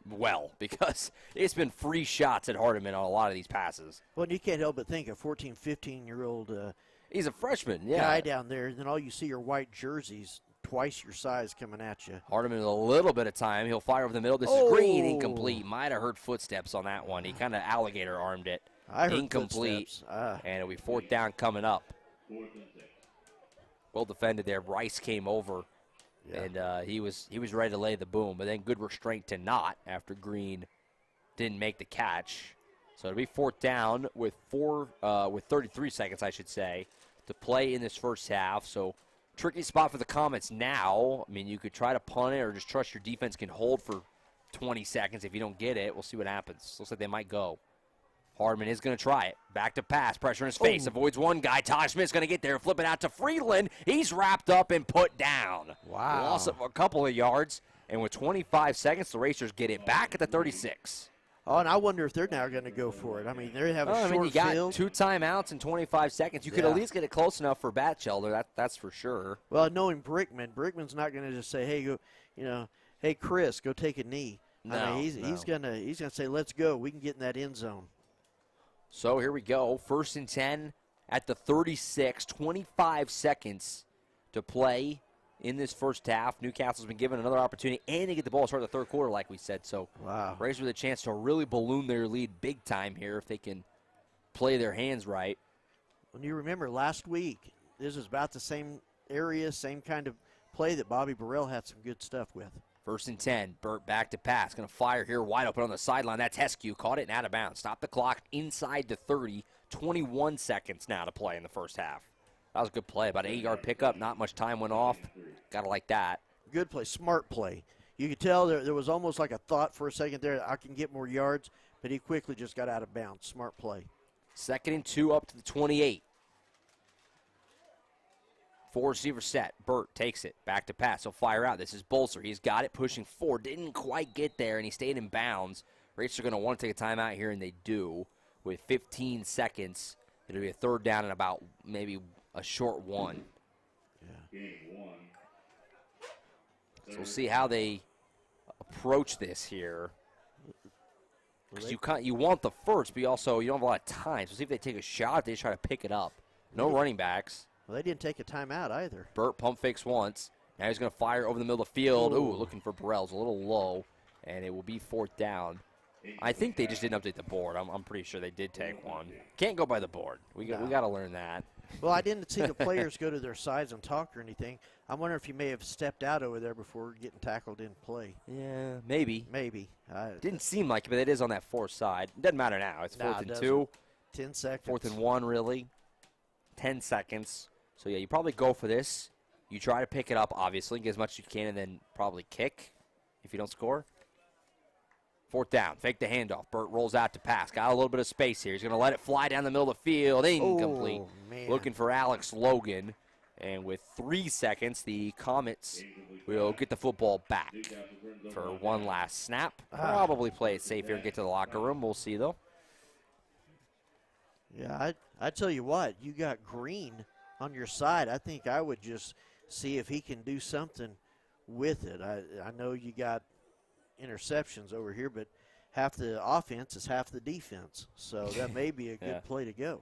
Speaker 3: well because it's been free shots at Hardiman on a lot of these passes.
Speaker 4: Well, you can't help but think a 14, 15-year-old
Speaker 3: he's a freshman,
Speaker 4: guy down there, and then all you see are white jerseys, twice your size coming at you.
Speaker 3: Hardiman with a little bit of time. He'll fire over the middle. This is green, incomplete. Might have heard footsteps on that one. He kind of alligator-armed it.
Speaker 4: I heard
Speaker 3: incomplete, and it'll be fourth down coming up. Well defended there. Rice came over, and he was ready to lay the boom, but then good restraint to not after Green didn't make the catch. So it'll be fourth down with 33 seconds, I should say, to play in this first half. So tricky spot for the Comets now. I mean, you could try to punt it or just trust your defense can hold for 20 seconds. If you don't get it, we'll see what happens. Looks like they might go. Hardman is going to try it. Back to pass. Pressure in his face. Avoids one guy. Taj Smith's going to get there. Flip it out to Freeland. He's wrapped up and put down.
Speaker 4: Wow.
Speaker 3: Loss of a couple of yards. And with 25 seconds, the Racers get it back at the 36.
Speaker 4: Oh, and I wonder if they're now going to go for it. I mean, they have a short
Speaker 3: you got
Speaker 4: field.
Speaker 3: 2 timeouts in 25 seconds. You could at least get it close enough for Batchelder. That's for sure.
Speaker 4: Well, knowing Brickman's not going to just say, "Hey, hey Chris, go take a knee."
Speaker 3: No,
Speaker 4: I mean, he's going to say, "Let's go. We can get in that end zone."
Speaker 3: So here we go. First and 10 at the 36. 25 seconds to play in this first half. Newcastle's been given another opportunity, and they get the ball to start the third quarter, like we said. So Racers with a chance to really balloon their lead big time here if they can play their hands right.
Speaker 4: When you remember last week, this was about the same area, same kind of play that Bobby Burrell had some good stuff with.
Speaker 3: First and 10. Burt back to pass. Going to fire here wide open on the sideline. That's Heskew. Caught it and out of bounds. Stop the clock inside the 30. 21 seconds now to play in the first half. That was a good play. About an 8-yard pickup. Not much time went off. Got to like that.
Speaker 4: Good play. Smart play. You could tell there was almost like a thought for a second there. I can get more yards, but he quickly just got out of bounds. Smart play.
Speaker 3: Second and 2 up to the 28. 4-receiver set. Burt takes it. Back to pass. He'll fire out. This is Bolzer. He's got it pushing forward. Didn't quite get there, and he stayed in bounds. Racers are going to want to take a timeout here, and they do. With 15 seconds, it'll be a third down and about maybe a short one.
Speaker 4: Yeah.
Speaker 3: So we'll see how they approach this here. Because you want the first, but you don't have a lot of time. So see if they take a shot. They just try to pick it up. No running backs.
Speaker 4: Well, they didn't take a timeout either.
Speaker 3: Burt pump fakes once. Now he's going to fire over the middle of the field. Ooh, looking for Burrell's a little low, and it will be fourth down. I think they just didn't update the board. I'm pretty sure they did take one. Can't go by the board. We got to learn that.
Speaker 4: Well, I didn't see the players go to their sides and talk or anything. I'm wondering if you may have stepped out over there before getting tackled in play.
Speaker 3: Yeah, maybe.
Speaker 4: Maybe.
Speaker 3: Didn't seem like it, but it is on that far side. It doesn't matter now. It's fourth and 2.
Speaker 4: 10 seconds.
Speaker 3: Fourth and 1, really. 10 seconds. So, yeah, you probably go for this. You try to pick it up, obviously, get as much as you can, and then probably kick if you don't score. 4th down, fake the handoff. Burt rolls out to pass. Got a little bit of space here. He's going to let it fly down the middle of the field. Incomplete. Looking for Alex Logan. And with 3 seconds, the Comets will get the football back for one last snap. Probably play it safe here and get to the locker room. We'll see, though.
Speaker 4: Yeah, I tell you what, you got Green on your side. I think I would just see if he can do something with it. I know you got interceptions over here, but half the offense is half the defense. So that may be a good play to go.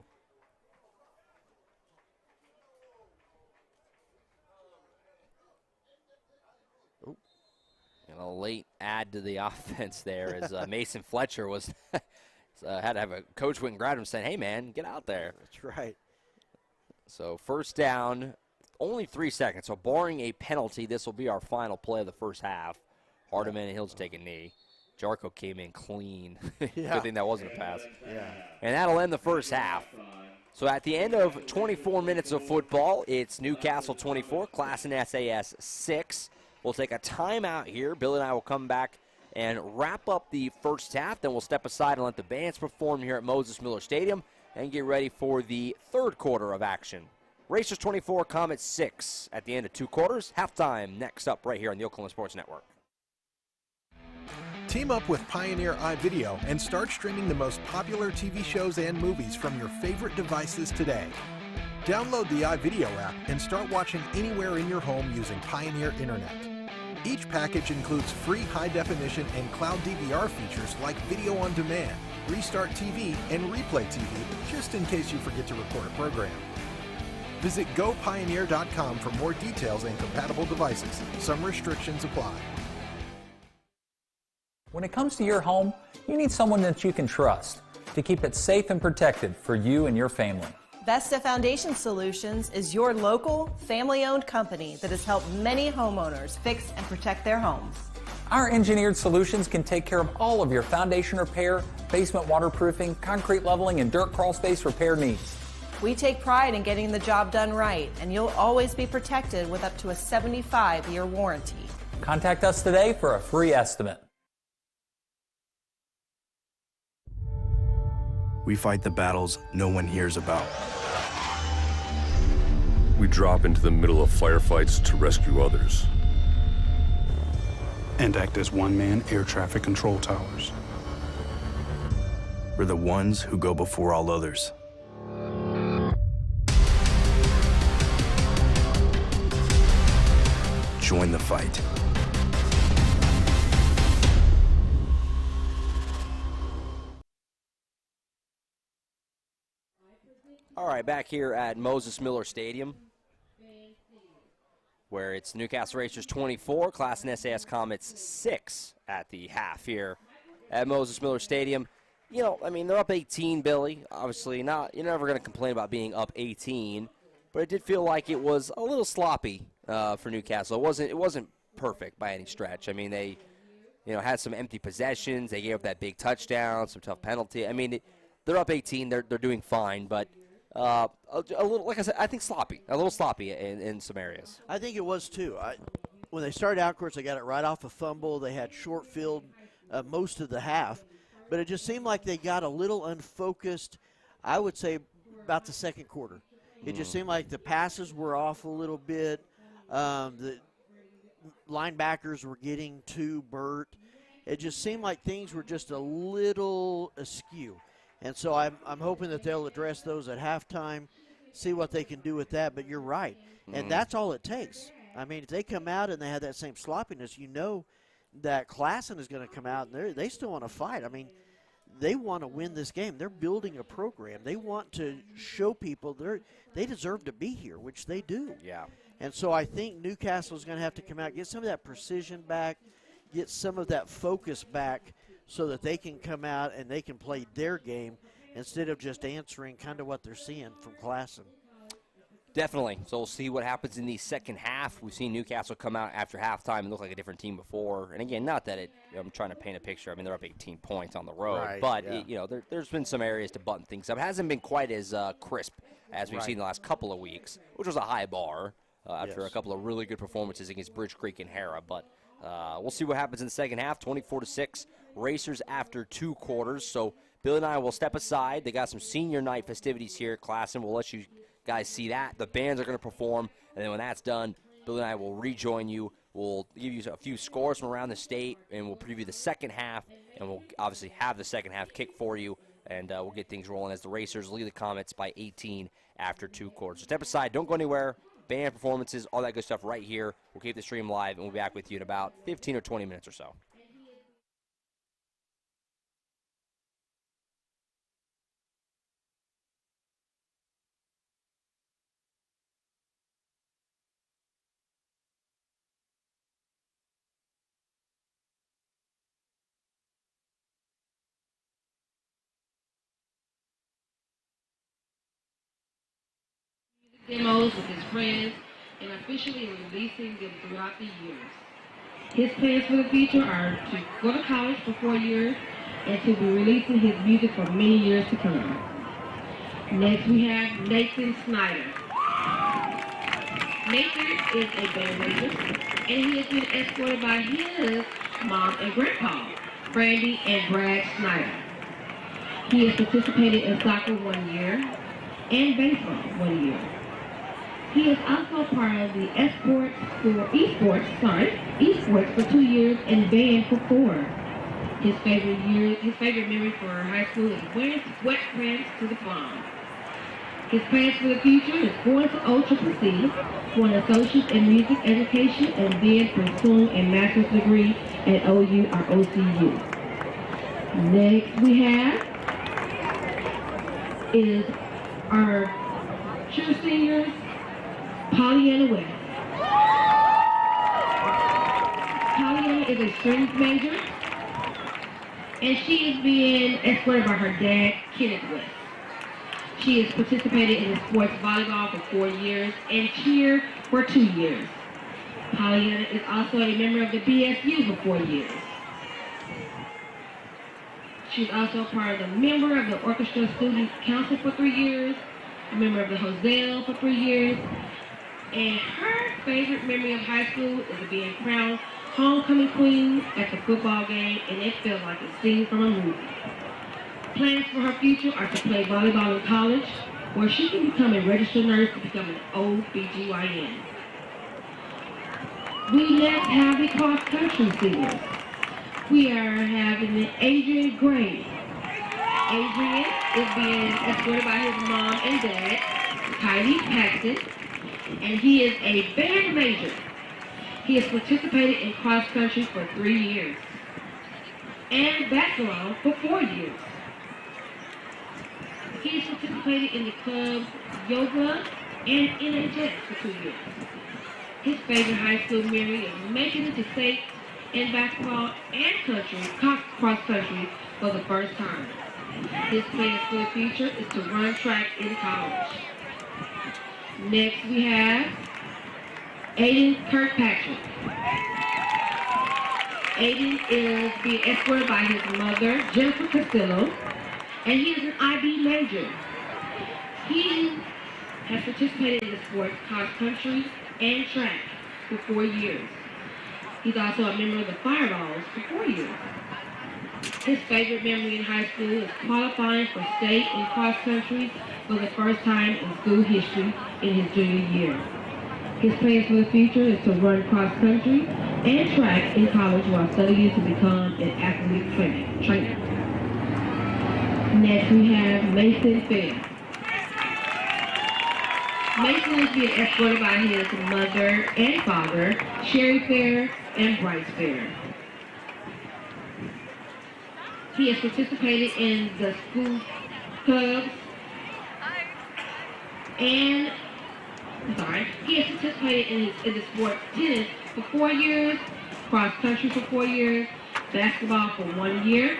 Speaker 3: And a late add to the offense there as Mason Fletcher was had to have a coach went and grabbed him saying, hey, man, get out there.
Speaker 4: That's right.
Speaker 3: So 1st down, only 3 seconds. So barring a penalty, this will be our final play of the first half. Hardeman and Hills take a knee. Jarko came in clean. Good thing that wasn't a pass.
Speaker 4: Yeah.
Speaker 3: And that'll end the first half. So at the end of 24 minutes of football, it's Newcastle 24, Classen SAS 6. We'll take a timeout here. Billy and I will come back and wrap up the first half. Then we'll step aside and let the bands perform here at Moses Miller Stadium and get ready for the third quarter of action. Racers 24, Comets 6 at the end of 2 quarters. Halftime next up right here on the Oklahoma Sports Network.
Speaker 19: Team up with Pioneer iVideo and start streaming the most popular TV shows and movies from your favorite devices today. Download the iVideo app and start watching anywhere in your home using Pioneer Internet. Each package includes free high-definition and cloud DVR features like video on demand, Restart TV, and Replay TV, just in case you forget to record a program. Visit gopioneer.com for more details and compatible devices. Some restrictions apply.
Speaker 5: When it comes to your home, you need someone that you can trust to keep it safe and protected for you and your family.
Speaker 6: Vesta Foundation Solutions is your local, family-owned company that has helped many homeowners fix and protect their homes.
Speaker 5: Our engineered solutions can take care of all of your foundation repair, basement waterproofing, concrete leveling, and dirt crawl space repair needs.
Speaker 6: We take pride in getting the job done right, and you'll always be protected with up to a 75-year warranty.
Speaker 5: Contact us today for a free estimate.
Speaker 7: We fight the battles no one hears about.
Speaker 8: We drop into the middle of firefights to rescue others.
Speaker 9: And act as one-man air traffic control towers.
Speaker 7: We're the ones who go before all others. Join the fight.
Speaker 3: All right, back here at Moses Miller Stadium, where it's Newcastle Racers 24, Classen SAS Comets 6 at the half here at Moses Miller Stadium. You know, I mean, they're up 18, Billy. Obviously, not. You're never going to complain about being up 18, but it did feel like it was a little sloppy for Newcastle. It wasn't perfect by any stretch. I mean, they, had some empty possessions. They gave up that big touchdown, some tough penalty. I mean, they're up 18. They're doing fine, but a little, like I said, I think sloppy. A little sloppy in some areas.
Speaker 4: I think it was too. When they started out, of course, they got it right off a fumble. They had short field most of the half. But it just seemed like they got a little unfocused, I would say, about the second quarter. It just seemed like the passes were off a little bit. The linebackers were getting to Burt. It just seemed like things were just a little askew. And so I'm hoping that they'll address those at halftime, see what they can do with that. But you're right. And that's all it takes. I mean, if they come out and they have that same sloppiness, that Classen is going to come out and they still want to fight. I mean, they want to win this game. They're building a program. They want to show people they deserve to be here, which they do.
Speaker 3: Yeah.
Speaker 4: And so I think Newcastle is going to have to come out, get some of that precision back, get some of that focus back so that they can come out and they can play their game instead of just answering kind of what they're seeing from Classen.
Speaker 3: Definitely. So we'll see what happens in the second half. We've seen Newcastle come out after halftime and look like a different team before. And again, not that I'm trying to paint a picture. I mean, they're up 18 points on the road.
Speaker 4: Right,
Speaker 3: but,
Speaker 4: yeah.
Speaker 3: there's been some areas to button things up. It hasn't been quite as crisp as we've seen the last couple of weeks, which was a high bar after a couple of really good performances against Bridge Creek and Hara. But we'll see what happens in the second half. 24-6, Racers after 2 quarters. So Billy and I will step aside. They got some senior night festivities here at Classen. We'll let you guys see that. The bands are going to perform, and then when that's done, Billy and I will rejoin you. We'll give you a few scores from around the state, and we'll preview the second half, and we'll obviously have the second half kick for you, and we'll get things rolling as the Racers lead the Comets by 18 after 2 quarters. So step aside. Don't go anywhere. Band performances, all that good stuff right here. We'll keep the stream live, and we'll be back with you in about 15 or 20 minutes or so.
Speaker 20: Demos with his friends and officially releasing them throughout the years. His plans for the future are to go to college for 4 years and to be releasing his music for many years to come. Next we have Nathan Snyder. Nathan is a band major, and he has been escorted by his mom and grandpa, Brandy and Brad Snyder. He has participated in soccer 1 year and baseball 1 year. He is also part of the esports for 2 years and band for 4. His favorite memory for high school is wearing sweatpants to the prom. His plans for the future is going to OCCC for an associate in music education and then pursuing a master's degree at OU or OCU. Next we have is our true seniors, Pollyanna West. Pollyanna is a strings major, and she is being escorted by her dad, Kenneth West. She has participated in sports volleyball for 4 years and cheer for 2 years. Pollyanna is also a member of the BSU for 4 years. She's also part of the member of the Orchestra Student Council for 3 years, a member of the Hoselle for 3 years, and her favorite memory of high school is being crowned homecoming queen at the football game, and it felt like a scene from a movie. Plans for her future are to play volleyball in college, where she can become a registered nurse to become an OBGYN. We next have the cross-country singers. We are having Adrian Gray. Adrian is being escorted by his mom and dad, Kylie Paxton, and he is a band major. He has participated in cross-country for 3 years and basketball for 4 years. He has participated in the clubs yoga and NHS for 2 years. His favorite high school memory is making it to state in basketball and cross-country for the first time. His plans for the future is to run track in college. Next we have Aiden Kirkpatrick. Aiden is being escorted by his mother, Jennifer Castillo, and he is an IB major. He has participated in the sports cross-country and track for 4 years. He's also a member of the Fireballs for 4 years. His favorite memory in high school is qualifying for state and cross-country for the first time in school history in his junior year. His plans for the future is to run cross-country and track in college while studying to become an athletic trainer. Next we have Mason Fair. Mason is being escorted by his mother and father, Sherry Fair and Bryce Fair. He has participated in the school clubs and he has participated in the sport tennis for 4 years, cross country for 4 years, basketball for 1 year,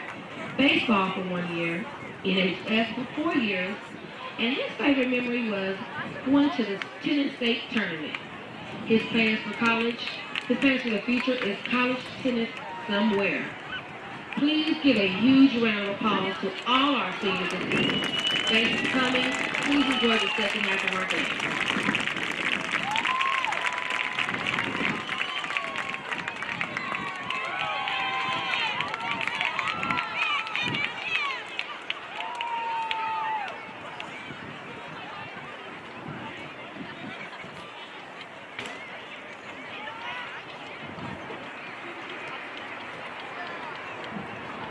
Speaker 20: baseball for 1 year, NHS for 4 years, and his favorite memory was going to the tennis state tournament. His plans for the future is college tennis somewhere. Please give a huge round of applause to all our seniors this evening. Thanks for coming. Please enjoy the second half of our game.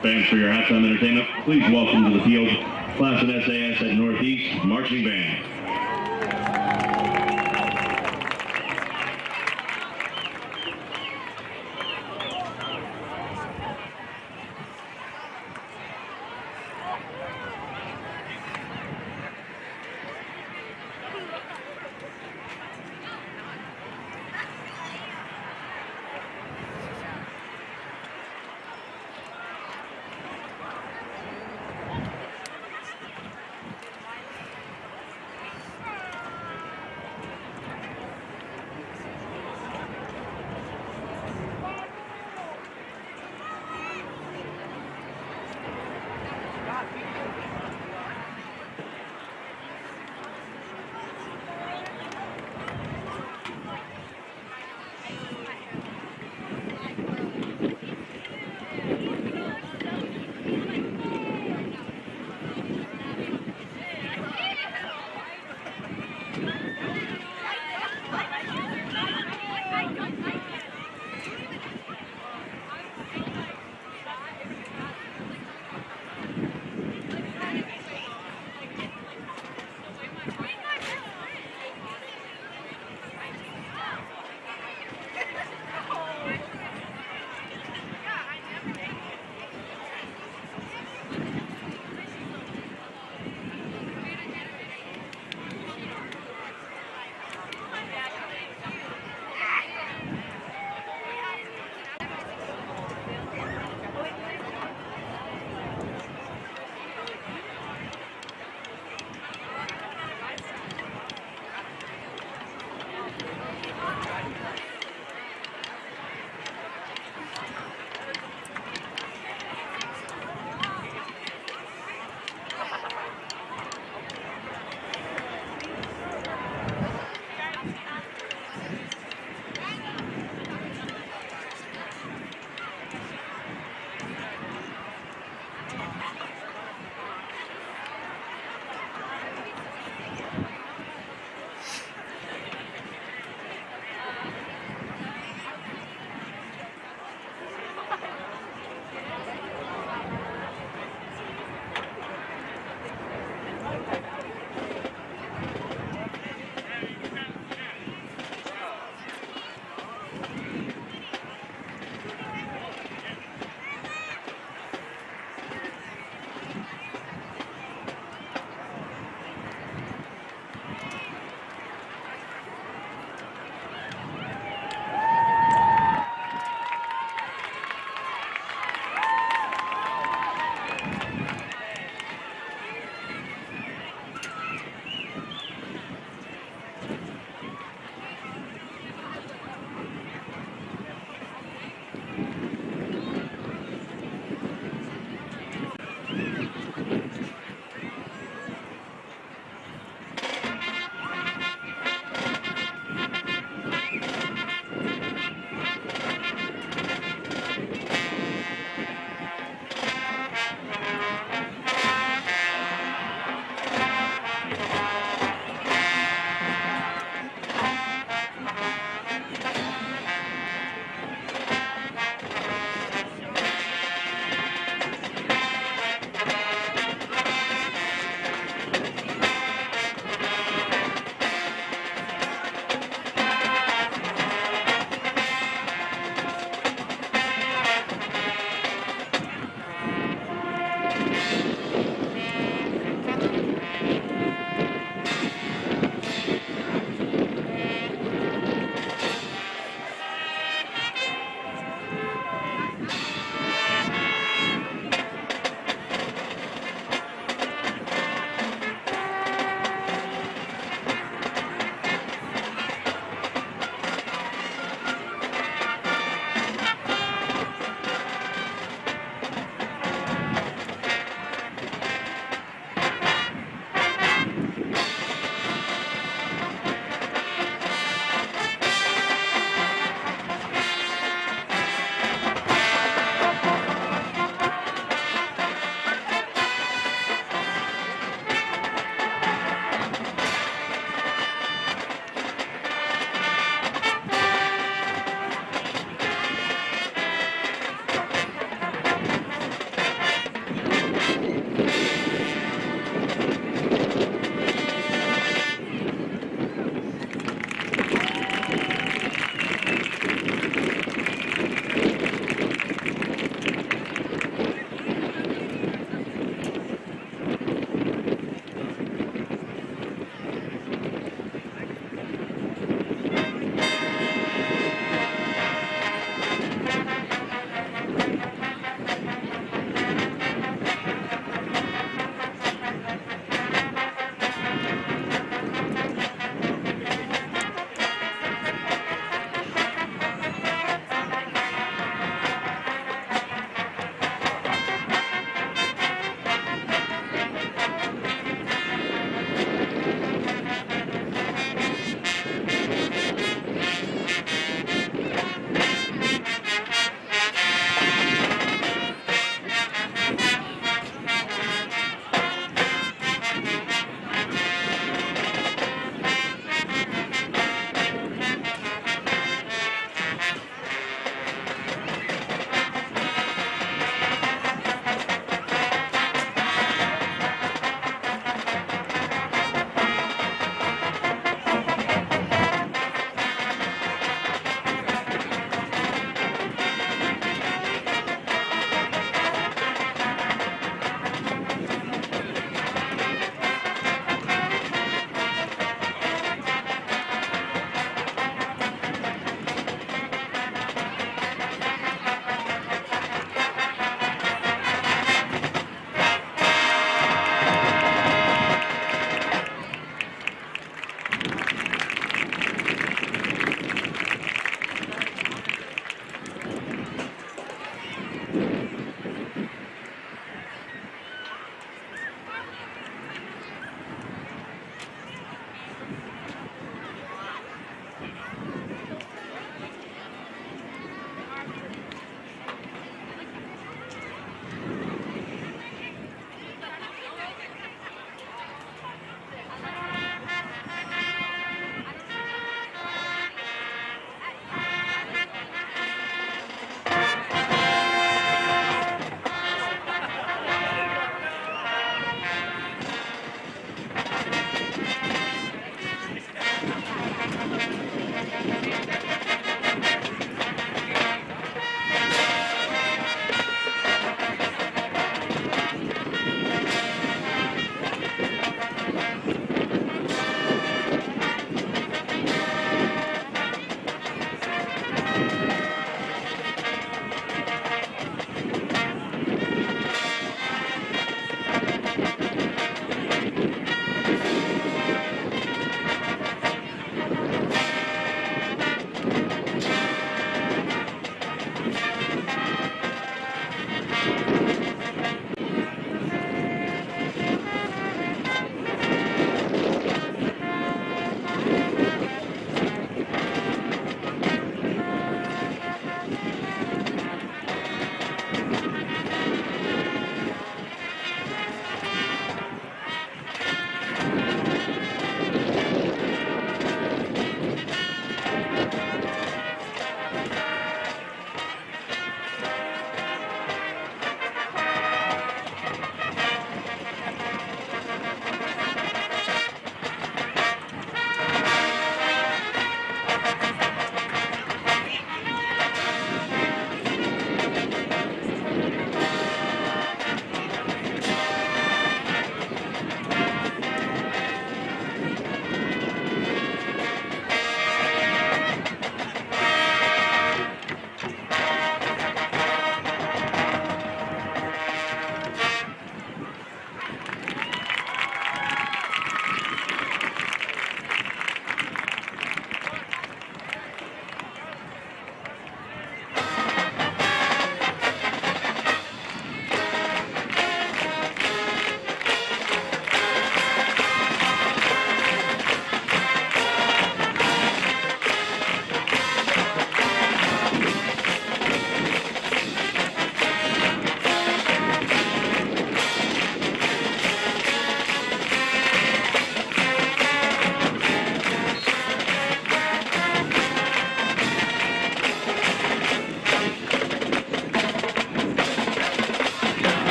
Speaker 21: Thanks for your halftime entertainment. Please welcome to the field Classen SAS at Northeast Marching Band.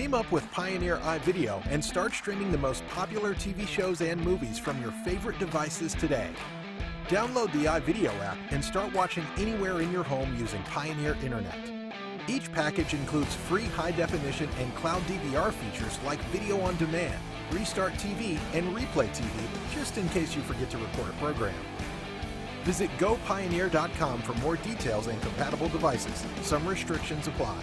Speaker 19: Team up with Pioneer iVideo and start streaming the most popular TV shows and movies from your favorite devices today. Download the iVideo app and start watching anywhere in your home using Pioneer Internet. Each package includes free high-definition and cloud DVR features like video on demand, Restart TV, and Replay TV, just in case you forget to record a program. Visit gopioneer.com for more details and compatible devices. Some restrictions apply.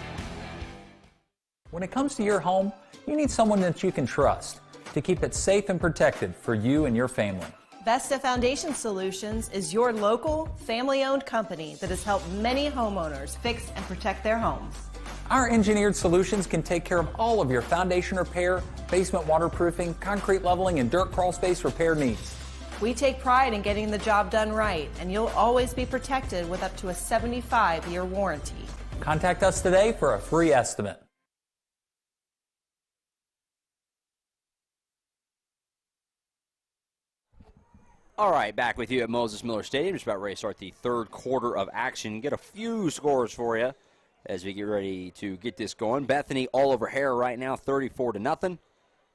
Speaker 5: When it comes to your home, you need someone that you can trust to keep it safe and protected for you and your family.
Speaker 6: Vesta Foundation Solutions is your local, family-owned company that has helped many homeowners fix and protect their homes.
Speaker 5: Our engineered solutions can take care of all of your foundation repair, basement waterproofing, concrete leveling, and dirt crawl space repair needs.
Speaker 6: We take pride in getting the job done right, and you'll always be protected with up to a 75-year warranty.
Speaker 5: Contact us today for a free estimate.
Speaker 3: All right, back with you at Moses Miller Stadium. Just about ready to start the third quarter of action. Get a few scores for you as we get ready to get this going. Bethany all over Hare right now, 34-0.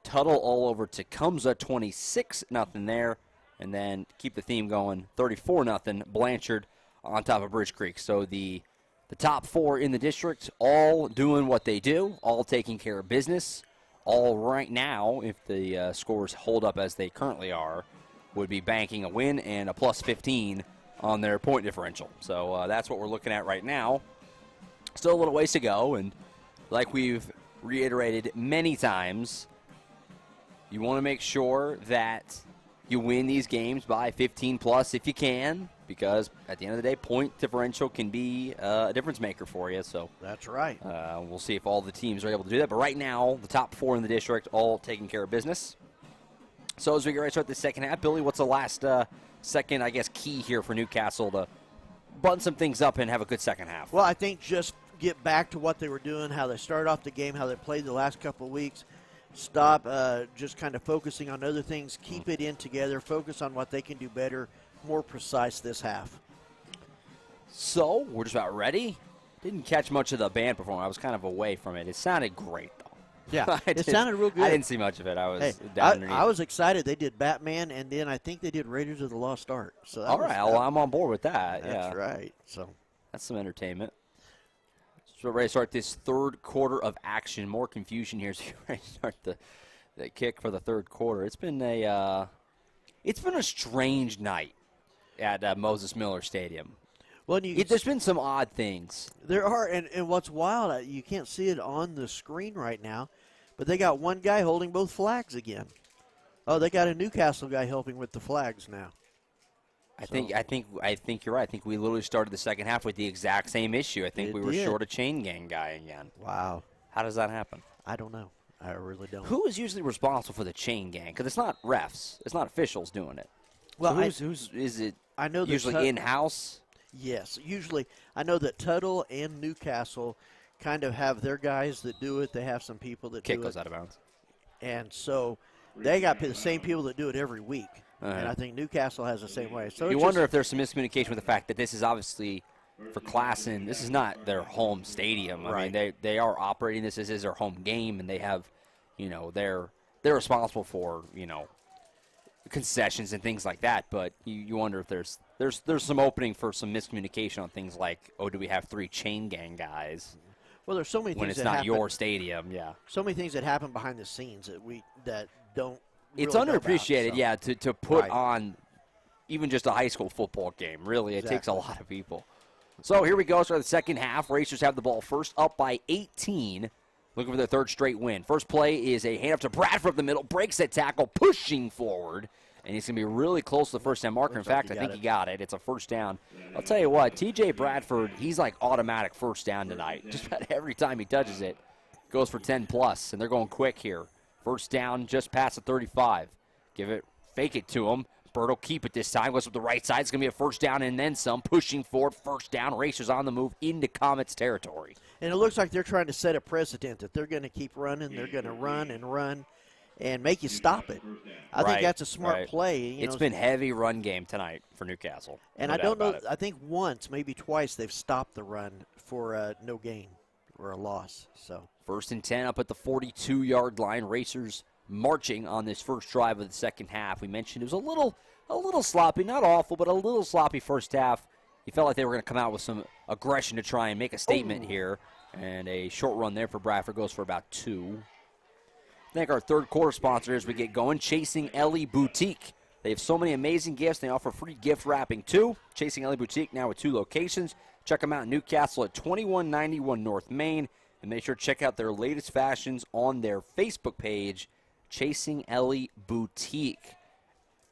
Speaker 3: Tuttle all over Tecumseh, 26-0 there. And then keep the theme going, 34-0 Blanchard on top of Bridge Creek. So the top four in the district all doing what they do, all taking care of business. All right now, if the scores hold up as they currently are, would be banking a win and a plus 15 on their point differential. So that's what we're looking at right now. Still a little ways to go, and like we've reiterated many times, you want to make sure that you win these games by 15 plus if you can, because at the end of the day, point differential can be a difference maker for you. So
Speaker 4: that's right.
Speaker 3: We'll see if all the teams are able to do that. But right now, the top four in the district all taking care of business. So as we get ready to start the second half, Billy, what's the last second, I guess, key here for Newcastle to button some things up and have a good second half?
Speaker 4: Well, I think just get back to what they were doing, how they started off the game, how they played the last couple of weeks. Stop just kind of focusing on other things. Keep it in together. Focus on what they can do better, more precise this half.
Speaker 3: So we're just about ready. Didn't catch much of the band performance. I was kind of away from it. It sounded great, though.
Speaker 4: Yeah, it sounded real good.
Speaker 3: I didn't see much of it. I was down underneath.
Speaker 4: I was excited. They did Batman, and then I think they did Raiders of the Lost Ark. So
Speaker 3: all right, well, I'm on board with that.
Speaker 4: That's right. So
Speaker 3: that's some entertainment. So we're ready to start this third quarter of action. More confusion here as we ready to start the kick for the third quarter. It's been a strange night at Moses Miller Stadium.
Speaker 4: Well,
Speaker 3: there's been some odd things.
Speaker 4: There are, and what's wild, you can't see it on the screen right now, but they got one guy holding both flags again. Oh, they got a Newcastle guy helping with the flags now.
Speaker 3: I think you're right. I think we literally started the second half with the exact same issue. I think we were short a chain gang guy again.
Speaker 4: Wow.
Speaker 3: How does that happen?
Speaker 4: I don't know. I really don't.
Speaker 3: Who is usually responsible for the chain gang? Because it's not refs. It's not officials doing it.
Speaker 4: Well,
Speaker 3: so who's is it?
Speaker 4: I know
Speaker 3: usually in-house.
Speaker 4: Yes, usually. I know that Tuttle and Newcastle kind of have their guys that do it. They have some people that
Speaker 3: kick
Speaker 4: do
Speaker 3: goes
Speaker 4: it.
Speaker 3: out of bounds.
Speaker 4: And so they got the same people that do it every week. And I think Newcastle has the same way. So
Speaker 3: you wonder if there's some miscommunication with the fact that this is obviously for Classen. This is not their home stadium. I mean, they are operating this. This is their home game, and they have, they're responsible for, concessions and things like that. But you wonder if there's some opening for some miscommunication on things like, do we have 3 chain gang guys?
Speaker 4: Well, there's so many things
Speaker 3: when it's
Speaker 4: that
Speaker 3: not
Speaker 4: happen,
Speaker 3: your stadium. Yeah,
Speaker 4: so many things that happen behind the scenes that don't.
Speaker 3: It's
Speaker 4: really
Speaker 3: underappreciated,
Speaker 4: about, so.
Speaker 3: to put on even just a high school football game. Really, it takes a lot of people. So here we go. Start the second half. Racers have the ball first, up by 18. Looking for their third straight win. First play is a handoff to Bradford up the middle. Breaks that tackle, pushing forward. And he's going to be really close to the first down marker. In fact, I think he got it. It's a first down. I'll tell you what, T.J. Bradford, he's like automatic first down tonight. Just about every time he touches it, goes for 10+, and they're going quick here. First down, just past the 35. Fake it to him. Bird will keep it this time. Goes up the right side. It's going to be a first down and then some. Pushing forward, first down. Racers on the move into Comets territory.
Speaker 4: And it looks like they're trying to set a precedent that they're going to keep running. They're going to run and make you stop it. I think that's a smart play.
Speaker 3: It's been heavy run game tonight for Newcastle.
Speaker 4: And I don't know. I think once, maybe twice, they've stopped the run for no gain. or a loss. So
Speaker 3: 1st and 10 up at the 42-yard line. Racers marching on this first drive of the second half. We mentioned it was a little sloppy, not awful, but a little sloppy first half. You felt like they were going to come out with some aggression to try and make a statement here. And a short run there for Bradford goes for about 2. Thank our third quarter sponsor as we get going, Chasing Ellie Boutique. They have so many amazing gifts. They offer free gift wrapping too. Chasing Ellie Boutique now with 2 locations. Check them out in Newcastle at 2191 North Main. And make sure to check out their latest fashions on their Facebook page, Chasing Ellie Boutique.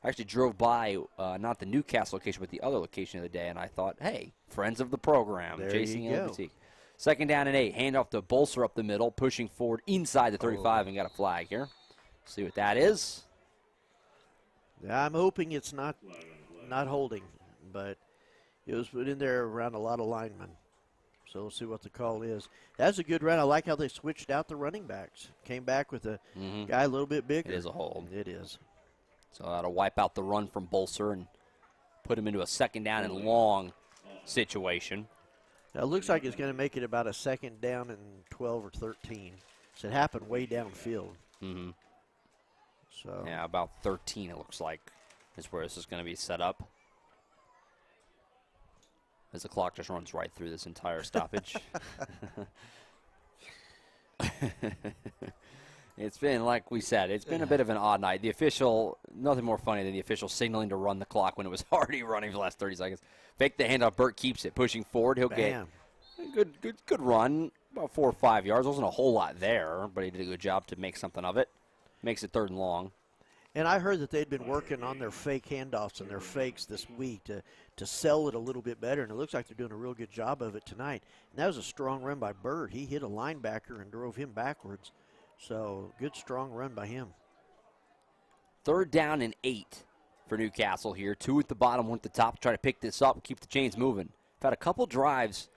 Speaker 3: I actually drove by, not the Newcastle location, but the other location the other day, and I thought, hey, friends of the program, Chasing Ellie Boutique. 2nd down and 8. Hand off to Bolser up the middle, pushing forward inside the 35, and got a flag here. See what that is.
Speaker 4: Yeah, I'm hoping it's not holding, but it was put in there around a lot of linemen. So we'll see what the call is. That's a good run. I like how they switched out the running backs. Came back with a guy a little bit bigger.
Speaker 3: It is a hold.
Speaker 4: It is.
Speaker 3: So that'll wipe out the run from Bolser and put him into a 2nd down and long situation.
Speaker 4: Now it looks like it's going to make it about a 2nd down and 12 or 13. So it happened way downfield. So
Speaker 3: yeah, about 13 it looks like is where this is going to be set up. As the clock just runs right through this entire stoppage. It's been, like we said, it's been a bit of an odd night. The official, nothing more funny than the official signaling to run the clock when it was already running for the last 30 seconds. Fake the handoff. Burt keeps it, pushing forward. He'll get a good run, about 4 or 5 yards. Wasn't a whole lot there, but he did a good job to make something of it. Makes it 3rd and long.
Speaker 4: And I heard that they'd been working on their fake handoffs and their fakes this week to sell it a little bit better, and it looks like they're doing a real good job of it tonight. And that was a strong run by Bird. He hit a linebacker and drove him backwards. So good, strong run by him.
Speaker 3: 3rd down and 8 for Newcastle here. 2 at the bottom, 1 at the top. Try to pick this up, keep the chains moving. I've had a couple drives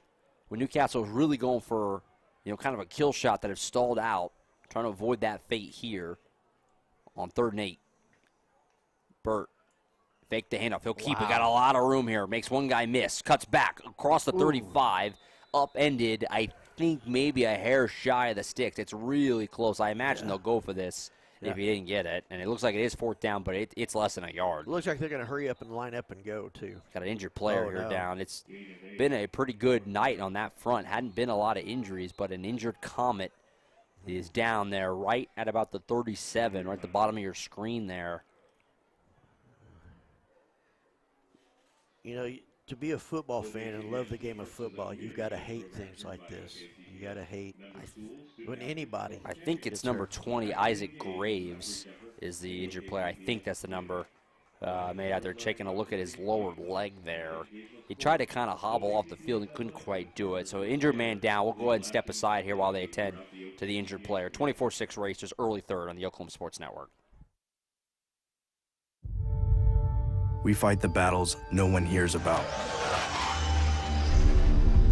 Speaker 3: when Newcastle was really going for, kind of a kill shot that have stalled out, trying to avoid that fate here on 3rd and 8. Burt, fake the handoff. He'll keep it. Got a lot of room here. Makes one guy miss. Cuts back across the 35. Upended, I think maybe a hair shy of the sticks. It's really close. I imagine they'll go for this if he didn't get it. And it looks like it is 4th down, but it's less than a yard.
Speaker 4: It looks like they're going to hurry up and line up and go, too.
Speaker 3: Got an injured player here down. It's been a pretty good night on that front. Hadn't been a lot of injuries, but an injured Comet is down there right at about the 37, right at the bottom of your screen there.
Speaker 4: To be a football fan and love the game of football, you've got to hate things like this. You got to hate when anybody.
Speaker 3: I think it's number 20, Isaac Graves, is the injured player. I think that's the number made out there, taking a look at his lower leg there. He tried to kind of hobble off the field and couldn't quite do it. So injured man down. We'll go ahead and step aside here while they attend to the injured player. 24-6 Racers, early 3rd on the Oklahoma Sports Network.
Speaker 7: We fight the battles no one hears about.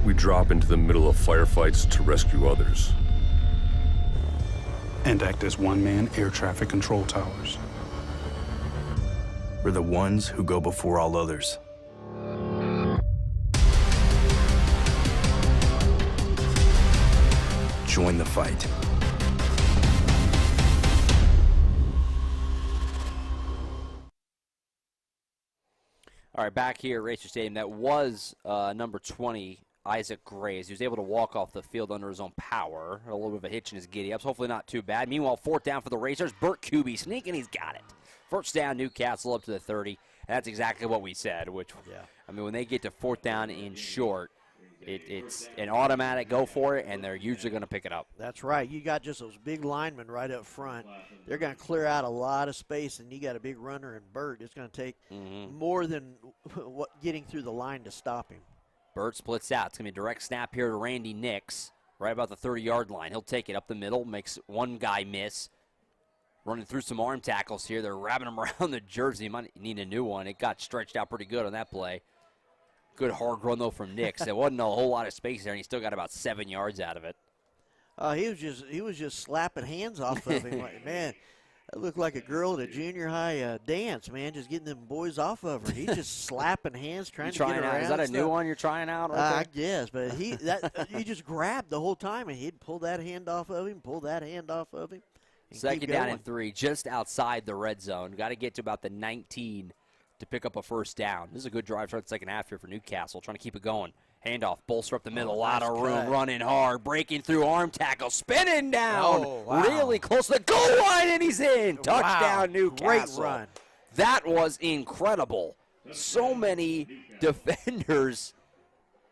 Speaker 8: We drop into the middle of firefights to rescue others.
Speaker 9: And act as one-man air traffic control towers.
Speaker 7: We're the ones who go before all others. Join the fight.
Speaker 3: All right, back here at Racer Stadium, that was number 20, Isaac Graves. He was able to walk off the field under his own power. A little bit of a hitch in his giddy-ups. Hopefully not too bad. Meanwhile, 4th down for the Racers. Burt Kuby sneaking. He's got it. 1st down, Newcastle up to the 30. And that's exactly what we said, which, I mean, when they get to 4th down in short, it's an automatic go for it, and they're usually going to pick it up.
Speaker 4: That's right. You got just those big linemen right up front. They're going to clear out a lot of space, and you got a big runner in Burt. It's going to take more than getting through the line to stop him.
Speaker 3: Burt splits out. It's going to be a direct snap here to Randy Nix, right about the 30-yard line. He'll take it up the middle, makes one guy miss. Running through some arm tackles here. They're wrapping him around the jersey. Might need a new one. It got stretched out pretty good on that play. Good hard run, though, from Nix. There wasn't a whole lot of space there, and he still got about 7 yards out of it.
Speaker 4: He was just slapping hands off of him. Like, man, That looked like a girl at a junior high dance, man, just getting them boys off of her. He's just slapping hands, trying to get her around.
Speaker 3: Is that a new one you're trying out?
Speaker 4: I guess, but he just grabbed the whole time, and he'd pull that hand off of him, pull that hand off of him.
Speaker 3: Second down and 3, just outside the red zone. Got to get to about the 19 to pick up a first down. This is a good drive start the second half here for Newcastle, trying to keep it going. Handoff, Bolster up the middle, a lot of room, running hard, breaking through arm tackle, spinning down, really close to the goal line, and he's in. Touchdown, Newcastle.
Speaker 4: Great run.
Speaker 3: That was incredible. So many defenders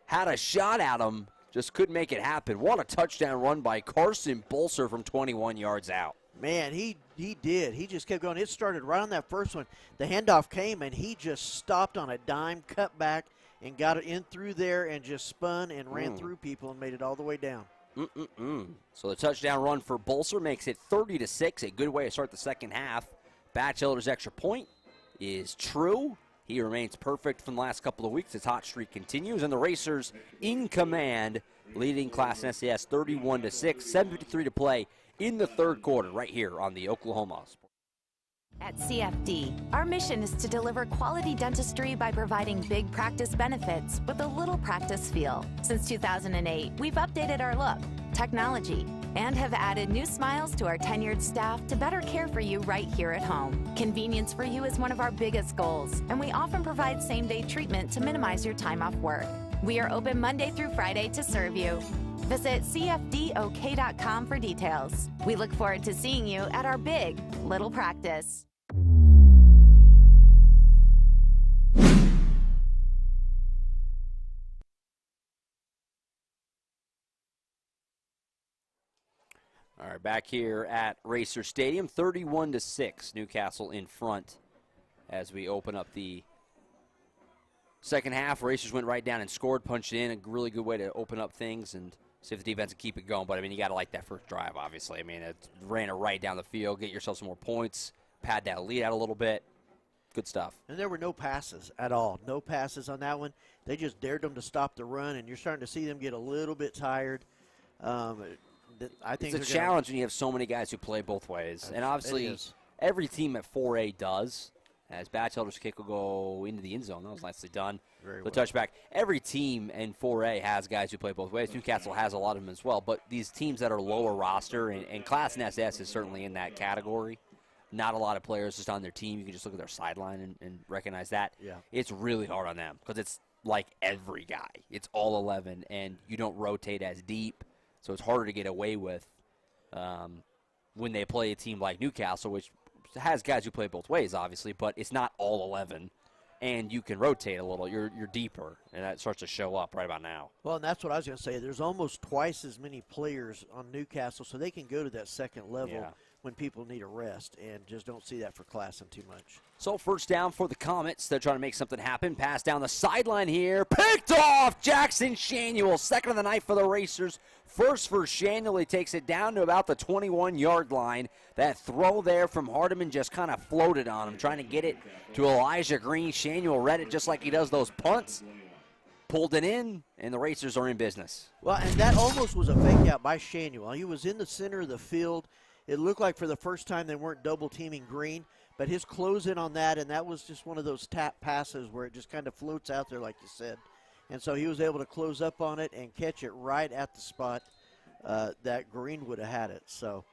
Speaker 3: had a shot at him, just couldn't make it happen. What a touchdown run by Carson Bolster from 21 yards out.
Speaker 4: Man, he did. He just kept going. It started right on that first one. The handoff came, and he just stopped on a dime, cut back, and got it in through there and just spun and ran through people and made it all the way down.
Speaker 3: So the touchdown run for Bolster makes it 30-6, a good way to start the second half. Batchelder's extra point is true. He remains perfect from the last couple of weeks. His hot streak continues, and the Racers in command, leading Classen SAS 31-6, 7:53 to play in the third quarter right here on the Oklahoma.
Speaker 10: At CFD, our mission is to deliver quality dentistry by providing big practice benefits with a little practice feel. Since 2008, we've updated our look, technology, and have added new smiles to our tenured staff to better care for you right here at home. Convenience for you is one of our biggest goals, and we often provide same-day treatment to minimize your time off work. We are open Monday through Friday to serve you. Visit cfdok.com for details. We look forward to seeing you at our big little practice.
Speaker 3: All right, back here at Racer Stadium, 31-6, Newcastle in front as we open up the second half. Racers went right down and scored, punched in, a really good way to open up things and see if the defense can keep it going. But, I mean, you got to like that first drive, obviously. I mean, it ran it right down the field, get yourself some more points, pad that lead out a little bit. Good stuff.
Speaker 4: And there were no passes at all. No passes on that one. They just dared them to stop the run, and you're starting to see them get a little bit tired. I think
Speaker 3: it's a challenge when you have so many guys who play both ways. And obviously, every team at 4A does. As Batchelder's kick will go into the end zone. That was nicely done. The touchback. Every team in 4A has guys who play both ways. Newcastle has a lot of them as well. But these teams that are lower roster, and Classen SAS is certainly in that category. Not a lot of players just on their team. You can just look at their sideline and recognize that.
Speaker 4: Yeah.
Speaker 3: It's really hard on them because it's like every guy. It's all 11, and you don't rotate as deep. So it's harder to get away with when they play a team like Newcastle, which has guys who play both ways, obviously, but it's not all 11, and you can rotate a little. You're deeper, and that starts to show up right about now.
Speaker 4: Well, and that's what I was going to say. There's almost twice as many players on Newcastle, so they can go to that second level when people need a rest, and just don't see that for Classen too much.
Speaker 3: So first down for the Comets. They're trying to make something happen. Pass down the sideline here. Picked off Jackson Shanuel. Second of the night for the Racers. First for Shanuel. He takes it down to about the 21-yard line. That throw there from Hardiman just kind of floated on him, trying to get it to Elijah Green. Shanuel read it just like he does those punts. Pulled it in, and the Racers are in business.
Speaker 4: Well, and that almost was a fake out by Shanuel. He was in the center of the field. It looked like for the first time they weren't double-teaming Green, but his close in on that, and that was just one of those tap passes where it just kind of floats out there like you said. And so he was able to close up on it and catch it right at the spot that Green would have had it. So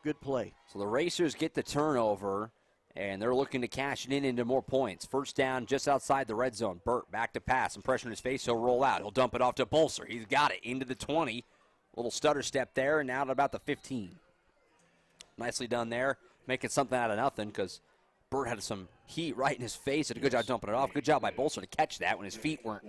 Speaker 4: good play.
Speaker 3: So the Racers get the turnover, and they're looking to cash it in into more points. First down just outside the red zone. Burt back to pass. Some pressure in his face. He'll roll out. He'll dump it off to Bolster. He's got it into the 20. Little stutter step there, and now at about the 15. Nicely done there. Making something out of nothing because Burt had some heat right in his face. Did a good job dumping it off. Good job by Bolster to catch that when his feet weren't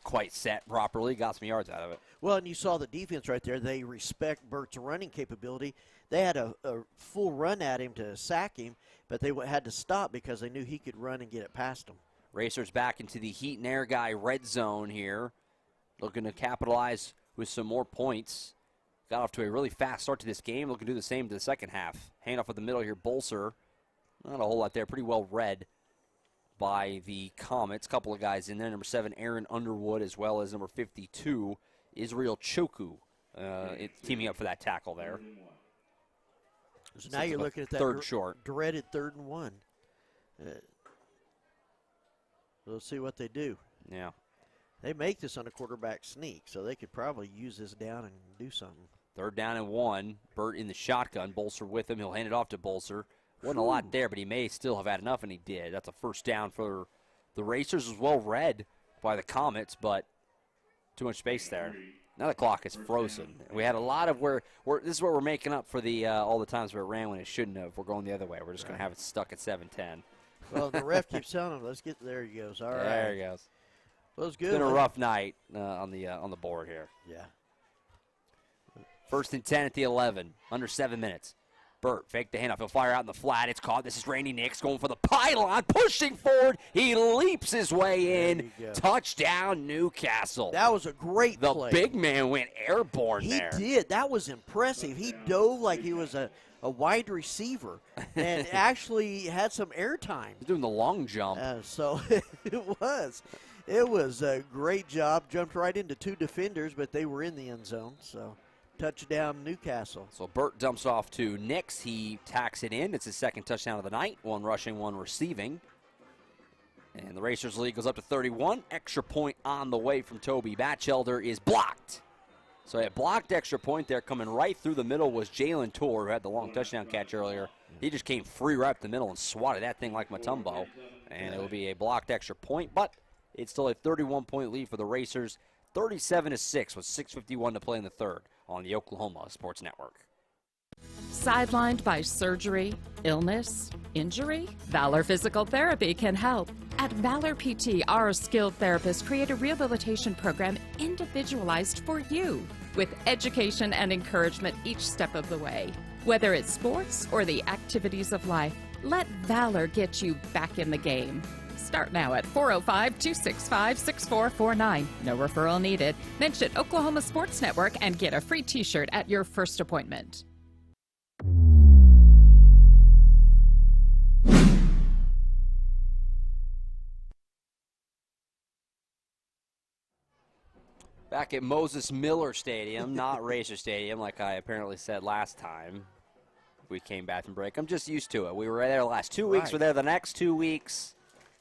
Speaker 3: quite set properly. Got some yards out of it.
Speaker 4: Well, and you saw the defense right there. They respect Burt's running capability. They had a full run at him to sack him, but they had to stop because they knew he could run and get it past him.
Speaker 3: Racers back into the heat and air guy red zone here. Looking to capitalize with some more points. Got off to a really fast start to this game. Looking to do the same to the second half. Handoff with the middle here. Bolser. Not a whole lot there. Pretty well read by the Comets. Couple of guys in there. Number 7, Aaron Underwood, as well as number 52, Israel Choku. It's teaming up for that tackle there.
Speaker 4: So now you're looking at that
Speaker 3: third short.
Speaker 4: dreaded 3rd and 1. We'll see what they do.
Speaker 3: Yeah.
Speaker 4: They make this on a quarterback sneak, so they could probably use this down and do something.
Speaker 3: 3rd down and 1. Burt in the shotgun. Bolser with him. He'll hand it off to Bolser. Wasn't a lot there, but he may still have had enough, and he did. That's a first down for the Racers. It was well read by the Comets, but too much space there. Now the clock is frozen. We had a lot of this is what we're making up for the all the times where it ran when it shouldn't have. We're going the other way. We're just going to have it stuck at 7:10.
Speaker 4: Well, the ref keeps telling him, let's get there. He goes. All right.
Speaker 3: There he goes.
Speaker 4: Well, it was good.
Speaker 3: It's been a rough night on the board here.
Speaker 4: Yeah.
Speaker 3: 1st and 10 at the 11. Under 7 minutes. Burt fake the handoff. He'll fire out in the flat. It's caught. This is Randy Nix going for the pylon, pushing forward. He leaps his way in. Touchdown, Newcastle.
Speaker 4: That was a great play.
Speaker 3: The big man went airborne there.
Speaker 4: He did. That was impressive. He dove like he was a wide receiver and actually had some airtime.
Speaker 3: He's doing the long jump.
Speaker 4: So it was. It was a great job. Jumped right into 2 defenders, but they were in the end zone. So touchdown, Newcastle.
Speaker 3: So Burt dumps off to Nix. He tacks it in. It's his 2nd touchdown of the night. 1 rushing, 1 receiving. And the Racers lead goes up to 31. Extra point on the way from Toby Batchelder is blocked. So a blocked extra point there. Coming right through the middle was Jalen Tor, who had the long touchdown catch earlier. He just came free right up the middle and swatted that thing like Mutombo. And it will be a blocked extra point, but it's still a 31-point lead for the Racers. 37-6 with 6:51 to play in the 3rd on the Oklahoma Sports Network.
Speaker 11: Sidelined by surgery, illness, injury? Valor Physical Therapy can help. At Valor PT, our skilled therapists create a rehabilitation program individualized for you, with education and encouragement each step of the way. Whether it's sports or the activities of life, let Valor get you back in the game. Start now at 405-265-6449. No referral needed. Mention Oklahoma Sports Network and get a free t-shirt at your first appointment.
Speaker 3: Back at Moses Miller Stadium, not Racer Stadium, like I apparently said last time we came back from break. I'm just used to it. We were there the last 2 weeks. We're there the next 2 weeks.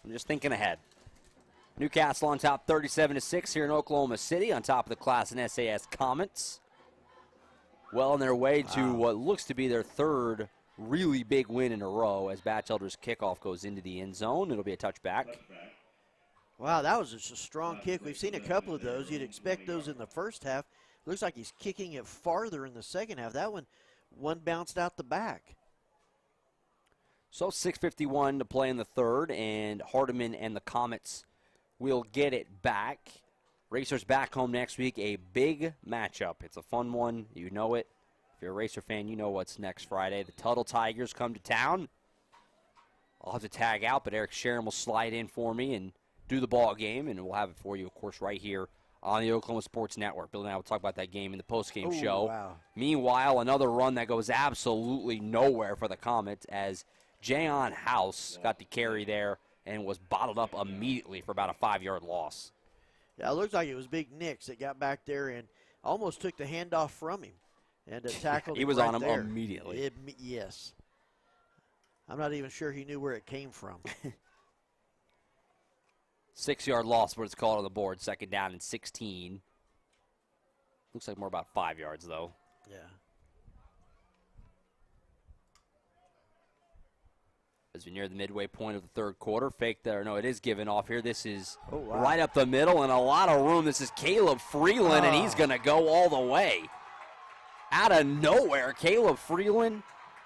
Speaker 3: I'm just thinking ahead. Newcastle on top 37-6 here in Oklahoma City, on top of the Classen SAS Comets. Well on their way to what looks to be their 3rd really big win in a row as Batchelder's kickoff goes into the end zone. It'll be a touchback.
Speaker 4: Wow, that was just a strong kick. We've seen a couple of those. You'd expect those in the first half. Looks like he's kicking it farther in the second half. That one bounced out the back.
Speaker 3: So 6:51 to play in the 3rd, and Hardeman and the Comets will get it back. Racers back home next week, a big matchup. It's a fun one. You know it. If you're a Racer fan, you know what's next Friday. The Tuttle Tigers come to town. I'll have to tag out, but Eric Sharon will slide in for me and do the ball game, and we'll have it for you, of course, right here on the Oklahoma Sports Network. Bill and I will talk about that game in the postgame show.
Speaker 4: Wow.
Speaker 3: Meanwhile, another run that goes absolutely nowhere for the Comets as Jayon House got the carry there and was bottled up immediately for about a 5-yard loss.
Speaker 4: Yeah, it looks like it was Big Nix that got back there and almost took the handoff from him and tackled him.
Speaker 3: He was
Speaker 4: right
Speaker 3: on him
Speaker 4: there.
Speaker 3: immediately.
Speaker 4: Yes. I'm not even sure he knew where it came from.
Speaker 3: 6-yard loss, what it's called on the board. 2nd down and 16. Looks like more about 5 yards, though.
Speaker 4: Yeah.
Speaker 3: As we near the midway point of the 3rd quarter, fake there. No, it is given off here. This is
Speaker 4: wow.
Speaker 3: right up the middle and a lot of room. This is Caleb Freeland, and he's going to go all the way. Out of nowhere, Caleb Freeland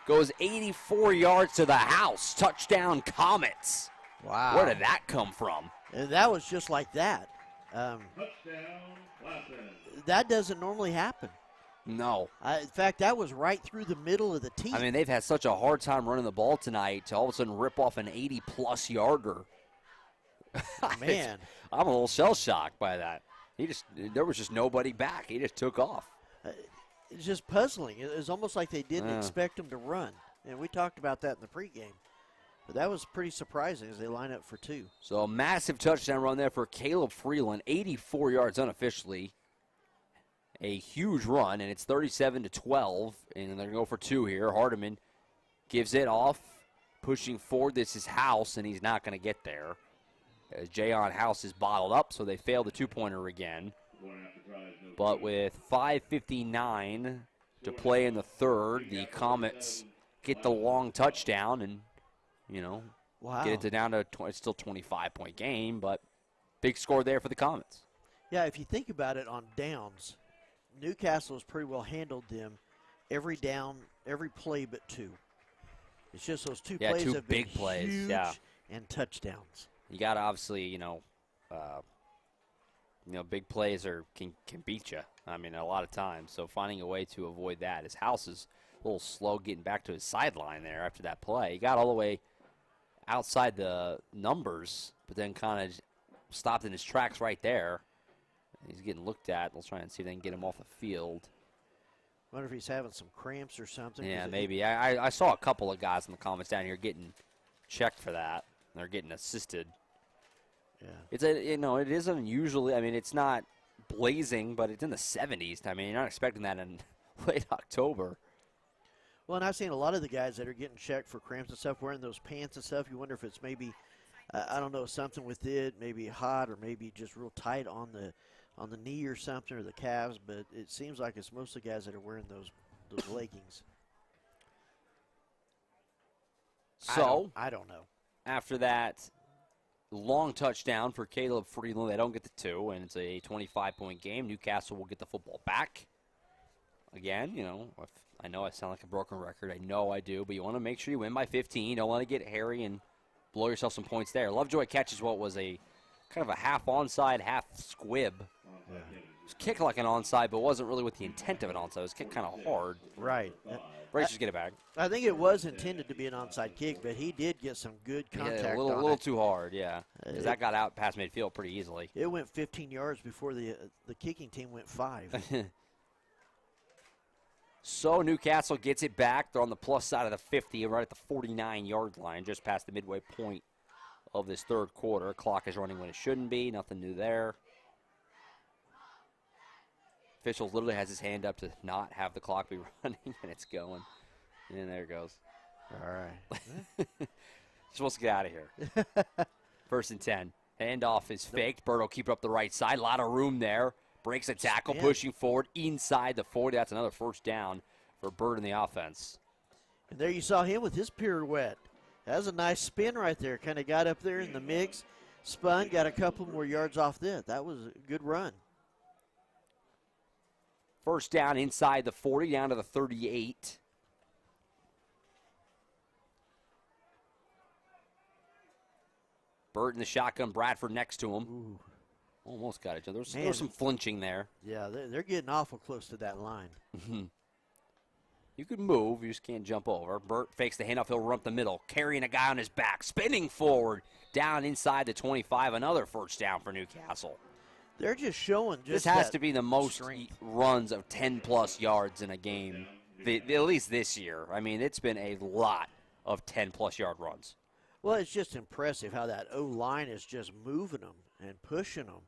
Speaker 3: goes 84 yards to the house. Touchdown, Comets.
Speaker 4: Wow.
Speaker 3: Where did that come from?
Speaker 4: And that was just like that. That doesn't normally happen.
Speaker 3: No.
Speaker 4: In fact, that was right through the middle of the team.
Speaker 3: I mean, they've had such a hard time running the ball tonight to all of a sudden rip off an 80-plus yarder.
Speaker 4: Man.
Speaker 3: I'm a little shell-shocked by that. There was just nobody back. He just took off.
Speaker 4: It's just puzzling. It was almost like they didn't expect him to run. And we talked about that in the pregame. But that was pretty surprising as they line up for 2.
Speaker 3: So a massive touchdown run there for Caleb Freeland, 84 yards unofficially. A huge run, and it's 37-12, and they're going to go for 2 here. Hardeman Gives it off. Pushing forward, this is House, and he's not going to get there. As Jayon House is bottled up, so they fail the two-pointer again. But with 5:59 to play in the third, the Comets get the long touchdown and,
Speaker 4: wow.
Speaker 3: get it down to it's still a 25-point game, but big score there for the Comets.
Speaker 4: Yeah, if you think about it on downs, Newcastle has pretty well handled them every down, every play but two. It's just those two plays
Speaker 3: two
Speaker 4: have been
Speaker 3: big plays,
Speaker 4: huge and touchdowns.
Speaker 3: You got to obviously, big plays can beat you. I mean, a lot of times. So finding a way to avoid that. His House is a little slow getting back to his sideline there after that play. He got all the way outside the numbers, but then kind of stopped in his tracks right there. He's getting looked at. They'll try and see if they can get him off the field.
Speaker 4: Wonder if he's having some cramps or something.
Speaker 3: Yeah, maybe. I saw a couple of guys in the comments down here getting checked for that. They're getting assisted.
Speaker 4: Yeah.
Speaker 3: It's it is unusually. I mean, it's not blazing, but it's in the 70s. I mean, you're not expecting that in late October.
Speaker 4: Well, and I've seen a lot of the guys that are getting checked for cramps and stuff wearing those pants and stuff. You wonder if it's maybe, I don't know, something with it, maybe hot or maybe just real tight on the knee or something or the calves. But it seems like it's most of the guys that are wearing those leggings.
Speaker 3: So
Speaker 4: I don't know.
Speaker 3: After that long touchdown for Caleb Friedland, they don't get the two, and it's a 25-point game. Newcastle will get the football back. Again, I know I sound like a broken record. I know I do, but you want to make sure you win by 15. You don't want to get hairy and blow yourself some points there. Lovejoy catches what was a kind of a half onside, half squib.
Speaker 4: Yeah.
Speaker 3: It was kicked like an onside, but wasn't really with the intent of an onside. It was kicked kind of hard.
Speaker 4: Right.
Speaker 3: Racers get it back.
Speaker 4: I think it was intended to be an onside kick, but he did get some good contact
Speaker 3: a little too hard, yeah. Because that got out past midfield pretty easily.
Speaker 4: It went 15 yards before the kicking team went 5.
Speaker 3: So Newcastle gets it back. They're on the plus side of the 50, right at the 49-yard line, just past the midway point of this third quarter. Clock is running when it shouldn't be. Nothing new there. Officials literally has his hand up to not have the clock be running, and it's going. And there it goes.
Speaker 4: All right.
Speaker 3: Supposed to get out of here. First and 10. Handoff is faked. Bird will keep it up the right side. A lot of room there. Breaks a tackle, pushing forward inside the 40. That's another first down for Bird in the offense.
Speaker 4: And there you saw him with his pirouette. That was a nice spin right there. Kind of got up there in the mix, spun, got a couple more yards off that. That was a good run.
Speaker 3: First down inside the 40, down to the 38. Burt in the shotgun, Bradford next to him.
Speaker 4: Ooh.
Speaker 3: Almost got it. There was some flinching there.
Speaker 4: Yeah, they're getting awful close to that line.
Speaker 3: You could move, you just can't jump over. Burt fakes the handoff, he'll run up the middle, carrying a guy on his back, spinning forward, down inside the 25. Another first down for Newcastle.
Speaker 4: They're just showing
Speaker 3: this has to be the most runs of 10-plus yards in a game, at least this year. I mean, it's been a lot of 10-plus yard runs.
Speaker 4: Well, it's just impressive how that O-line is just moving them and pushing them,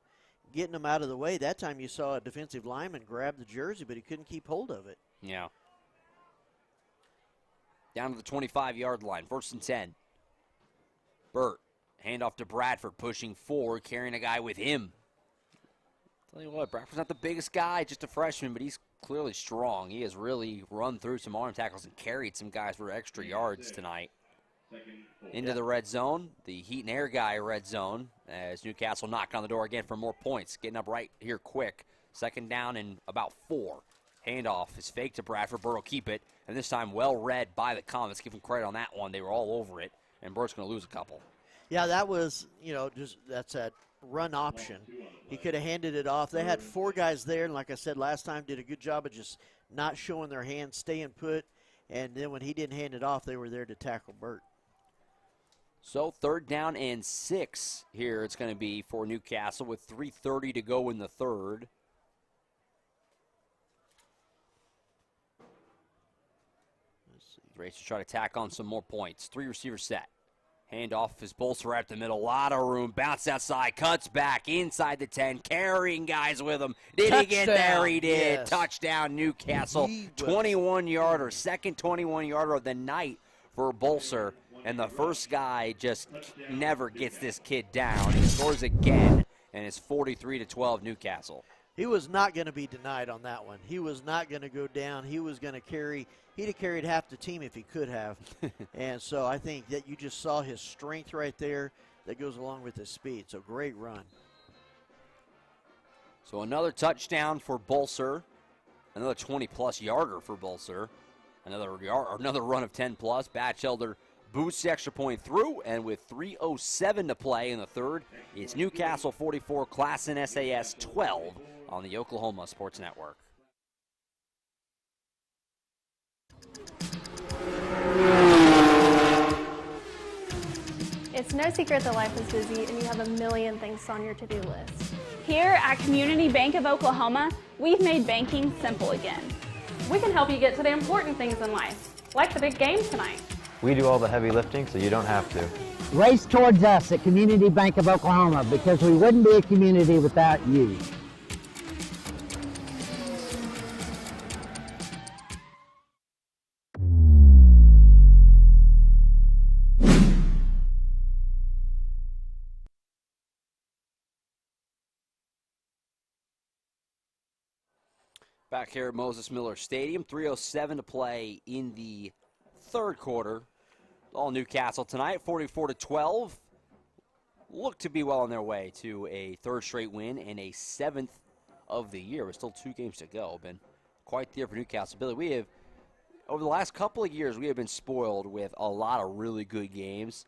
Speaker 4: getting them out of the way. That time you saw a defensive lineman grab the jersey, but he couldn't keep hold of it.
Speaker 3: Yeah. Down to the 25-yard line, first and 10. Burt, handoff to Bradford, pushing forward, carrying a guy with him. Tell you what, Bradford's not the biggest guy, just a freshman, but he's clearly strong. He has really run through some arm tackles and carried some guys for extra yards tonight. Into the red zone, the heat and air guy red zone, as Newcastle knock on the door again for more points. Getting up right here quick. Second down and about 4. Handoff is fake to Bradford. Burrow keep it, and this time well read by the Comets. Give him credit on that one. They were all over it, and Burrow's going to lose a couple.
Speaker 4: Yeah, that was, that's that run option. He could have handed it off. They had 4 guys there, and like I said last time, did a good job of just not showing their hands, staying put, and then when he didn't hand it off, they were there to tackle Burt.
Speaker 3: So third down and 6 here it's going to be for Newcastle with 3:30 to go in the third. Racers try to tack on some more points. 3 receiver set. Handoff is Bolster right up the middle. A lot of room. Bounce outside. Cuts back inside the 10. Carrying guys with him. Did he get there? He did. Yes. Touchdown Newcastle. 21-yarder. Second 21-yarder of the night for Bolser, and the first guy just never gets this kid down. He scores again, and it's 43-12 Newcastle.
Speaker 4: He was not going to be denied on that one. He was not going to go down. He was going to carry. He'd have carried half the team if he could have. And so I think that you just saw his strength right there that goes along with his speed. So great run.
Speaker 3: So another touchdown for Bolser. Another 20-plus yarder for Bolser. Another run of 10-plus. Batchelder boosts the extra point through, and with 3:07 to play in the third, it's Newcastle 44, Classen SAS 12 on the Oklahoma Sports Network.
Speaker 12: It's no secret that life is busy and you have a million things on your to-do list. Here at Community Bank of Oklahoma, we've made banking simple again.
Speaker 13: We can help you get to the important things in life, like the big game tonight.
Speaker 14: We do all the heavy lifting, so you don't have to.
Speaker 15: Race towards us at Community Bank of Oklahoma, because we wouldn't be a community without you.
Speaker 3: Back here at Moses Miller Stadium, 3:07 to play in the third quarter. All Newcastle tonight, 44-12. Look to be well on their way to a third straight win and a 7th of the year. We're still 2 games to go. Been quite the year for Newcastle. Billy, we have, over the last couple of years, we have been spoiled with a lot of really good games.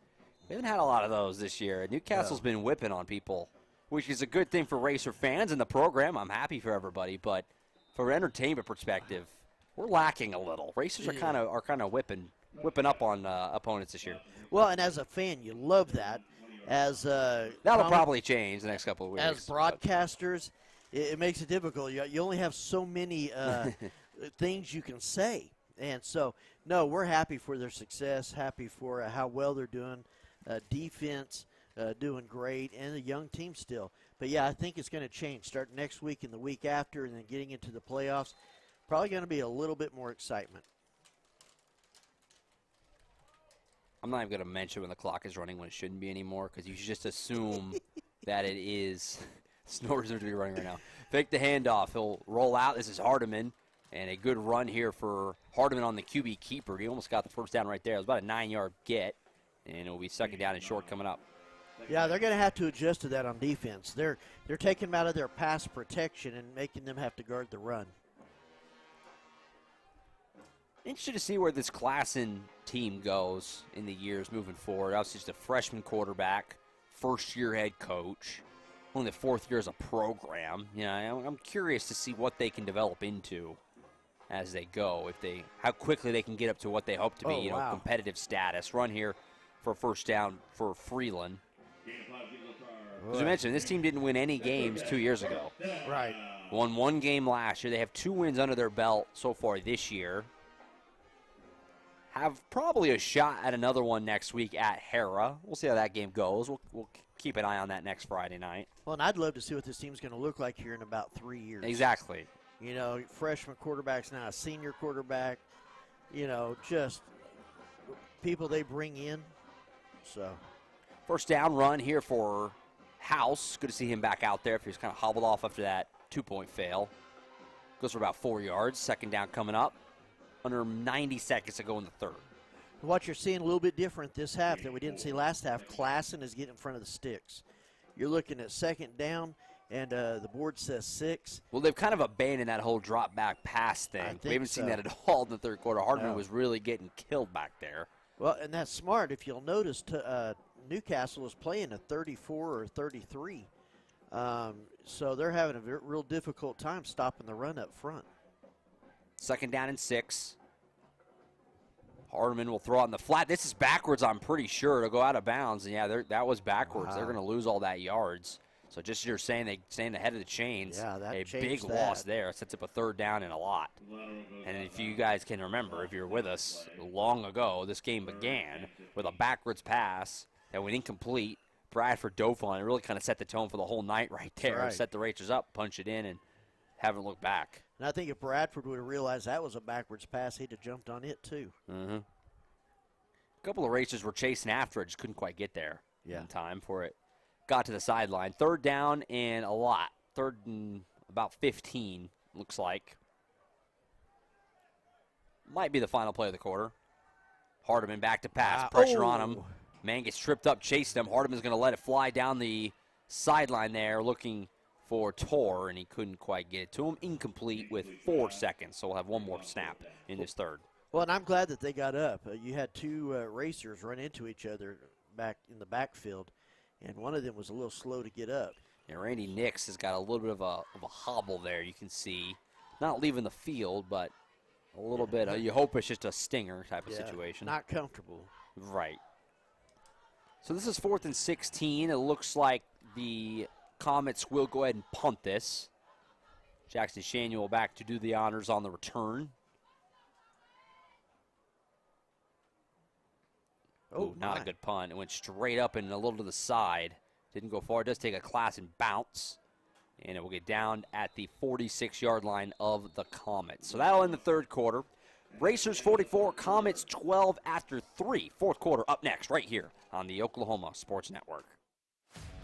Speaker 3: We haven't had a lot of those this year. Newcastle's been whipping on people, which is a good thing for Racer fans and the program. I'm happy for everybody, but from an entertainment perspective, we're lacking a little. Racers are kind of whipping up on opponents this year.
Speaker 4: Well, and as a fan, you love that. As
Speaker 3: that'll probably change the next couple of weeks.
Speaker 4: As broadcasters, it makes it difficult. You only have so many things you can say, and so no, we're happy for their success. Happy for how well they're doing. Defense doing great, and a young team still. But yeah, I think it's going to change. Starting next week and the week after, and then getting into the playoffs, probably going to be a little bit more excitement.
Speaker 3: I'm not even going to mention when the clock is running when it shouldn't be anymore, because you should just assume that it is. Snorers are to be running right now. Fake the handoff. He'll roll out. This is Hardiman, and a good run here for Hardiman on the QB keeper. He almost got the first down right there. It was about a 9-yard get, and it'll be second down and short coming up.
Speaker 4: Yeah, they're going to have to adjust to that on defense. They're taking them out of their pass protection and making them have to guard the run.
Speaker 3: Interested to see where this Classen team goes in the years moving forward. Obviously, just a freshman quarterback, first-year head coach, only the 4th year as a program. You know, I'm curious to see what they can develop into as they go. How quickly they can get up to what they hope to be. Competitive status. Run here for first down for Freeland. As I mentioned, this team didn't win any games 2 years ago.
Speaker 4: Right.
Speaker 3: Won 1 game last year. They have 2 wins under their belt so far this year. Have probably a shot at another one next week at Hera. We'll see how that game goes. We'll keep an eye on that next Friday night.
Speaker 4: Well, and I'd love to see what this team's going to look like here in about 3 years.
Speaker 3: Exactly.
Speaker 4: You know, freshman quarterback's now a senior quarterback. You know, just people they bring in. So,
Speaker 3: first down run here for House. Good to see him back out there. If he was kind of hobbled off after that 2-point fail. Goes for about 4 yards. Second down coming up. Under 90 seconds to go in the third.
Speaker 4: What you're seeing a little bit different this half that we didn't see last half, Classen is getting in front of the sticks. You're looking at second down, and the board says 6.
Speaker 3: Well, they've kind of abandoned that whole drop-back pass thing. We haven't seen that at all in the third quarter. Hardman was really getting killed back there.
Speaker 4: Well, and that's smart. If you'll notice, Newcastle was playing a 34 or 33. So they're having a real difficult time stopping the run up front.
Speaker 3: Second down and 6. Hardiman will throw out in the flat. This is backwards, I'm pretty sure. It'll go out of bounds. And, yeah, that was backwards. Wow. They're going to lose all that yards. So just as you're saying, they stand ahead of the chains.
Speaker 4: Yeah, that
Speaker 3: a big loss there. It sets up a third down and a lot. And if you guys can remember, if you're with us long ago, this game began with a backwards pass that went incomplete. Bradford dove on it. Really kind of set the tone for the whole night right there. Right. Set the Racers up, punch it in, and haven't looked back.
Speaker 4: And I think if Bradford would have realized that was a backwards pass, he'd have jumped on it too.
Speaker 3: Mm-hmm. A couple of racers were chasing after it, just couldn't quite get there
Speaker 4: Yeah.
Speaker 3: in time for it. Got to the sideline. Third down and a lot. Third and about 15, looks like. Might be the final play of the quarter. Hardiman back to pass. Pressure on him. Man gets tripped up, chased him. Hardiman's going to let it fly down the sideline there, looking for Tor, and he couldn't quite get it to him. Incomplete with 4 seconds, so we'll have one more snap in this third.
Speaker 4: Well, and I'm glad that they got up. You had two racers run into each other back in the backfield, and one of them was a little slow to get up.
Speaker 3: Yeah, Randy Nix has got a little bit of a hobble there, you can see. Not leaving the field, but a little bit. You hope it's just a stinger type of situation.
Speaker 4: Not comfortable.
Speaker 3: Right. So this is 4th and 16. It looks like the Comets will go ahead and punt this. Jackson Shanuel back to do the honors on the return. Ooh, not a good punt. It went straight up and a little to the side. Didn't go far. It does take a class and bounce. And it will get down at the 46-yard line of the Comets. So that'll end the third quarter. Racers 44, Comets 12 after 3. Fourth quarter up next right here on the Oklahoma Sports Network.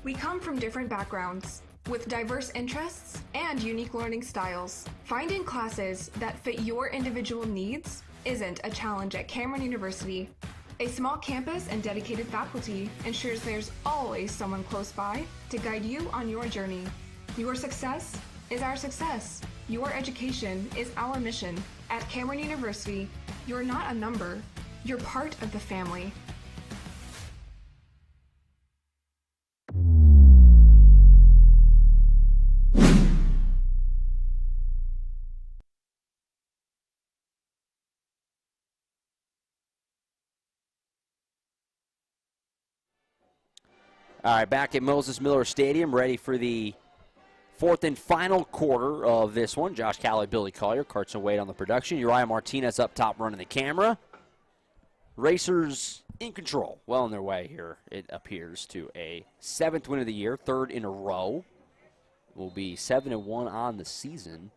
Speaker 16: We come from different backgrounds with diverse interests and unique learning styles. Finding classes that fit your individual needs isn't a challenge at Cameron University. A small campus and dedicated faculty ensures there's always someone close by to guide you on your journey. Your success is our success. Your education is our mission. At Cameron University, you're not a number, you're part of the family.
Speaker 3: All right, back at Moses Miller Stadium, ready for the fourth and final quarter of this one. Josh Calloway, Billy Collier, Carson Wade on the production. Uriah Martinez up top running the camera. Racers in control, well on their way here, it appears, to a 7th win of the year, 3rd in a row. Will be 7-1 on the season,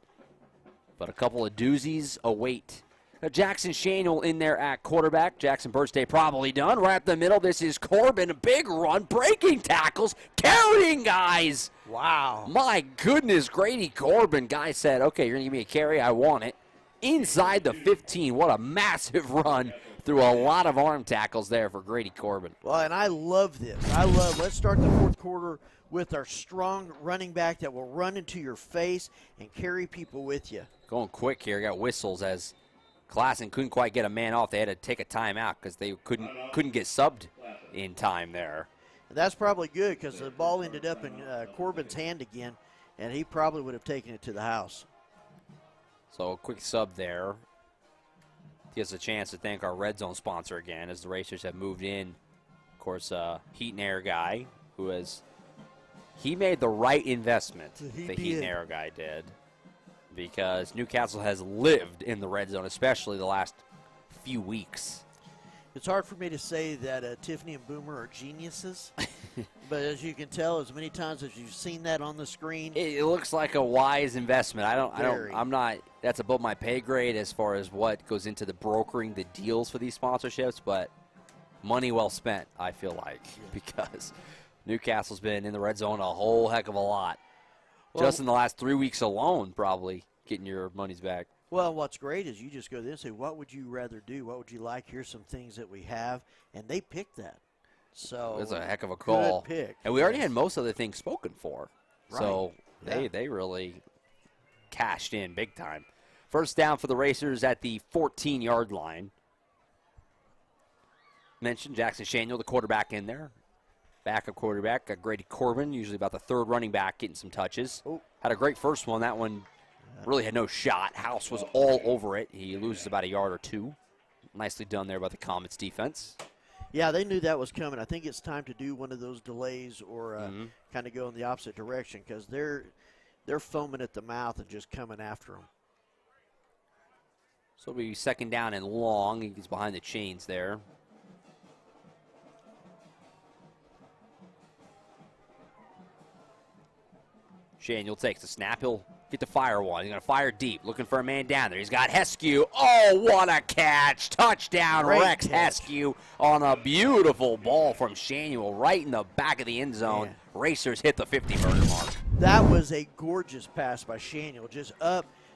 Speaker 3: but a couple of doozies await. Jackson Shanuel in there at quarterback. Jackson Birthday probably done. Right up the middle, this is Corbin. A big run, breaking tackles, carrying guys.
Speaker 4: Wow.
Speaker 3: My goodness, Grady Corbin. Guy said, okay, you're going to give me a carry. I want it. Inside the 15. What a massive run through a lot of arm tackles there for Grady Corbin.
Speaker 4: Well, and I love this. Let's start the fourth quarter with our strong running back that will run into your face and carry people with you.
Speaker 3: Going quick here. Got whistles as Classen couldn't quite get a man off. They had to take a timeout because they couldn't get subbed in time there.
Speaker 4: And that's probably good because the ball ended up in Corbin's hand again, and he probably would have taken it to the house.
Speaker 3: So a quick sub there. Gives us a chance to thank our Red Zone sponsor again as the Racers have moved in. Of course, Heat and Air guy he made the right investment. The Heat and Air guy did. Because Newcastle has lived in the red zone, especially the last few weeks.
Speaker 4: It's hard for me to say that Tiffany and Boomer are geniuses, but as you can tell, as many times as you've seen that on the screen,
Speaker 3: it looks like a wise investment. I'm not. That's above my pay grade as far as what goes into the brokering the deals for these sponsorships, but money well spent, I feel like, because Newcastle's been in the red zone a whole heck of a lot. Well, just in the last 3 weeks alone, probably getting your money's back.
Speaker 4: Well, what's great is you just go there and say, what would you rather do? What would you like? Here's some things that we have. And they picked that. So
Speaker 3: it's a heck of a call.
Speaker 4: Good pick.
Speaker 3: And we already had most of the things spoken for.
Speaker 4: Right.
Speaker 3: So they really cashed in big time. First down for the Racers at the 14-yard line. Mentioned Jackson Shanuel, the quarterback in there. Backup quarterback, got Grady Corbin, usually about the third running back, getting some touches. Had a great first one. That one really had no shot. House was all over it. He loses about a yard or two. Nicely done there by the Comets defense.
Speaker 4: Yeah, they knew that was coming. I think it's time to do one of those delays or kind of go in the opposite direction because they're foaming at the mouth and just coming after them.
Speaker 3: So it'll be second down and long. He's behind the chains there. Shanuel takes the snap. He'll get to fire one. He's going to fire deep, looking for a man down there. He's got Heskew. Oh, what a catch. Touchdown,
Speaker 4: Great
Speaker 3: Rex
Speaker 4: catch.
Speaker 3: Heskew on a beautiful ball from Shanuel right in the back of the end zone.
Speaker 4: Man.
Speaker 3: Racers hit the 50-burger mark.
Speaker 4: That was a gorgeous pass by Shanuel,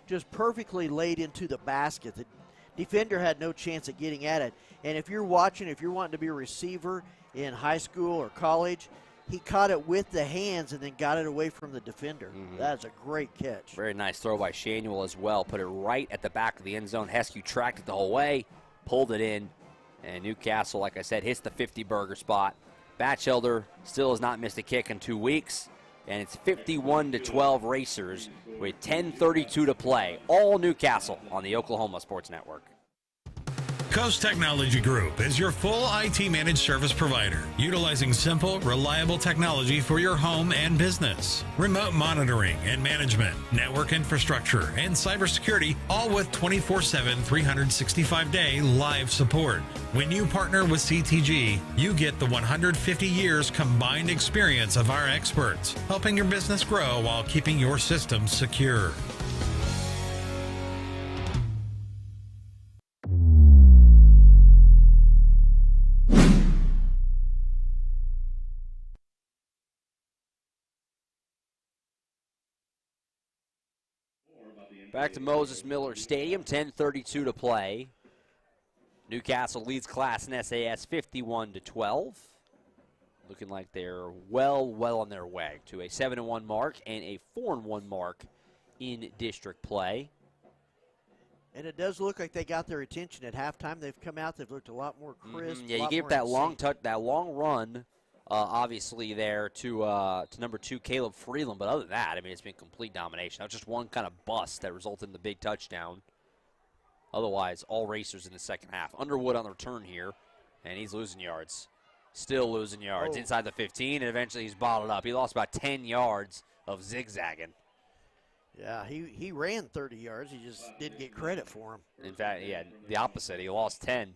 Speaker 4: just perfectly laid into the basket. The defender had no chance at getting at it. And if you're wanting to be a receiver in high school or college, he caught it with the hands and then got it away from the defender. That's a great catch.
Speaker 3: Very nice throw by Shanuel as well. Put it right at the back of the end zone. Heskew tracked it the whole way, pulled it in, and Newcastle, like I said, hits the 50-burger spot. Batchelder still has not missed a kick in 2 weeks, and it's 51-12 Racers with 10:32 to play. All Newcastle on the Oklahoma Sports Network.
Speaker 17: Coast Technology Group is your full IT managed service provider, utilizing simple, reliable technology for your home and business. Remote monitoring and management, network infrastructure, and cybersecurity, all with 24/7, 365-day live support. When you partner with CTG, you get the 150 years combined experience of our experts, helping your business grow while keeping your systems secure.
Speaker 3: Back to Moses Miller Stadium, 10:32 to play. Newcastle leads Classen SAS 51-12. Looking like they're well on their way to a 7-1 mark and a 4-1 mark in district play.
Speaker 4: And it does look like they got their attention at halftime. They've come out. They've looked a lot more crisp.
Speaker 3: Yeah, you gave that long run, obviously there to number 2 Caleb Freeland. But other than that, I mean, it's been complete domination. That was just one kind of bust that resulted in the big touchdown. Otherwise, all Racers in the second half. Underwood on the return here, and he's losing yards. Still losing yards inside the 15, and eventually he's bottled up. He lost about 10 yards of zigzagging.
Speaker 4: Yeah, he ran 30 yards. He just didn't get credit for him.
Speaker 3: In fact, yeah, the opposite. He lost 10.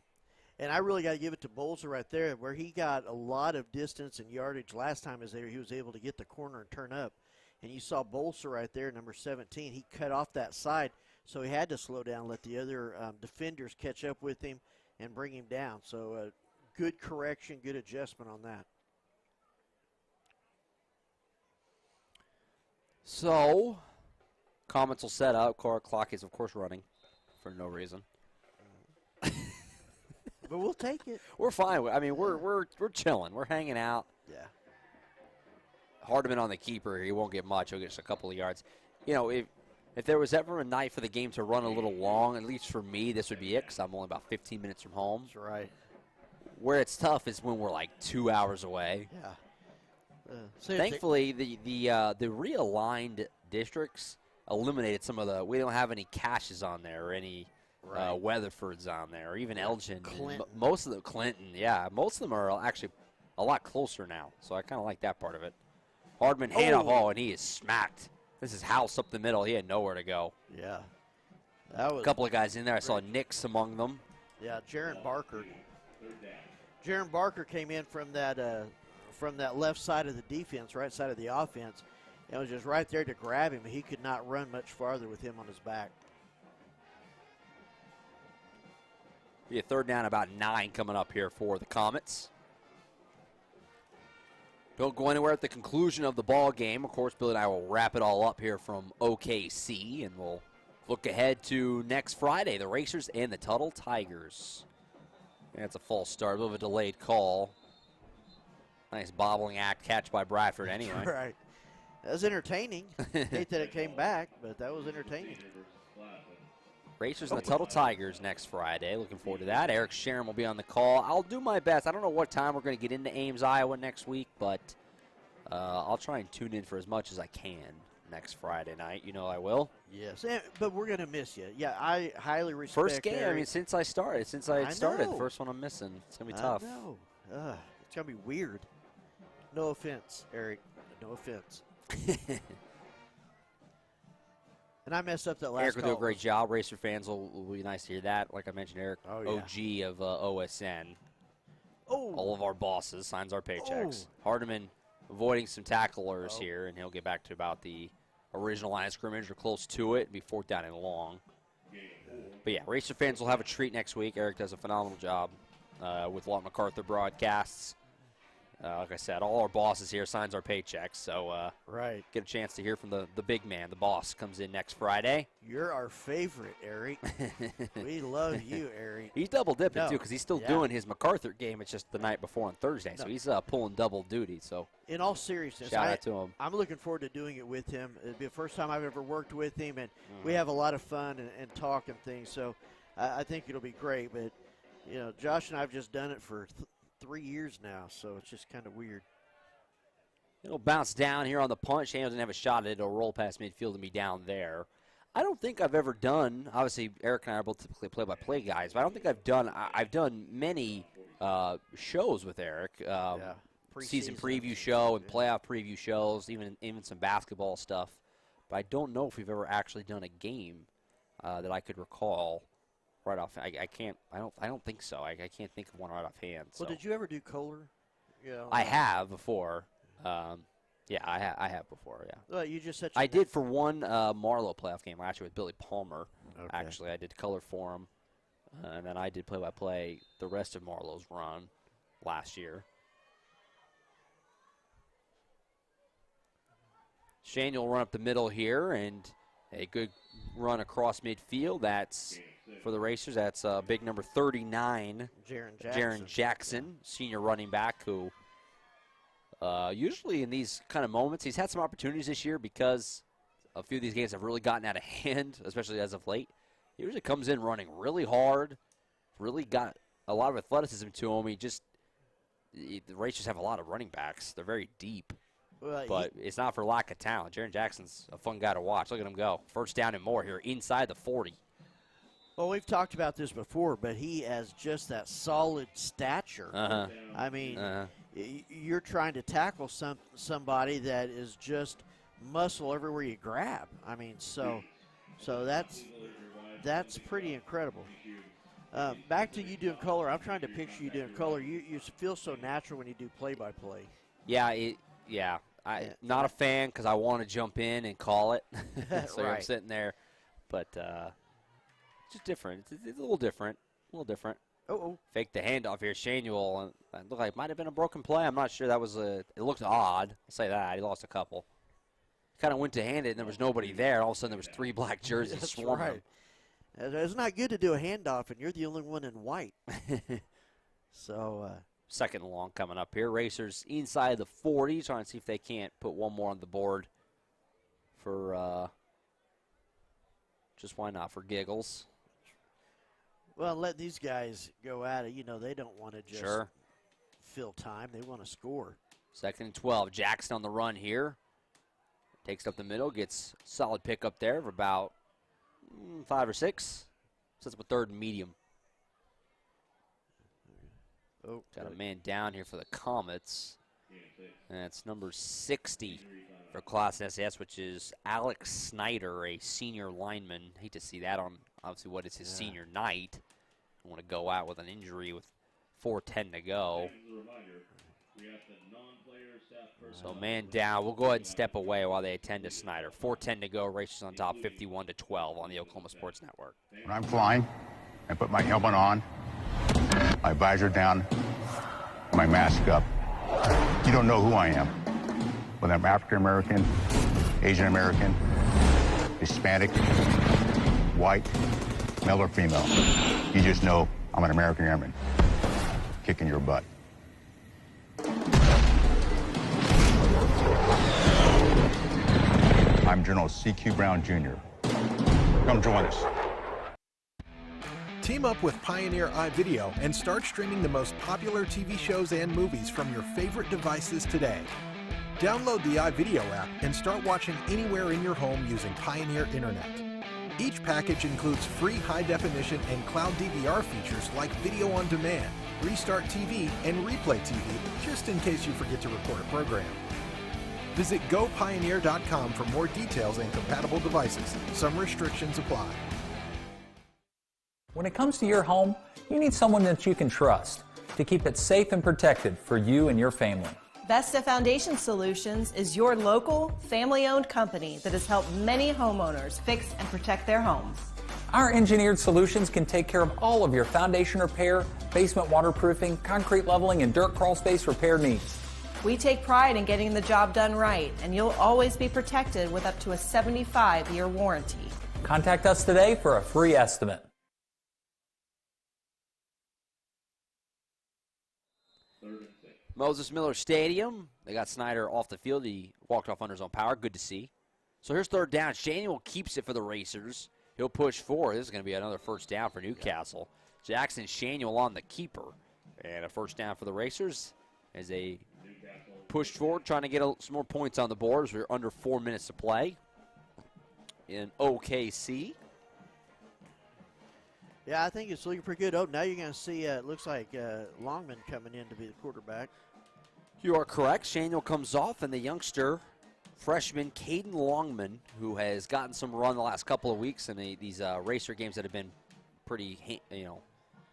Speaker 4: And I really got to give it to Bolzer right there, where he got a lot of distance and yardage last time as he was able to get the corner and turn up. And you saw Bolzer right there, number 17. He cut off that side, so he had to slow down, let the other defenders catch up with him and bring him down. So good correction, good adjustment on that.
Speaker 3: So, comments will set up. Clock is, of course, running for no reason.
Speaker 4: But we'll take it.
Speaker 3: We're fine. I mean, we're chilling. We're hanging out.
Speaker 4: Yeah.
Speaker 3: Hardeman on the keeper. He won't get much. He'll get just a couple of yards. You know, if there was ever a night for the game to run a little long, at least for me, this would be it, because I'm only about 15 minutes from home.
Speaker 4: That's right.
Speaker 3: Where it's tough is when we're like 2 hours away.
Speaker 4: Yeah.
Speaker 3: Thankfully, the realigned districts eliminated some of the. We don't have any Caches on there or any Weatherfords on there, or even Elgin. Most of the Clinton, most of them are actually a lot closer now. So I kind of like that part of it. Hardman handoff, and he is smacked. This is House up the middle. He had nowhere to go.
Speaker 4: Yeah. That was
Speaker 3: a couple of guys in there. I saw Nix among them.
Speaker 4: Yeah, Jaron Barker. Jaron Barker came in from that left side of the defense, right side of the offense, and was just right there to grab him. He could not run much farther with him on his back.
Speaker 3: Be a third down, about 9 coming up here for the Comets. Don't go anywhere at the conclusion of the ball game. Of course, Billy and I will wrap it all up here from OKC, and we'll look ahead to next Friday, the Racers and the Tuttle Tigers. That's a false start, a little of a delayed call. Nice bobbling act catch by Bradford anyway.
Speaker 4: Right. That was entertaining. Hate that it came back, but that was entertaining.
Speaker 3: Racers and the Tuttle Tigers next Friday. Looking forward to that. Eric Sharon will be on the call. I'll do my best. I don't know what time we're going to get into Ames, Iowa next week, but I'll try and tune in for as much as I can next Friday night. You know I will.
Speaker 4: Yes, but we're going to miss you. Yeah, I highly respect
Speaker 3: First game,
Speaker 4: Eric.
Speaker 3: I mean, since I started, the first one I'm missing. It's going to be tough.
Speaker 4: I know. It's going to be weird. No offense, Eric. No offense. And I messed up that last
Speaker 3: Eric will do a great job. Racer fans will be nice to hear that. Like I mentioned, Eric, OG of OSN. All of our bosses, signs our paychecks. Hardeman avoiding some tackle errors here, and he'll get back to about the original line of scrimmage or close to it. It'd be 4th down and long. But yeah, Racer fans will have a treat next week. Eric does a phenomenal job with Lawton MacArthur broadcasts. Like I said, all our bosses here signs our paychecks, so
Speaker 4: right.
Speaker 3: Get a chance to hear from the big man. The boss comes in next Friday.
Speaker 4: You're our favorite, Eric. We love you, Eric.
Speaker 3: He's double dipping too, because he's still doing his MacArthur game. It's just the night before on Thursday, so he's pulling double duty. So
Speaker 4: in all seriousness,
Speaker 3: shout out to him.
Speaker 4: I'm looking forward to doing it with him. It'll be the first time I've ever worked with him, and we have a lot of fun and talk and things. So I think it'll be great. But you know, Josh and I have just done it for 3 years now, so it's just kind of weird.
Speaker 3: It'll bounce down here on the punt. Shane doesn't have a shot at it. It'll roll past midfield and be down there. I don't think I've ever done, obviously Eric and I are both typically play-by-play guys, but I don't think I've done many shows with Eric. Season preview show and playoff preview shows, even some basketball stuff. But I don't know if we've ever actually done a game that I could recall. Right off, I don't think so. I can't think of one right offhand. So.
Speaker 4: Well, did you ever do Kohler? Yeah,
Speaker 3: I have before. Yeah, I have before. Yeah.
Speaker 4: Well, you just said
Speaker 3: I did for one Marlowe playoff game last year with Billy Palmer.
Speaker 4: Okay.
Speaker 3: Actually, I did color for him, and then I did play-by-play the rest of Marlowe's run last year. Shane will run up the middle here, and a good run across midfield. That's. For the Racers, that's big number 39, Jaron Jackson, senior running back, who usually in these kind of moments, he's had some opportunities this year because a few of these games have really gotten out of hand, especially as of late. He usually comes in running really hard, really got a lot of athleticism to him. The Racers have a lot of running backs. They're very deep. But it's not for lack of talent. Jaron Jackson's a fun guy to watch. Look at him go. 1st down and more here inside the 40.
Speaker 4: Well, we've talked about this before, but he has just that solid stature. I mean, you're trying to tackle somebody that is just muscle everywhere you grab. I mean, so that's pretty incredible. Back to you doing color. I'm trying to picture you doing color. You feel so natural when you do play-by-play.
Speaker 3: Yeah, I'm not a fan because I want to jump in and call it. So
Speaker 4: right.
Speaker 3: I'm sitting there, but. It's just different. It's a little different. Fake the handoff here. Shanuel. It looked like it might have been a broken play. I'm not sure. It looked odd. I'll say that. He lost a couple. Kind of went to hand it, and there was nobody there. All of a sudden, there was 3 black jerseys swarming.
Speaker 4: Right. It's not good to do a handoff, and you're the only one in white. So.
Speaker 3: 2nd and long coming up here. Racers inside the 40, trying to see if they can't put one more on the board for just why not, for giggles.
Speaker 4: Well, let these guys go at it. You know, they don't want to just fill time. They want to score.
Speaker 3: 2nd and 12. Jackson on the run here. Takes up the middle. Gets solid pick up there of about 5 or 6. Sets up a 3rd and medium. Got a man down here for the Comets. And it's number 60 for Classen SAS, which is Alex Snyder, a senior lineman. Hate to see that on, obviously, what is his senior night. I want to go out with an injury with 4:10 to go. So man down. We'll go ahead and step away while they attend to Snyder. 4:10 to go. Racers on top, 51-12 on the Oklahoma Sports Network.
Speaker 18: When I'm flying, I put my helmet on, my visor down, my mask up. You don't know who I am. Whether I'm African American, Asian American, Hispanic, white, male or female. You just know I'm an American Airman kicking your butt. I'm General C.Q. Brown Jr. Come join us.
Speaker 19: Team up with Pioneer iVideo and start streaming the most popular TV shows and movies from your favorite devices today. Download the iVideo app and start watching anywhere in your home using Pioneer Internet. Each package includes free high-definition and cloud DVR features like video on demand, Restart TV, and Replay TV, just in case you forget to record a program. Visit gopioneer.com for more details and compatible devices. Some restrictions apply.
Speaker 5: When it comes to your home, you need someone that you can trust to keep it safe and protected for you and your family.
Speaker 6: Vesta Foundation Solutions is your local, family-owned company that has helped many homeowners fix and protect their homes.
Speaker 5: Our engineered solutions can take care of all of your foundation repair, basement waterproofing, concrete leveling, and dirt crawl space repair needs.
Speaker 6: We take pride in getting the job done right, and you'll always be protected with up to a 75-year warranty.
Speaker 5: Contact us today for a free estimate.
Speaker 3: Moses Miller Stadium. They got Snyder off the field. He walked off under his own power. Good to see. So here's third down. Shaniel keeps it for the Racers. He'll push forward. This is going to be another first down for Newcastle. Jackson Shaniel on the keeper. And a first down for the Racers as they push forward, trying to get some more points on the board as we're under 4 minutes to play in OKC.
Speaker 4: Yeah, I think it's looking pretty good. Oh, now you're going to see, it looks like Longman coming in to be the quarterback.
Speaker 3: You are correct. Shaniel comes off, and the youngster, freshman Caden Longman, who has gotten some run the last couple of weeks in these Racer games that have been pretty,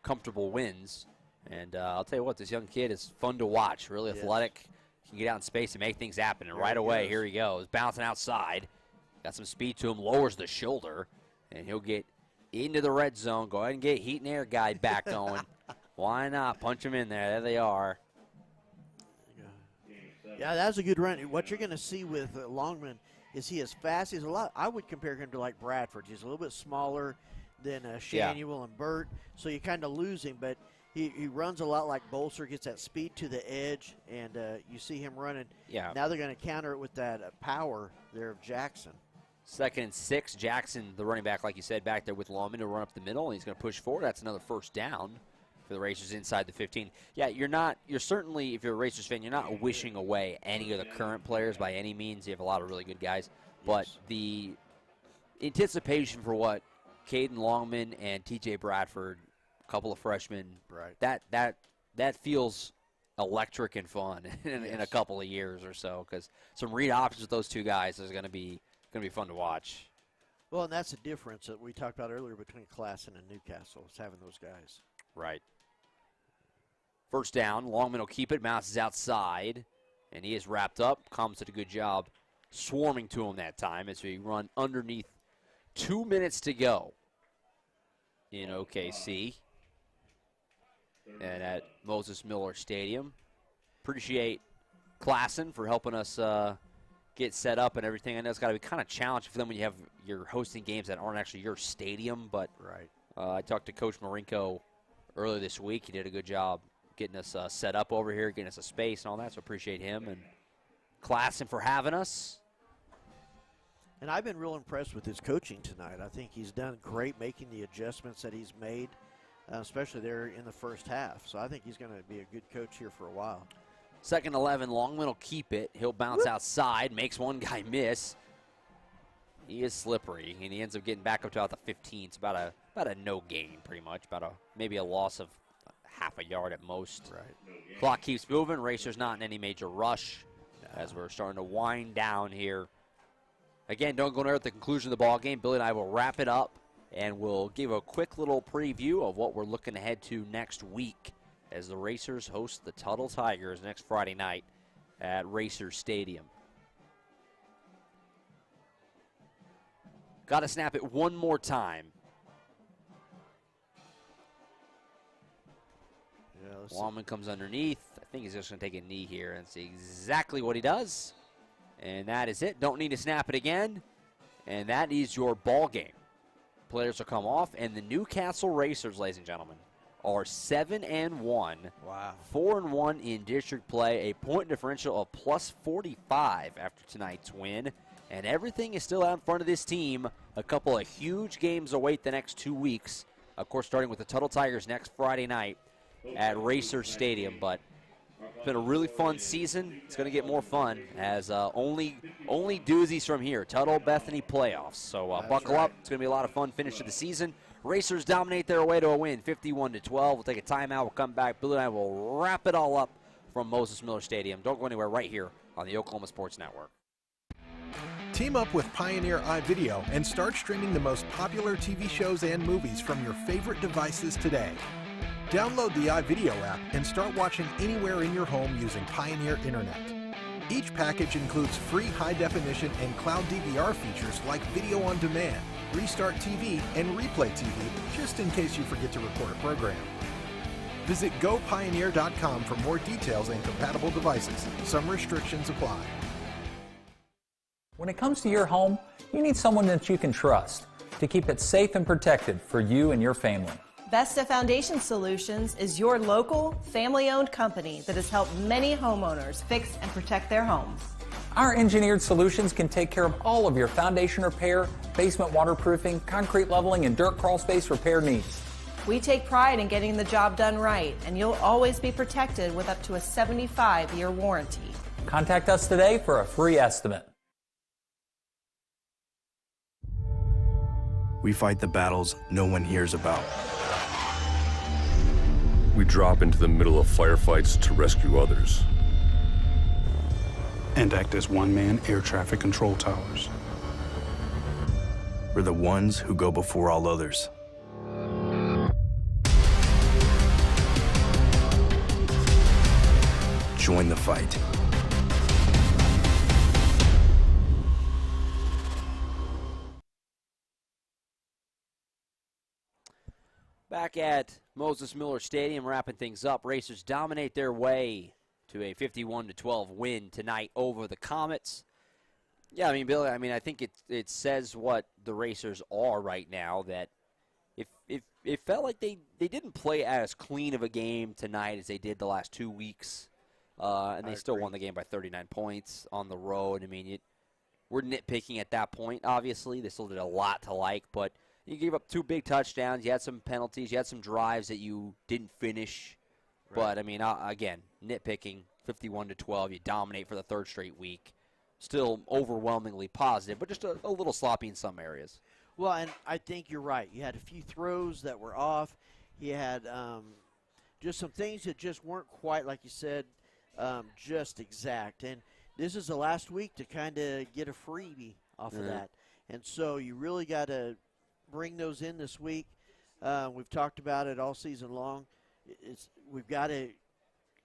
Speaker 3: comfortable wins. And I'll tell you what, this young kid is fun to watch, really athletic. He can get out in space and make things happen. And right away, here he goes, bouncing outside. Got some speed to him, lowers the shoulder, and he'll get into the red zone. Go ahead and get Heat and Air guy back going. Why not? Punch him in there. There they are.
Speaker 4: Yeah, that's a good run. What you're going to see with Longman is he is fast. He's a lot. I would compare him to like Bradford. He's a little bit smaller than Shanuel and Burt, so you kind of lose him. But he runs a lot like Bolster, gets that speed to the edge, and you see him running.
Speaker 3: Yeah.
Speaker 4: Now they're going to counter it with that power there of Jackson.
Speaker 3: 2nd and 6. Jackson, the running back, like you said, back there with Longman to run up the middle, and he's going to push forward. That's another first down for the Racers inside the 15. Yeah, you're certainly, if you're a Racers fan, you're not wishing away any of the current players by any means. You have a lot of really good guys. But the anticipation for what Caden Longman and T.J. Bradford, a couple of freshmen, that feels electric and fun in a couple of years or so, because some read options with those two guys is going to be fun to watch.
Speaker 4: Well, and that's the difference that we talked about earlier between Classen and Newcastle, is having those guys.
Speaker 3: Right. First down. Longman will keep it. Bounces outside, and he is wrapped up. Combs did a good job swarming to him that time as we run underneath 2 minutes to go in OKC and at Moses Miller Stadium. Appreciate Classen for helping us get set up and everything. I know it's got to be kind of challenging for them when you're hosting games that aren't actually your stadium, but I talked to Coach Marinko earlier this week. He did a good job getting us set up over here, getting us a space and all that, so appreciate him and Classen for having us.
Speaker 4: And I've been real impressed with his coaching tonight. I think he's done great making the adjustments that he's made, especially there in the first half. So I think he's going to be a good coach here for a while.
Speaker 3: 2nd 11, Longman will keep it. He'll bounce outside, makes one guy miss. He is slippery, and he ends up getting back up to about the 15. It's about a no gain, pretty much. Maybe a loss of half a yard at most. Right. Clock keeps moving. Racers not in any major rush as we're starting to wind down here. Again, don't go there at the conclusion of the ball game. Billy and I will wrap it up, and we'll give a quick little preview of what we're looking ahead to next week as the Racers host the Tuttle Tigers next Friday night at Racers Stadium. Got to snap it one more time. Longman comes underneath. I think he's just going to take a knee here and see exactly what he does. And that is it. Don't need to snap it again. And that is your ball game. Players will come off, and the Newcastle Racers, ladies and gentlemen, are 7-1.
Speaker 4: Wow.
Speaker 3: 4-1 in district play, a point differential of plus 45 after tonight's win. And everything is still out in front of this team. A couple of huge games await the next 2 weeks. Of course, starting with the Tuttle Tigers next Friday night at Racers Stadium. But it's been a really fun season. It's going to get more fun as only doozies from here. Tuttle, Bethany playoffs. So buckle up. It's going to be a lot of fun finish of the season. Racers dominate their way to a win, 51-12. We'll take a timeout. We'll come back. Billy and I will wrap it all up from Moses Miller Stadium. Don't go anywhere, right here on the Oklahoma Sports Network.
Speaker 19: Team up with Pioneer iVideo and start streaming the most popular TV shows and movies from your favorite devices today. Download the iVideo app and start watching anywhere in your home using Pioneer Internet. Each package includes free high-definition and cloud DVR features like video on demand, Restart TV, and Replay TV, just in case you forget to record a program. Visit gopioneer.com for more details and compatible devices. Some restrictions apply.
Speaker 5: When it comes to your home, you need someone that you can trust to keep it safe and protected for you and your family.
Speaker 6: Vesta Foundation Solutions is your local, family-owned company that has helped many homeowners fix and protect their homes.
Speaker 5: Our engineered solutions can take care of all of your foundation repair, basement waterproofing, concrete leveling, and dirt crawl space repair needs.
Speaker 6: We take pride in getting the job done right, and you'll always be protected with up to a 75-year warranty.
Speaker 5: Contact us today for a free estimate.
Speaker 7: We fight the battles no one hears about.
Speaker 8: We drop into the middle of firefights to rescue others.
Speaker 9: And act as one-man air traffic control towers.
Speaker 7: We're the ones who go before all others. Join the fight.
Speaker 3: Back at Moses Miller Stadium, wrapping things up. Racers dominate their way to a 51-12 win tonight over the Comets. Yeah, I mean, Billy, I think it says what the Racers are right now, that it felt like they didn't play as clean of a game tonight as they did the last 2 weeks, and they still won the game by 39 points on the road. I mean, we're nitpicking at that point, obviously. They still did a lot to like, but you gave up 2 big touchdowns. You had some penalties. You had some drives that you didn't finish. Right. But, I mean, again, nitpicking, 51-12. You dominate for the 3rd straight week. Still overwhelmingly positive, but just a little sloppy in some areas.
Speaker 4: Well, and I think you're right. You had a few throws that were off. You had just some things that just weren't quite, like you said, just exact. And this is the last week to kind of get a freebie off of that. And so you really got to bring those in this week. We've talked about it all season long. We've got to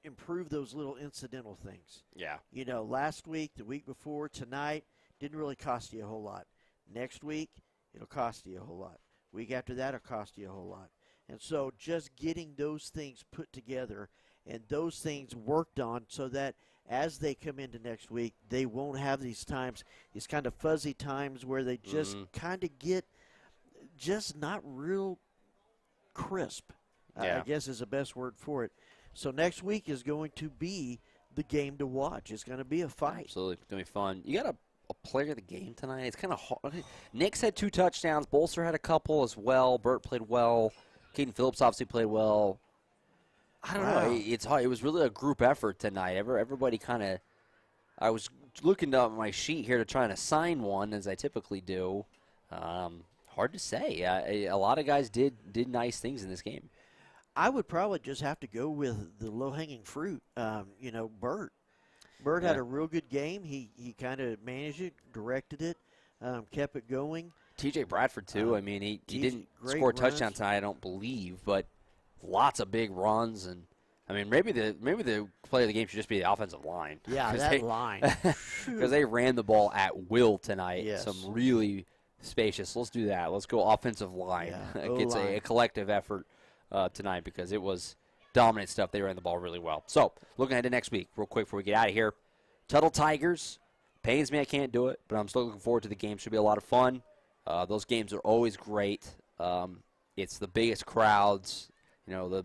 Speaker 4: improve those little incidental things.
Speaker 3: Yeah.
Speaker 4: You know, last week, the week before, tonight, didn't really cost you a whole lot. Next week, it'll cost you a whole lot. Week after that, it'll cost you a whole lot. And so just getting those things put together and those things worked on so that as they come into next week, they won't have these times, these kind of fuzzy times where they just kind of get just not real crisp, I guess is the best word for it. So next week is going to be the game to watch. It's going to be a fight.
Speaker 3: Absolutely. It's going to be fun. You got a player of the game tonight. It's kind of hard. Nick's had 2 touchdowns. Bolster had a couple as well. Burt played well. Caden Phillips obviously played well. I don't know. It's hard. It was really a group effort tonight. Everybody kind of – I was looking up my sheet here to try and assign one, as I typically do. Hard to say. A lot of guys did nice things in this game.
Speaker 4: I would probably just have to go with the low-hanging fruit, Burt. Burt had a real good game. He kind of managed it, directed it, kept it going.
Speaker 3: T.J. Bradford, too. I mean, he didn't score a touchdown tonight, I don't believe, but lots of big runs. And, I mean, maybe the play of the game should just be the offensive line.
Speaker 4: Yeah, that line.
Speaker 3: Because they ran the ball at will tonight.
Speaker 4: Yes.
Speaker 3: Some really spacious. Let's do that. Let's go offensive line. It's a collective effort tonight because it was dominant stuff. They ran the ball really well. So, looking ahead to next week, real quick before we get out of here. Tuttle Tigers. Pains me I can't do it, but I'm still looking forward to the game. Should be a lot of fun. Those games are always great. It's the biggest crowds, the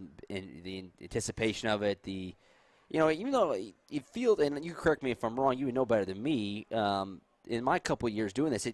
Speaker 3: anticipation of it. Even though you feel, and you correct me if I'm wrong, you would know better than me. In my couple of years doing this,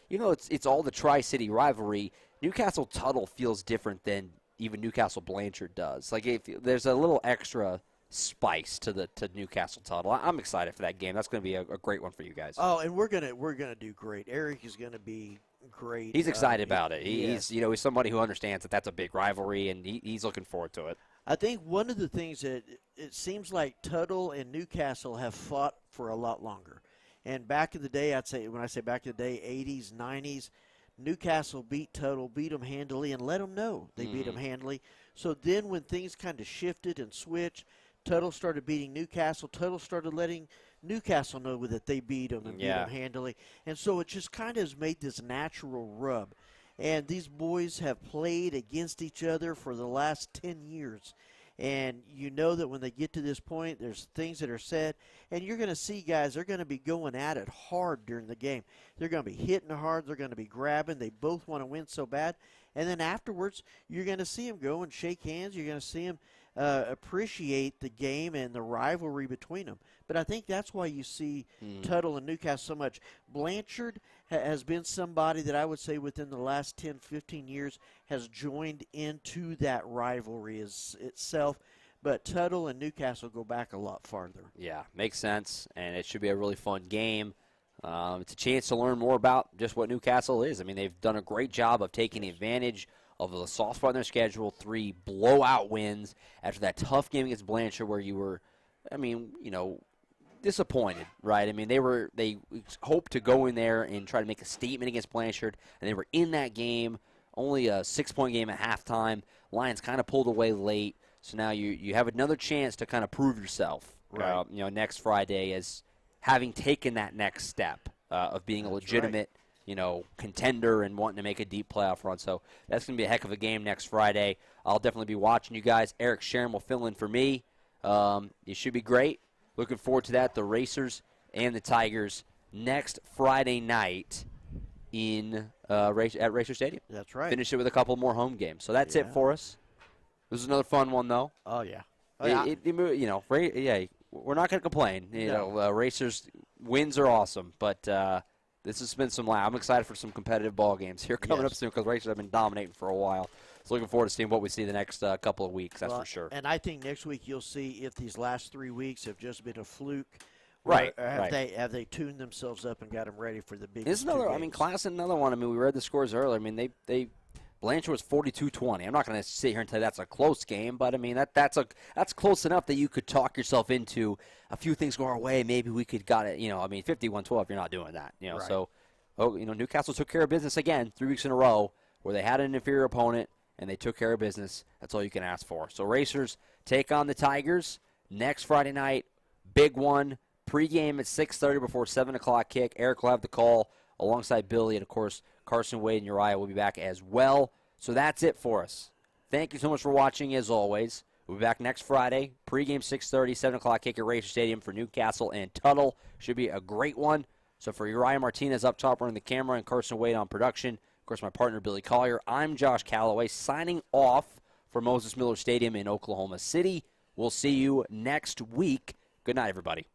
Speaker 3: it's all the Tri-City rivalry. Newcastle Tuttle feels different than even Newcastle Blanchard does. Like there's a little extra spice to Newcastle Tuttle. I'm excited for that game. That's going to be a great one for you guys.
Speaker 4: Oh, and we're gonna do great. Eric is going to be great.
Speaker 3: He's excited about it. He's somebody who understands that that's a big rivalry, and he's looking forward to it.
Speaker 4: I think one of the things that it seems like Tuttle and Newcastle have fought for a lot longer. And back in the day, when I say back in the day, 80s, 90s, Newcastle beat Tuttle, beat them handily, and let them know they beat them handily. So then when things kind of shifted and switched, Tuttle started beating Newcastle. Tuttle started letting Newcastle know that they beat them and beat them handily. And so it just kind of has made this natural rub. And these boys have played against each other for the last 10 years. And you know that when they get to this point, there's things that are said. And you're going to see guys, they're going to be going at it hard during the game. They're going to be hitting hard. They're going to be grabbing. They both want to win so bad. And then afterwards, you're going to see them go and shake hands. You're going to see them appreciate the game and the rivalry between them. But I think that's why you see Tuttle and Newcastle so much. Blanchard has been somebody that I would say within the last 10, 15 years has joined into that rivalry itself. But Tuttle and Newcastle go back a lot farther.
Speaker 3: Yeah, makes sense, and it should be a really fun game. It's a chance to learn more about just what Newcastle is. I mean, they've done a great job of taking advantage of the soft spot in their schedule, 3 blowout wins after that tough game against Blanchard where you were, disappointed, right? I mean, they hoped to go in there and try to make a statement against Blanchard, and they were in that game, only a 6-point game at halftime. Lions kind of pulled away late, so now you have another chance to kind of prove yourself,
Speaker 4: right.
Speaker 3: Next Friday as having taken that next step of being a legitimate contender and wanting to make a deep playoff run. So that's going to be a heck of a game next Friday. I'll definitely be watching you guys. Eric Sharon will fill in for me. It should be great. Looking forward to that. The Racers and the Tigers next Friday night at Racer Stadium.
Speaker 4: That's right.
Speaker 3: Finish it with a couple more home games. So that's it for us. This is another fun one, though.
Speaker 4: Oh, yeah.
Speaker 3: We're not going to complain. Racers wins are awesome, but this has been I'm excited for some competitive ball games here coming up soon because Racers have been dominating for a while. So looking forward to seeing what we see the next couple of weeks, that's for sure.
Speaker 4: And I think next week you'll see if these last 3 weeks have just been a fluke.
Speaker 3: Right.
Speaker 4: Or have they tuned themselves up and got them ready for the big games?
Speaker 3: Classen, another one. I mean, we read the scores earlier. I mean, Blanchard was 42-20. I'm not going to sit here and tell you that's a close game, but I mean that's close enough that you could talk yourself into a few things go our way. Maybe we could got it. 51-12. You're not doing that.
Speaker 4: Right.
Speaker 3: So, Newcastle took care of business again 3 weeks in a row where they had an inferior opponent and they took care of business. That's all you can ask for. So Racers take on the Tigers next Friday night. Big one. Pregame at 6:30 before 7 o'clock kick. Eric will have the call alongside Billy, and, of course, Carson, Wade, and Uriah will be back as well. So that's it for us. Thank you so much for watching, as always. We'll be back next Friday. Pregame 6:30, 7 o'clock kick at Racer Stadium for Newcastle and Tuttle. Should be a great one. So for Uriah Martinez up top running the camera and Carson Wade on production, of course, my partner Billy Collier, I'm Josh Calloway signing off for Moses Miller Stadium in Oklahoma City. We'll see you next week. Good night, everybody.